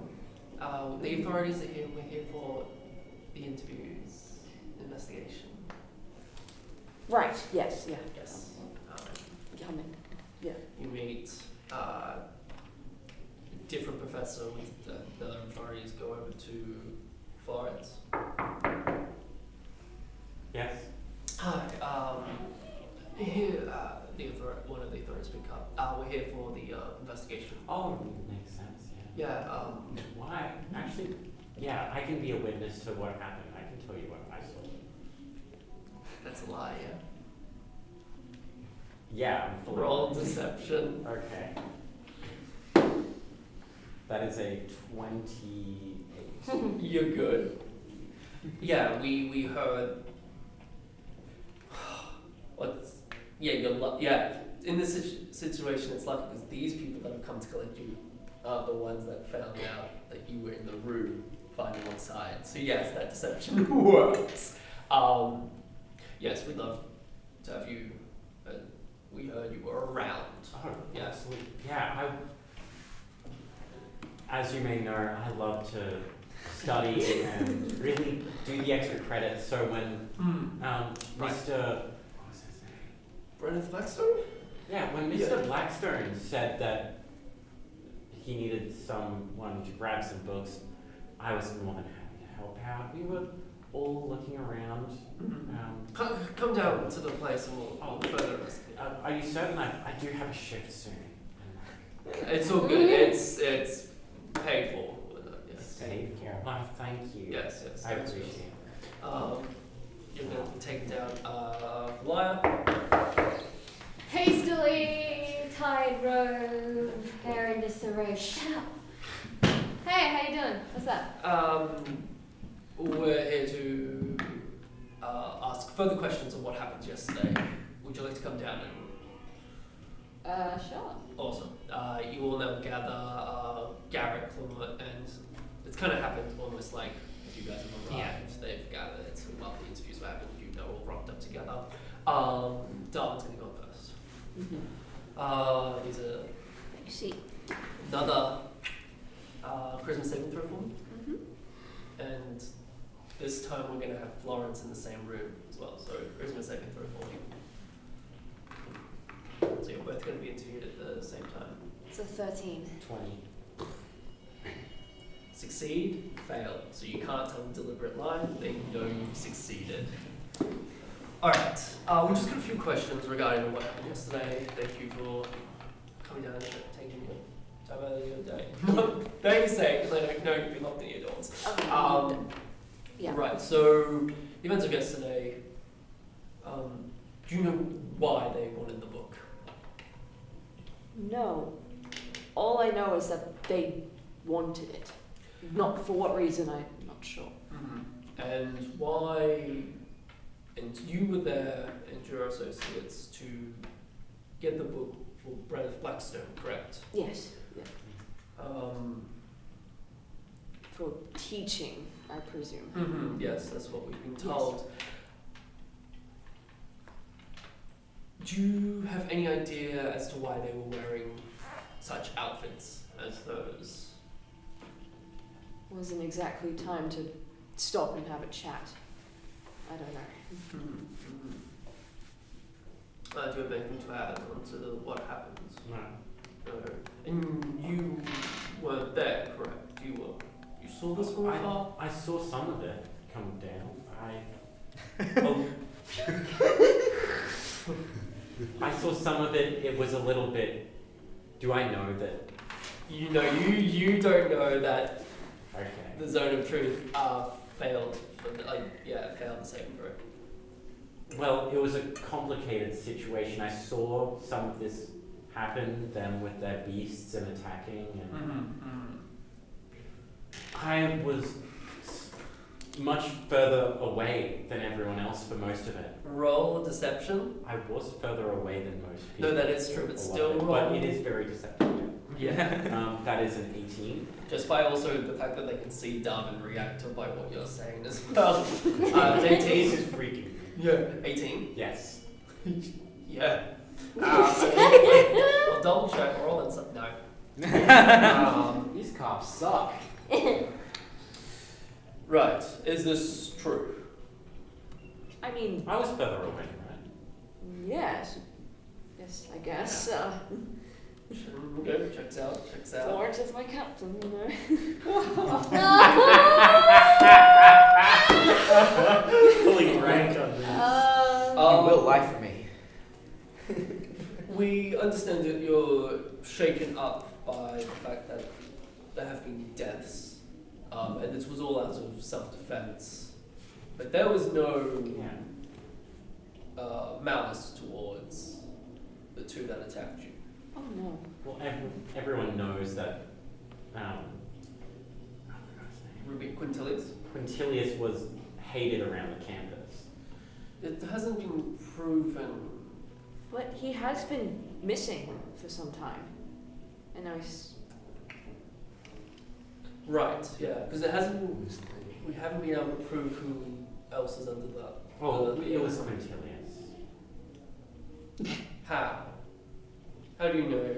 the authorities are here. We're here for the interviews, investigation. Right. Yes. Yeah. Yes. Coming. Yeah. You meet a different professor with the other authorities. Go over to Florence. Yes. Hi. Here, one of the authorities pick up. We're here for the investigation. Oh, makes sense. Yeah. Yeah. Why? Actually, yeah, I can be a witness to what happened. I can tell you what I saw. That's a lie. Yeah. Yeah, I'm fully. Roll deception. Okay. That is a 28. You're good. Yeah, we heard. Yeah. In this situation, it's lucky because these people that have come to collect you are the ones that found out that you were in the room finding one side. So yes, that deception works. Yes, we'd love to have you. We heard you were around. Oh, Yeah. absolutely. Yeah, as you may know, I love to study and really do the extra credits. So when Mr. What was his name? Brenneth Blackstone? Yeah, when Mr. Blackstone said that he needed someone to grab some books, I was more than happy to help out. We were all looking around. Come down to the place and we'll further investigate. Are you certain? I do have a shift soon. It's all good. It's paid for. Yes. Paid for. Oh, thank you. Yes. I appreciate it. you're going to be taking down Liar. Hastily tied robe, hair in disarray. Shut up. Hey, how you doing? What's up? We're here to ask further questions on what happened yesterday. Would you like to come down and... Sure. Awesome. You all now gather Garrett, Claude, and it's kind of happened almost like as you guys have arrived. They've gathered while the interviews were happening. You know, all rocked up together. Darwin's going to go first. These are You see. another charisma saving throw for me. And this time we're going to have Florence in the same room as well. So charisma saving throw for me. So you're both going to be interviewed at the same time. It's a 13. 20. Succeed, fail. So you can't tell a deliberate lie, they know you've succeeded. Alright, we just got a few questions regarding what happened yesterday. Thank you for coming down and taking your time out of your day. Don't you say, because I don't know you've been locked in your doors. Yeah. Right, so the events of yesterday, do you know why they wanted the book? No. All I know is that they wanted it. Not for what reason, I'm not sure. And why, and you were there and your associates to get the book for Brother Blackstone, correct? Yes. Yeah. For teaching, I presume. Yes, that's what we've been told. Do you have any idea as to why they were wearing such outfits as those? Wasn't exactly time to stop and have a chat. I don't know. Do you have anything to add on to what happened? No. No. And you weren't there, correct? You saw this from afar? I saw some of it come down. I saw some of it. It was a little bit. Do I know that? You know, you don't know that. Okay. The zone of truth failed. Failed the saving throw. Well, it was a complicated situation. I saw some of this happen, them with their beasts and attacking, and I was much further away than everyone else for most of it. Roll deception. I was further away than most people. No, that is true, but still roll. But it is very deceptive. Yeah. That is an 18. Just by also the fact that they can see Darwin react to by what you're saying as well. 18 is freaking. Yeah. 18? Yes. Yeah. I'll double check or all that stuff. No. These cops suck. Right. Is this true? I mean... I was further away, right? Yes. Yes, I guess. Good. Checks out. Florence is my captain, you know. Pulling rank on this. You will lie for me. We understand that you're shaken up by the fact that there have been deaths, and this was all out of self-defense. But there was no malice towards the two that attacked you. Oh no. Well, everyone knows that. Quintilius was hated around the campus. It hasn't been proven. But he has been missing for some time. And Right, yeah, because it hasn't been. We haven't been able to prove who else is under that. Oh, it was Quintilius. How? How do you know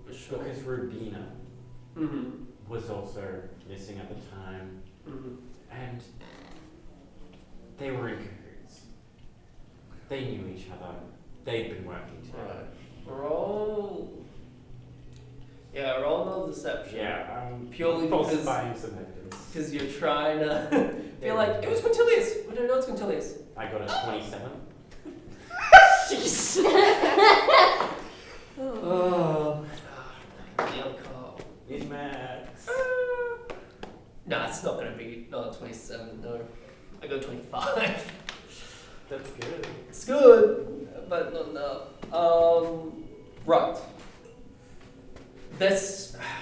for sure? Because Rubina was also missing at the time, and they were in cahoots. They knew each other. They'd been working together. Right. Roll no deception. Yeah, purely falsifying some evidence. Because you're trying to feel like it was Quintilius. I don't know it's Quintilius. I got a 27. Jeez. Oh. The other car. It's Max. Nah, it's not gonna be 27. No, I got 25. That's good. It's good, but not enough. Right.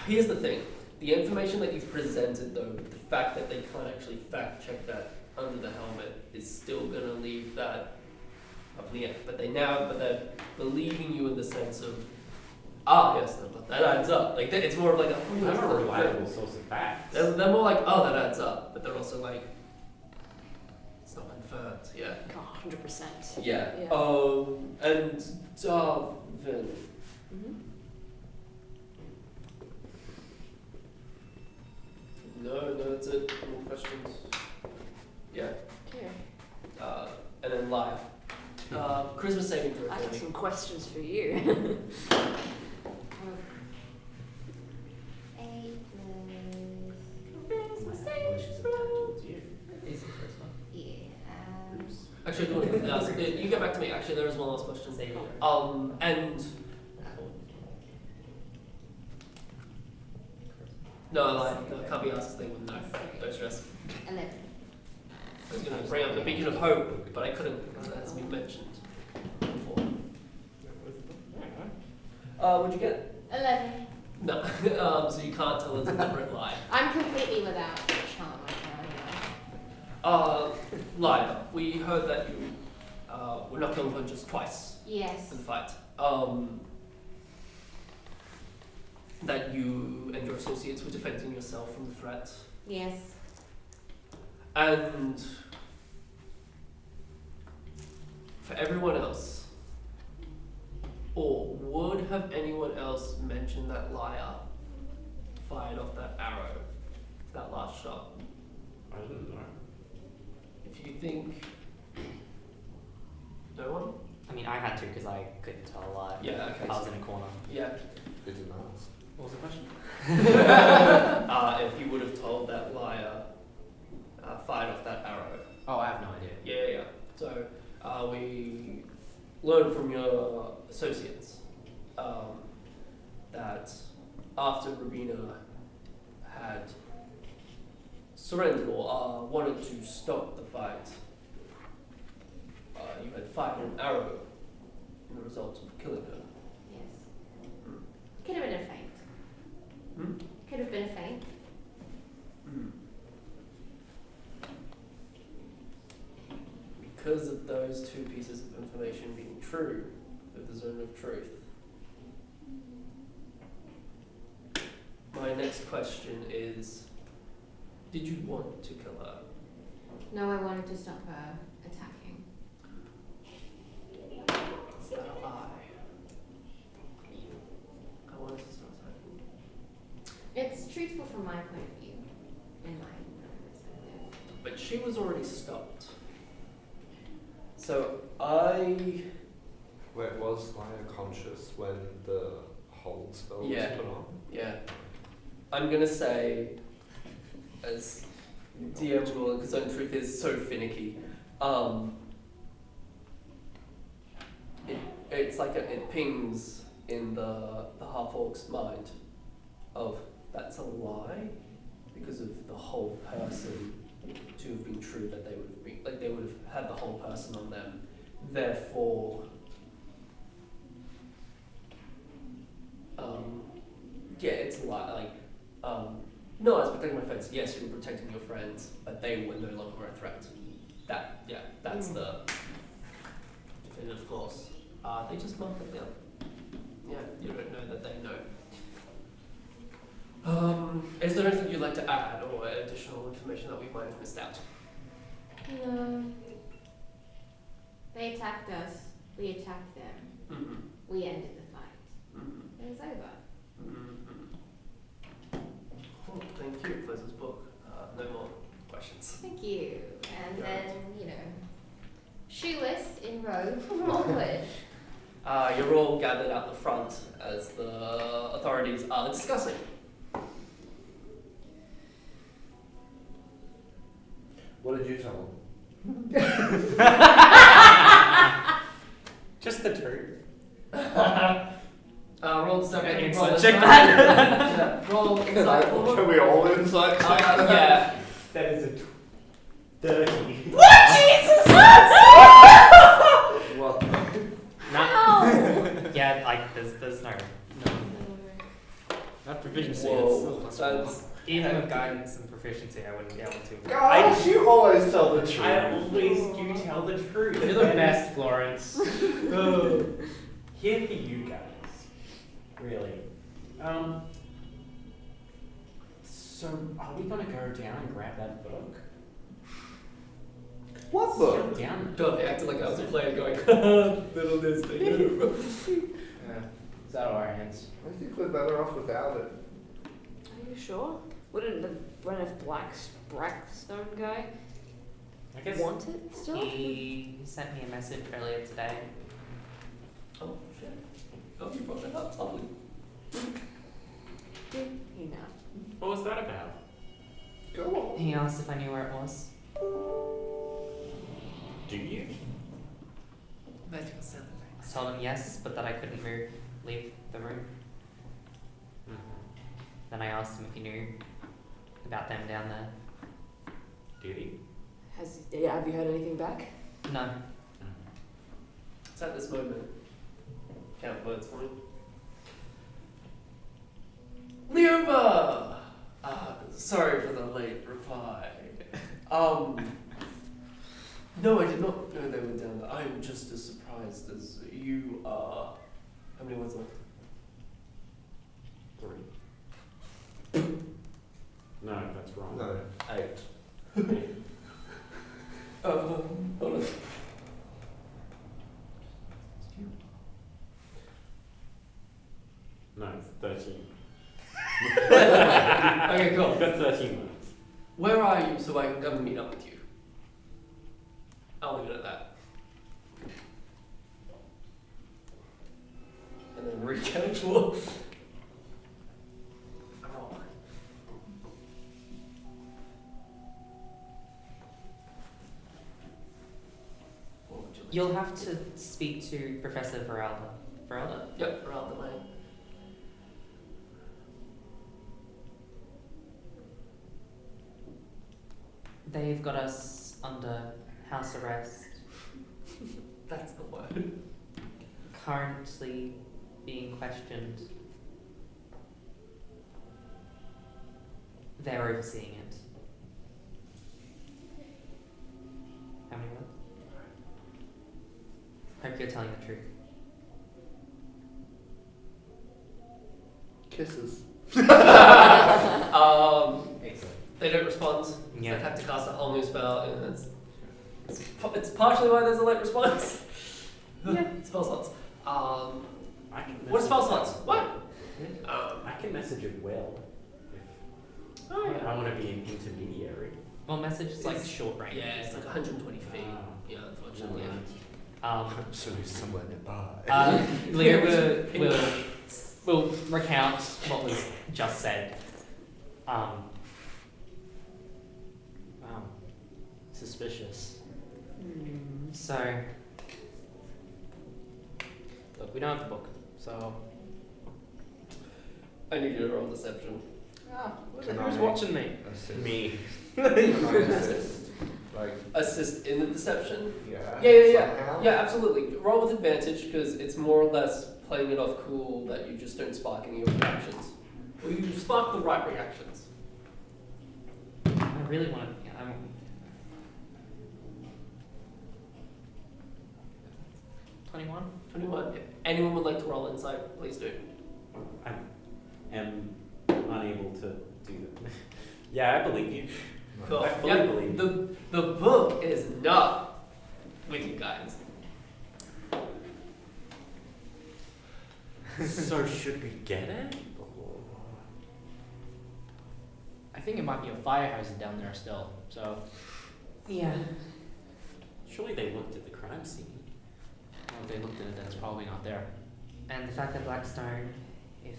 Here's the thing. The information that you've presented, though, the fact that they can't actually fact check that under the helmet is still going to leave that up in the air. But they're believing you in the sense of, yes, that adds up. Like it's more of like I'm a reliable source of facts. They're more like, that adds up, but they're also like, it's not confirmed. Yeah. 100%. Yeah. And Darvin. Mm-hmm. No, that's it. Any more questions? Yeah. Okay. And then live. Christmas saving throw. I have some questions for you. 8 Christmas Actually, you get back to me. Actually, there is one last question. And no, I lied. No, can't be asked. They wouldn't know. Don't stress. 11. I was going to bring up the beacon of hope, but I couldn't because it hasn't been mentioned before. What'd you get? 11. No. So you can't tell a deliberate lie. I'm completely without charm right now. Liar. We heard that you were knocked unconscious twice Yes. in the fight. That you and your associates were defending yourself from the threat. Yes. And for everyone else, or would have anyone else mentioned that liar fired off that arrow, that last shot? I didn't know. If you think no one? I mean, I had to because I couldn't tell a lie. Yeah, okay. I was in a corner. Yeah. Good to know. What was the question? If you would have told that liar fired off that arrow. Oh, I have no idea. Yeah. So we learned from your associates that after Rubina had surrendered or wanted to stop the fight, you had fired an arrow in the result of killing her. Yes. Could have been a feint. Could have been a feint. Because of those two pieces of information being true, with the zone of truth. My next question is, did you want to kill her? No, I wanted to stop her attacking. Is that a lie? I wanted to stop attacking. It's truthful from my point of view, in my perspective. But she was already stopped. So Wait, was Laya conscious when the hold spell was put on? Yeah. I'm gonna say, as DM rule, because Zone Truth is so finicky, it's like it pings in the half-orc's mind of that's a lie because of the whole person to have been true, that they would have been, like they would have had the whole person on them, therefore it's a lie. No, I was protecting my friends. Yes, you were protecting your friends, but they were no longer a threat. That's the definitive clause. They just mark it down. Yeah, you don't know that they know. Is there anything you'd like to add or additional information that we might have missed out? No. They attacked us. We attacked them. Mm-hmm. We ended the fight. Mm-hmm. It was over. Cool. Thank you. Close this book. No more questions. Thank you. And then, shoeless in robe, awkward. You're all gathered out the front as the authorities are discussing. What did you tell them? Just the truth. Roll deception. Insight check that. Yeah, roll insight. Can we all insight check? Yeah. That is a 30. What? Jesus! proficiency. Whoa, It's that's Even with guidance and proficiency, I wouldn't be able to. Gosh, you always tell the truth. I always do tell the truth. You're the best, Florence. Here for you guys. Really. So, are we gonna go down and grab that book? What book? Down. God, they acted like I was a player going, little this thing. Yeah. It's out of our hands. I think we're better off without it. Are you sure? Wouldn't the Blackstone guy I guess. want it still? He sent me a message earlier today. Oh, shit. Oh, you brought that up. Lovely. Did he now? What was that about? Go on. He asked if I knew where it was. Do you? Magical sound I told him yes, but that I couldn't leave the room. Then I asked him if he knew about them down there. Did he? Have you heard anything back? No. It's at this moment. Count words for me. Leoma! Sorry for the late reply. No, I did not know they were down there. I'm just as surprised as you are. How many words left? 3. No, that's wrong. No. 8. Hold on. No, it's 13. Okay, cool. You've got 13 words. Where are you so I can come and meet up with you? I'll leave it at that. And then recount for. You'll have to speak to Professor Veralda. Veralda? Yep, around the lane. They've got us under house arrest. That's the word. Currently being questioned. They're overseeing it. How many words? Hope you're telling the truth. Kisses. They don't respond. Yeah. They have to cast a whole new spell, and it's partially why there's a late response. Yeah. Spell slots. I can What are spell slots? What? I can message at will. Oh, If yeah. I want to be an intermediary. Well, message is like It's- short range. Yeah, it's like 120 feet. Yeah, unfortunately. So he's somewhere nearby. Leo will recount what was just said. Wow. Suspicious. So, Look, we don't have the book, so. I need you to roll deception. Who's watching me? Assist. Me. Can I assist? Like, Assist in the deception? yeah. Yeah. Somehow? Yeah, absolutely. Roll with advantage because it's more or less playing it off cool that you just don't spark any of your reactions. Or you spark the right reactions. I really want to. Yeah, 21? 21. If anyone would like to roll insight, please do. I am unable to do that. Yeah, I believe you. Cool. I fully believe you. The book is not with you guys. So should we get it? I think it might be a fire hazard down there still, so. Yeah. Surely they looked at the crime scene. Well, if they looked at it, that's probably not there. And the fact that Blackstone, if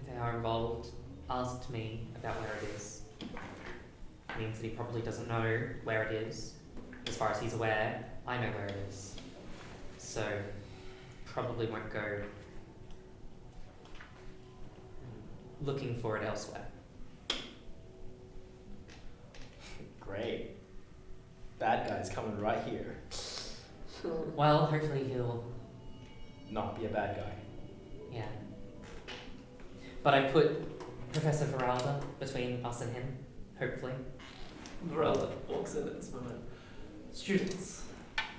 they are involved, asked me about where it is, means that he probably doesn't know where it is. As far as he's aware, I know where it is. So, probably won't go looking for it elsewhere. Great. Bad guy's coming right here. Well, hopefully he'll, Not be a bad guy. yeah. But I put Professor Veralda between us and him, hopefully. Veralda walks in at this moment. Students,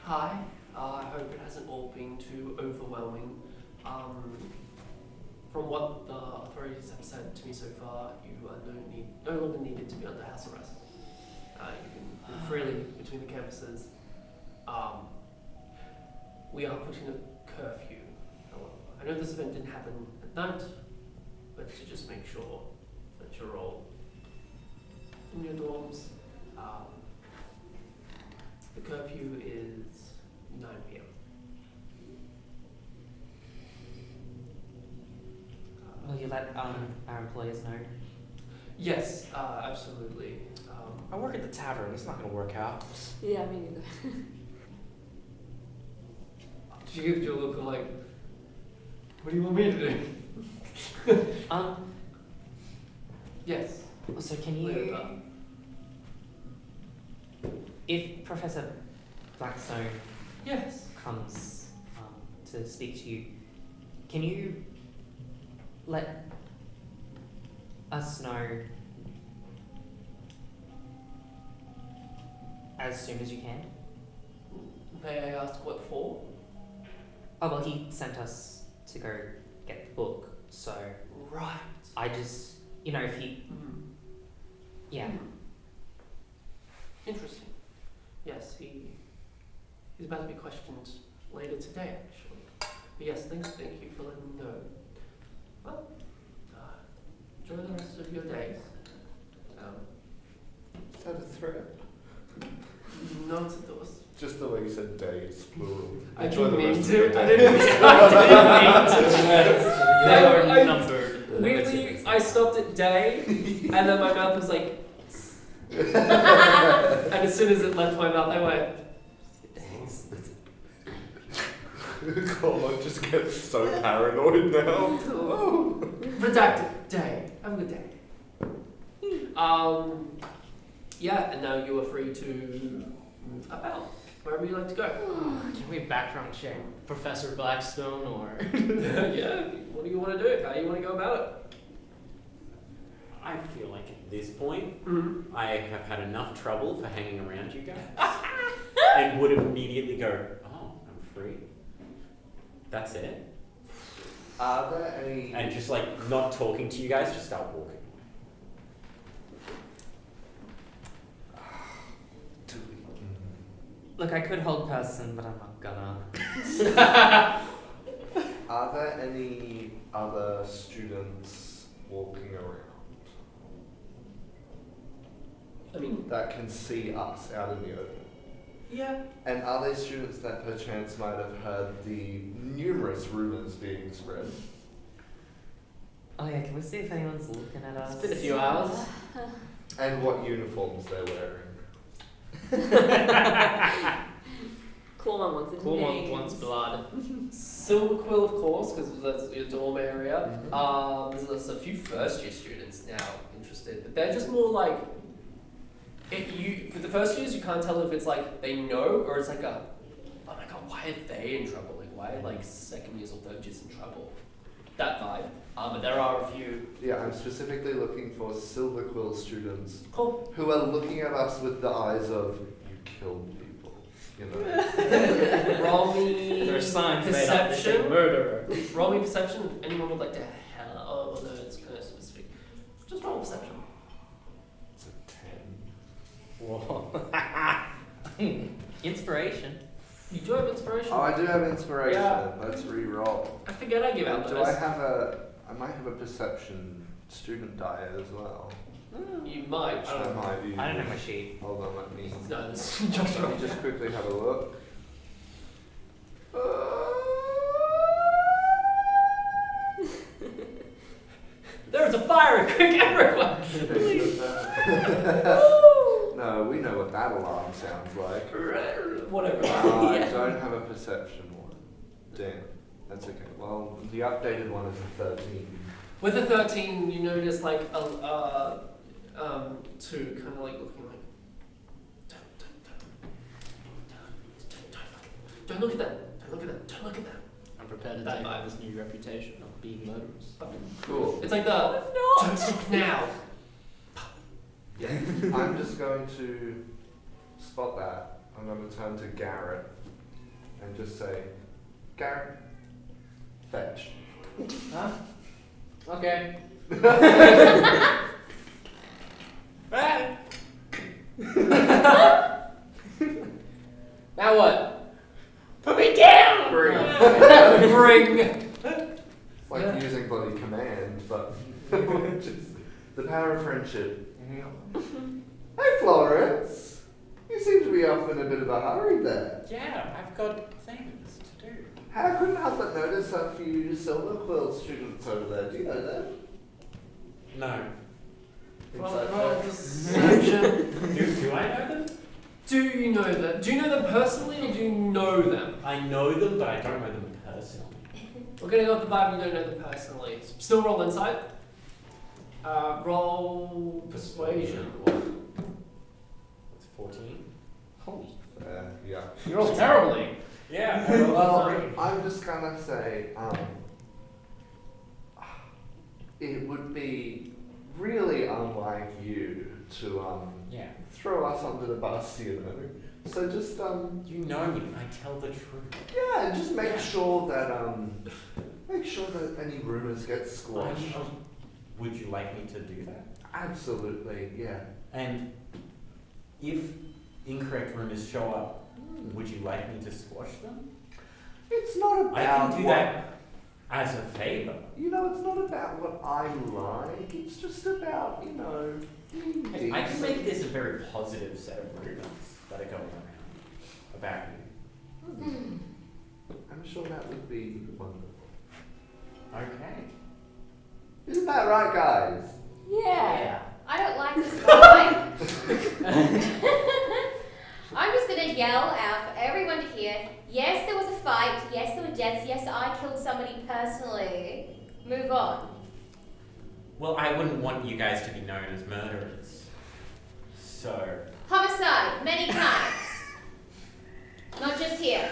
hi. I hope it hasn't all been too overwhelming. From what the authorities have said to me so far, you are no longer needed to be under house arrest. You can move freely between the campuses. We are putting a curfew. I know this event didn't happen at night, but to just make sure that you're all in your dorms. The curfew is 9 p.m. Will you let our employers know? Yes, absolutely. I work at the tavern. It's not going to work out. Yeah, me neither. She gives you a look of like, what do you want me to do? Yes. So can you, if Professor Blackstone Yes. comes to speak to you, can you let us know as soon as you can? May I ask what for? Oh, well, he sent us to go get the book, so... Right. I just, if he... Yeah. Interesting. Yes, he's about to be questioned later today, actually. But yes, thank you for letting me know. Well, enjoy the rest of your days. Is that a threat? Not at all. Just the way you said days, plural. I Enjoy didn't the mean rest of to. your I day. didn't mean to. They are numbered. Weirdly, I stopped at day, and then my mouth was like... and as soon as it left my mouth, I went... Cormac just gets so paranoid now. Redacted. Day. Have a good day. Yeah, and now you are free to move about wherever you like to go. Can we background check Professor Blackstone or? Yeah. What do you want to do? How do you want to go about it? I feel like at this point, Mm-hmm. I have had enough trouble for hanging around you guys. And would immediately go, oh, I'm free. That's it. Are there any... And just like not talking to you guys, just start walking. Look, I could hold person, but I'm not gonna. Are there any other students walking around? I mean, that can see us out in the open? yeah. And are they students that perchance might have heard the numerous rumours being spread? Oh yeah, can we see if anyone's looking at us? It's been a few hours. And what uniforms they're wearing? Cormac wants a name. Wants blood. Silver Quill, of course, because that's your dorm area. There's a few first year students now interested, but they're just more like, for the first years you can't tell if it's like they know or it's like oh my god, why are they in trouble? Like why are like second years or third years in trouble? That vibe. But there are a few. Yeah, I'm specifically looking for Silver Quill students Cool. who are looking at us with the eyes of you killed people. You know. Roll me There are signs made up that say perception. murderer. Roll me perception. If anyone would like to hell. Oh well, no, it's kind of specific. Just roll perception. It's a 10. Whoa. Inspiration. You do have inspiration. Oh, I do have inspiration. Yeah. Let's re-roll. I forget I give out Do those. I might have a perception student die as well. You might. Which I might use. I don't know my sheet. Hold on, let me No, this is just let me just quickly have a look. There's a fire! Quick, everyone! No, we know what that alarm sounds like. Whatever. I don't have a perception one. Damn. That's okay. Well, the updated one is a 13. With the 13, you notice like two kind of like looking like don't look at them. Don't look at them. Don't look at them. Don't look at them. I'm prepared to That take vibe. on this new reputation of being murderous. Cool. It's like the don't talk now. Yeah. I'm just going to spot that. I'm going to turn to Garrett and just say, Garrett, fetch. Huh? Okay. Now what? Put me down! Bring. It's like using bloody command, but just the power of friendship. Hey Florence! You seem to be off in a bit of a hurry there. Yeah, I've got things to do. I couldn't help but notice a few Silver Quill students over there. Do you know them? No. Roll deception. Do I know them? Do you know them? Do you know them personally, or do you know them? I know them, but I don't know them personally. We're getting off the vibe you don't know them personally. Still roll insight. Roll persuasion. It's 14. Holy. Yeah. You rolled terribly. Yeah. Well, I'm just gonna say, it would be really unlike you to Yeah. throw us under the bus, you know. So just You know me. I tell the truth. yeah, just make sure that any rumors get squashed. Would you like me to do that? Absolutely, yeah. And if incorrect rumors show up, would you like me to squash them? It's not about I can do what, that as a favor. You know, it's not about what I like. It's just about, you know, being Hey, I can decent. make this a very positive set of rumors that are going around about you. I'm sure that would be wonderful. Okay. Isn't that right, guys? Yeah. I don't like this guy. I'm just gonna yell out for everyone to hear, yes, there was a fight, yes, there were deaths, yes, I killed somebody personally. Move on. Well, I wouldn't want you guys to be known as murderers. So. Homicide, many times. Not just here.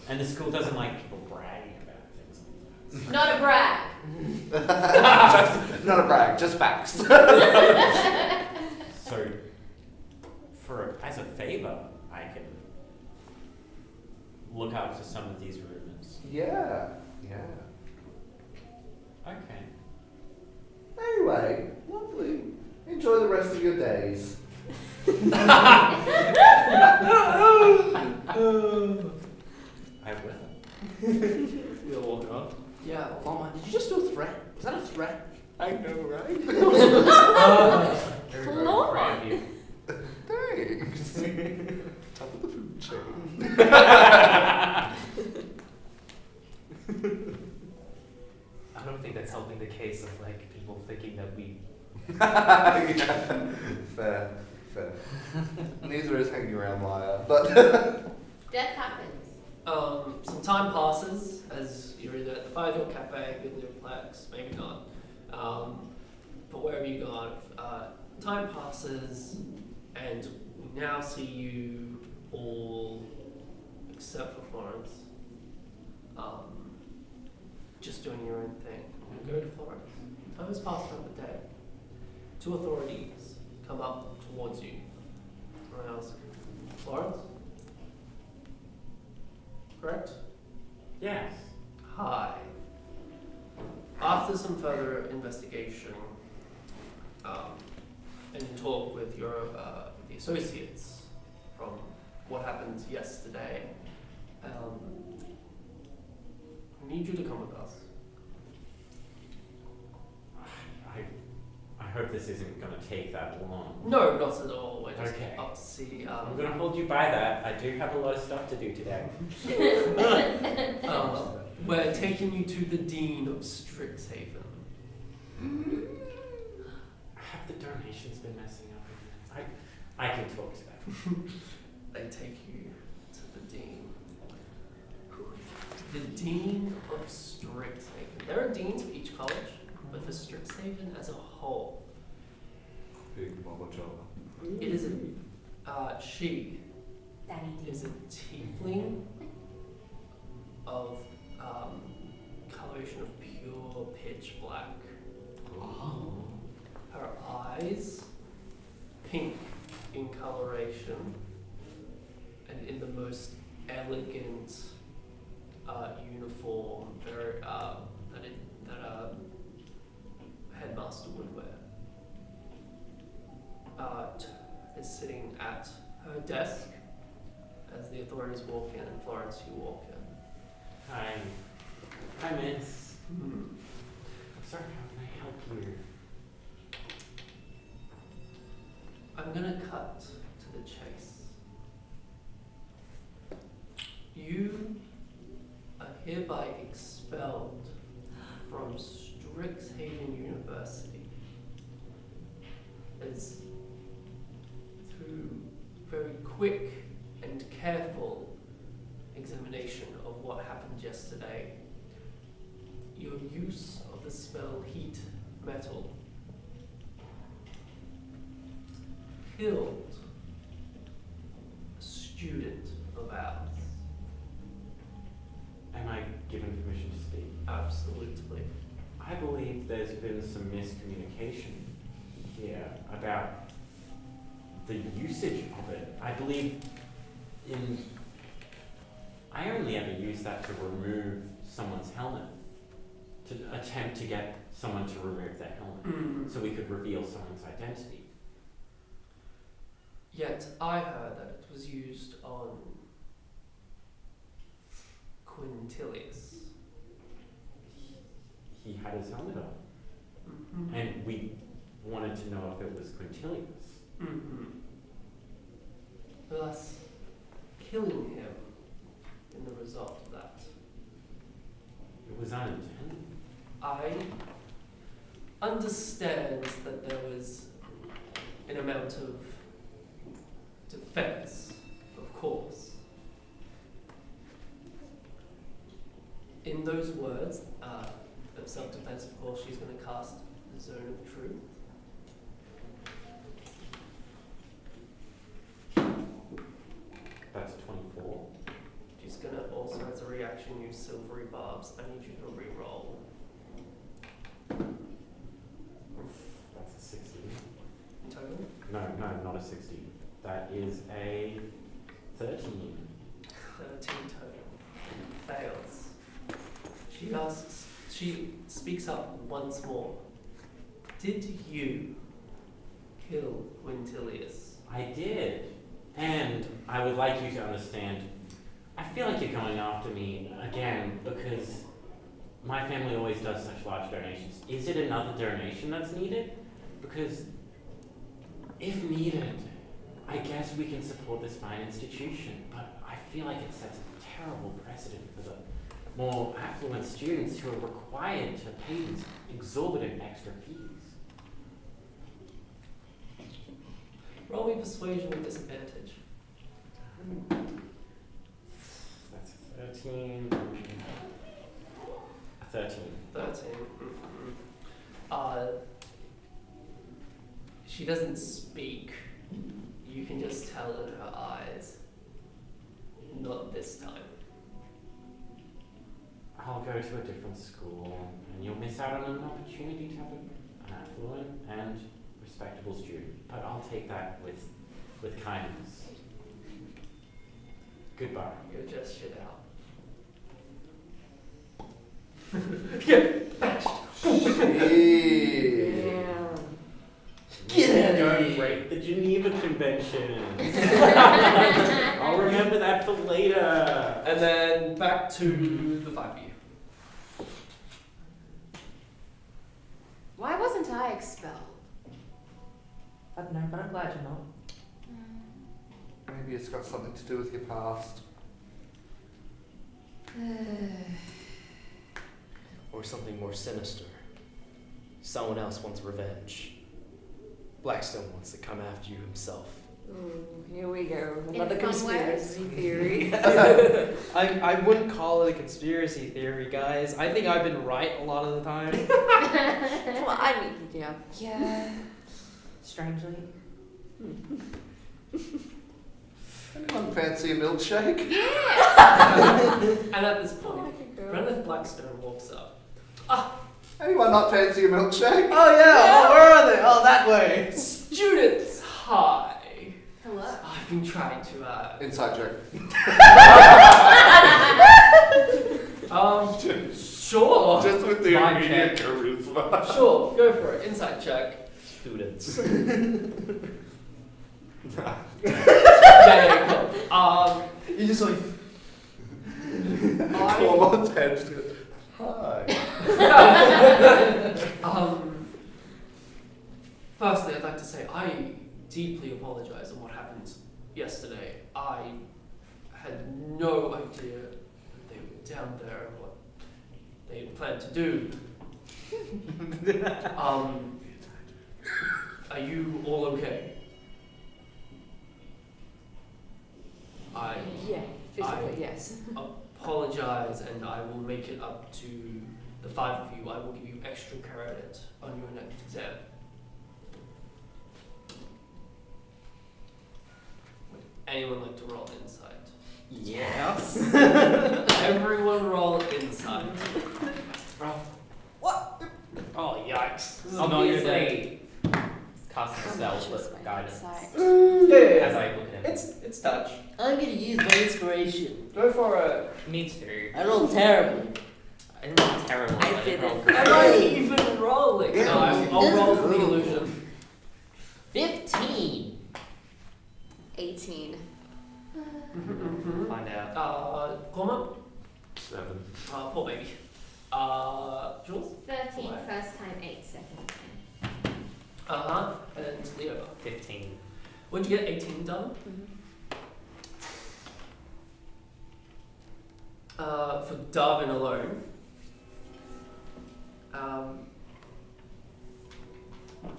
And the school doesn't like people bragging about things like that. Not a brag. Not a brag, just facts. So, as a favor, I can look up to some of these rumors. Yeah. Okay. Anyway, lovely. Enjoy the rest of your days. I will. We'll walk it off. Yeah. Mama, did you just do a threat? Was that a threat? I know, right? Very proud of you. Thanks. Top of the food chain. I don't think that's helping the case of like people thinking that we. Yeah. Fair. Neither is hanging around liar, but Death happens. Some time passes as you're either at the 5-Year Cafe, Guilt-Ridden, maybe not. But wherever you go, time passes, and we now see you all, except for Florence, just doing your own thing. You go to Florence. Time has passed another day. 2 authorities come up towards you. And I ask, Florence? Correct? Yes. Hi. After some further investigation and talk with your the associates from what happened yesterday, I need you to come with us. I hope this isn't going to take that long. No, not at all. We're just Okay. up to see. I'm going to hold you by that. I do have a lot of stuff to do today. We're taking you to the Dean of Strixhaven. Have the donations been messing up again? I can talk to them. They take you to the Dean. The Dean of Strixhaven. There are deans for each college, but for Strixhaven as a whole, big Mama Java. it is a she Daddy is a tiefling of coloration of pure pitch black. Her eyes, pink in coloration, and in the most elegant uniform, very that a headmaster would wear. Is sitting at her desk as the authorities walk in, and Florence, you walk in. Hi, miss. I'm sorry, how can I help you? I'm gonna cut to the chase. You are hereby expelled from Strixhaven University as through very quick and careful examination of what happened yesterday, your use of the spell heat metal killed a student of ours. Am I given permission to speak? Absolutely. I believe there's been some miscommunication here about the usage of it. I believe I only ever use that to remove someone's helmet, to attempt to get someone to remove their helmet, so we could reveal someone's identity. Yet I heard that it was used on Quintilius. He had his helmet on, and we wanted to know if it was Quintilius. Thus, killing him in the result of that. It was unintended. I understand that there was an amount of defense, of course. In those words of self-defense, of course, she's going to cast the Zone of Truth. That's 24. She's going to also, as a reaction, use silvery barbs. I need you to re-roll. That's a 16. In total? No, not a 16. That is a 13. 13 total. Fails. She speaks up once more. Did you kill Quintilius? I did. And I would like you to understand, I feel like you're going after me again because my family always does such large donations. Is it another donation that's needed? Because if needed, I guess we can support this fine institution, but I feel like it sets a terrible precedent for the more affluent students who are required to pay these exorbitant extra fees. Roll me persuasion with disadvantage. That's a 13. A 13. 13. She doesn't speak. You can just tell in her eyes. Not this time. I'll go to a different school, and you'll miss out on an opportunity to have an affluent and respectable student. But I'll take that with kindness. Goodbye. You're just shit out. Get bashed. Get Don't break the Geneva Convention. I'll remember that for later. And then back to the 5 of you. Why wasn't I expelled? I don't know, but I'm glad you're not. Maybe it's got something to do with your past. Or something more sinister. Someone else wants revenge. Blackstone wants to come after you himself. Ooh, here we go. Another In fun conspiracy theory. I wouldn't call it a conspiracy theory, guys. I think I've been right a lot of the time. Well, I mean, yeah. Yeah. Strangely. Anyone fancy a milkshake? And at this point, Blackstone walks up. Anyone not fancy a milkshake? Oh yeah, where are they? Oh, that way. Students, hi. Hello. I've been trying to, Inside joke. Sure. Just with the Vibe immediate check. charisma. Sure, go for it. Insight check. Students. Yeah, cool. You just like. Cormon's head just goes, hi. Firstly, I'd like to say I deeply apologize on what happened yesterday. I had no idea that they were down there and what they had planned to do. Are you all okay? Yeah, physically, yes. Apologize, and I will make it up to the 5 of you. I will give you extra credit on your next exam. Would anyone like to roll insight? Yes. Everyone roll insight. What? Oh yikes! This is not good. Obviously, casting spells, but guidance. Yeah, As I look at him. it's touch. I'm gonna use my inspiration. Go for it. Me too. I rolled terribly. I didn't roll terrible. I did roll it. good. I'm not even rolling. No, I'll roll for the illusion. 15. 18. Find out. Cormac? 7. Poor baby. Jules? 13 Right. first time, 8 second And Leo. 15. What'd you get? 18 done? For Darwin alone,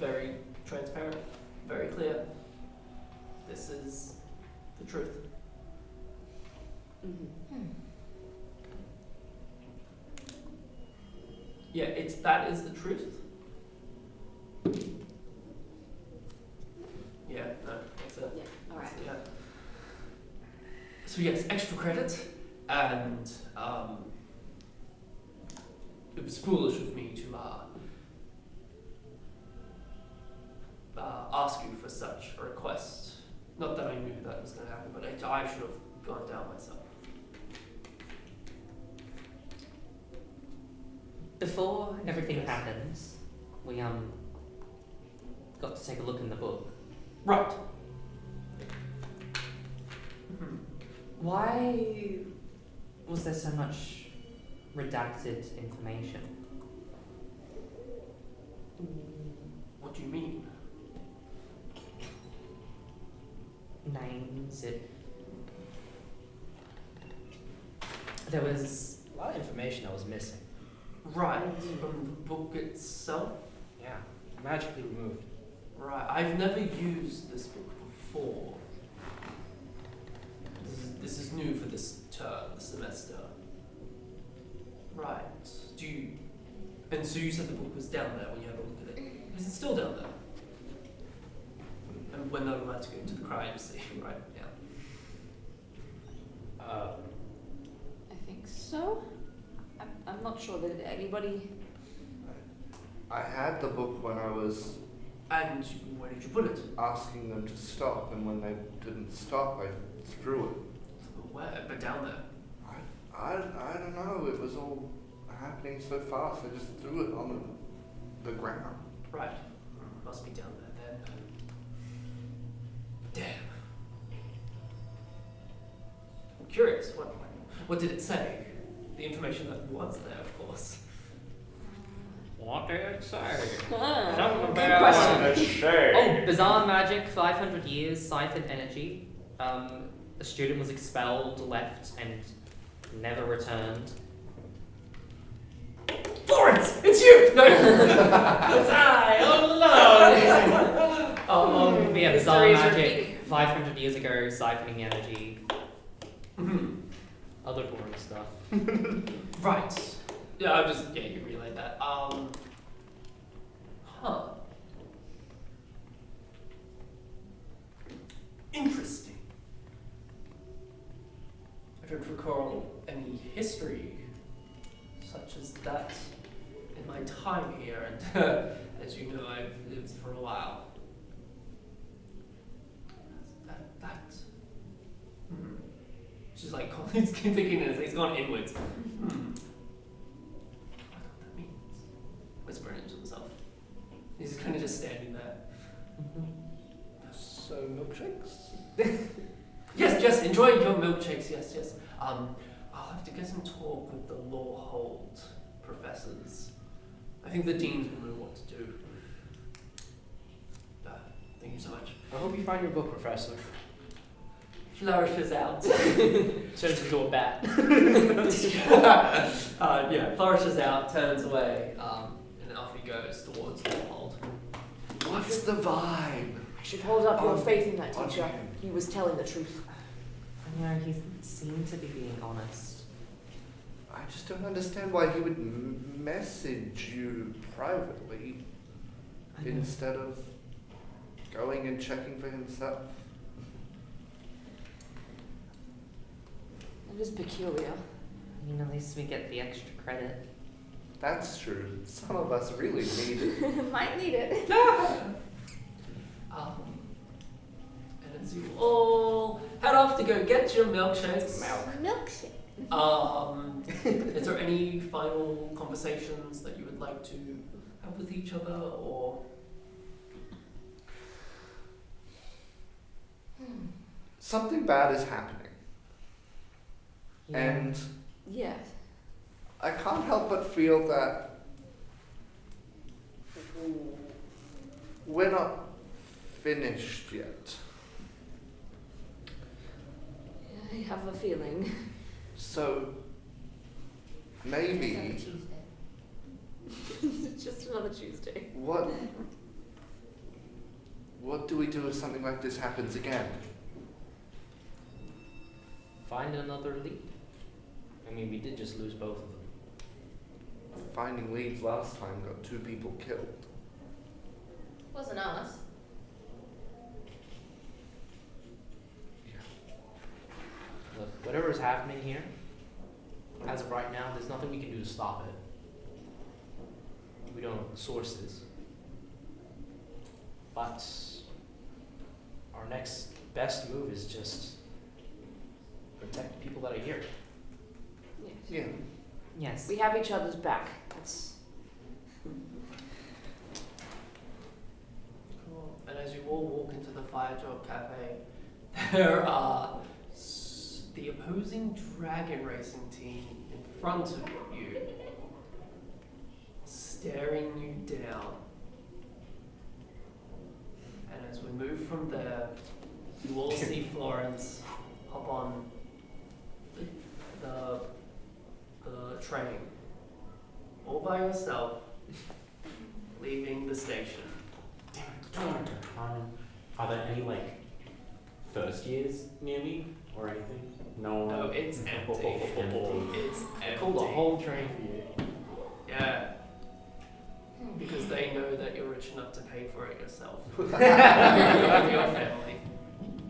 very transparent, very clear. This is the truth. Yeah, that is the truth. Yeah, no, that's it. Yeah, alright. Yeah. So yes, extra credit, and it was foolish of me to ask you for such a request. Not that I knew that was going to happen, but I should have gone down myself. Before everything happens, we got to take a look in the book. Right. Why was there so much redacted information? What do you mean? Names, there was A lot of information I was missing. Right, from the book itself? Yeah, magically removed. Right, I've never used this book before. This is new for this term, the semester. Right, and so you said the book was down there when you had a look at it. Is it still down there? And we're not allowed to go into the crime scene, right? Yeah. I think so. I'm not sure that anybody. I had the book when I was And where did you put it? asking them to stop, and when they didn't stop, I threw it. Where? But down there. I don't know. It was all happening so fast. I just threw it on the ground. Right. Must be down there then. Damn. I'm curious. What did it say? The information that was there, of course. What did it say? Good question. Oh, bizarre magic, 500 years, siphon energy. A student was expelled, left, and never returned. Florence! It's you! No! It's I! Oh no! Yeah, bizarre History is magic, repeating. 500 years ago, siphoning energy. Other boring stuff. Right. Yeah, you relayed that. Interesting. I don't recall any history such as that in my time here, and as you know, I've lived for a while. She's like, he's thinking this, he's gone inwards. I don't know what that means. Whispering it to himself. He's kind of just standing there. So, milkshakes? Yes, enjoy your milkshakes, yes. I'll have to get some talk with the law hold professors. I think the deans will know what to do. Thank you so much. I hope you find your book, Professor. Flourishes out. Turns into a bat. Flourishes out, turns away, and off he goes towards the hold. What's the vibe? I should hold up your faith in that teacher. He was telling the truth. I know, he seemed to be being honest. I just don't understand why he would message you privately instead of going and checking for himself. It is peculiar. I mean, at least we get the extra credit. That's true. Some of us really need it. Might need it. And as you all head off to go get your milkshakes. Milkshake. Is there any final conversations that you would like to have with each other, or? Something bad is happening. Yeah. And Yes. I can't help but feel that we're not finished yet. I have a feeling. So maybe It's just another Tuesday. what do we do if something like this happens again? Find another lead. I mean, we did just lose both of them. Finding leads last time got 2 people killed. Wasn't us. Look, whatever is happening here, as of right now, there's nothing we can do to stop it. We don't know what the source is. But our next best move is just protect the people that are here. Yes. Yeah. Yes. We have each other's back. That's Cool. And as you all walk into the Fire Job Cafe, there are the opposing dragon racing team in front of you, staring you down. And as we move from there, you all see Florence hop on the train, all by herself, leaving the station. Are there any first years near me or anything? No. No, it's empty. It's empty. Pull the whole train for you. Yeah. Because they know that you're rich enough to pay for it yourself. With your family.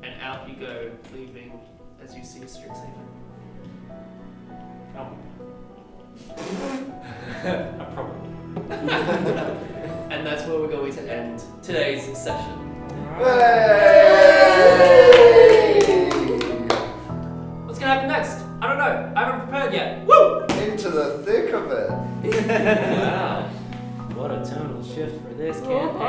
And out you go, leaving as you see Strixhaven. Oh. Probably. And that's where we're going to end today's session. What's gonna happen next? I don't know. I haven't prepared yet. Woo! Into the thick of it. Wow. What a tonal shift for this campaign.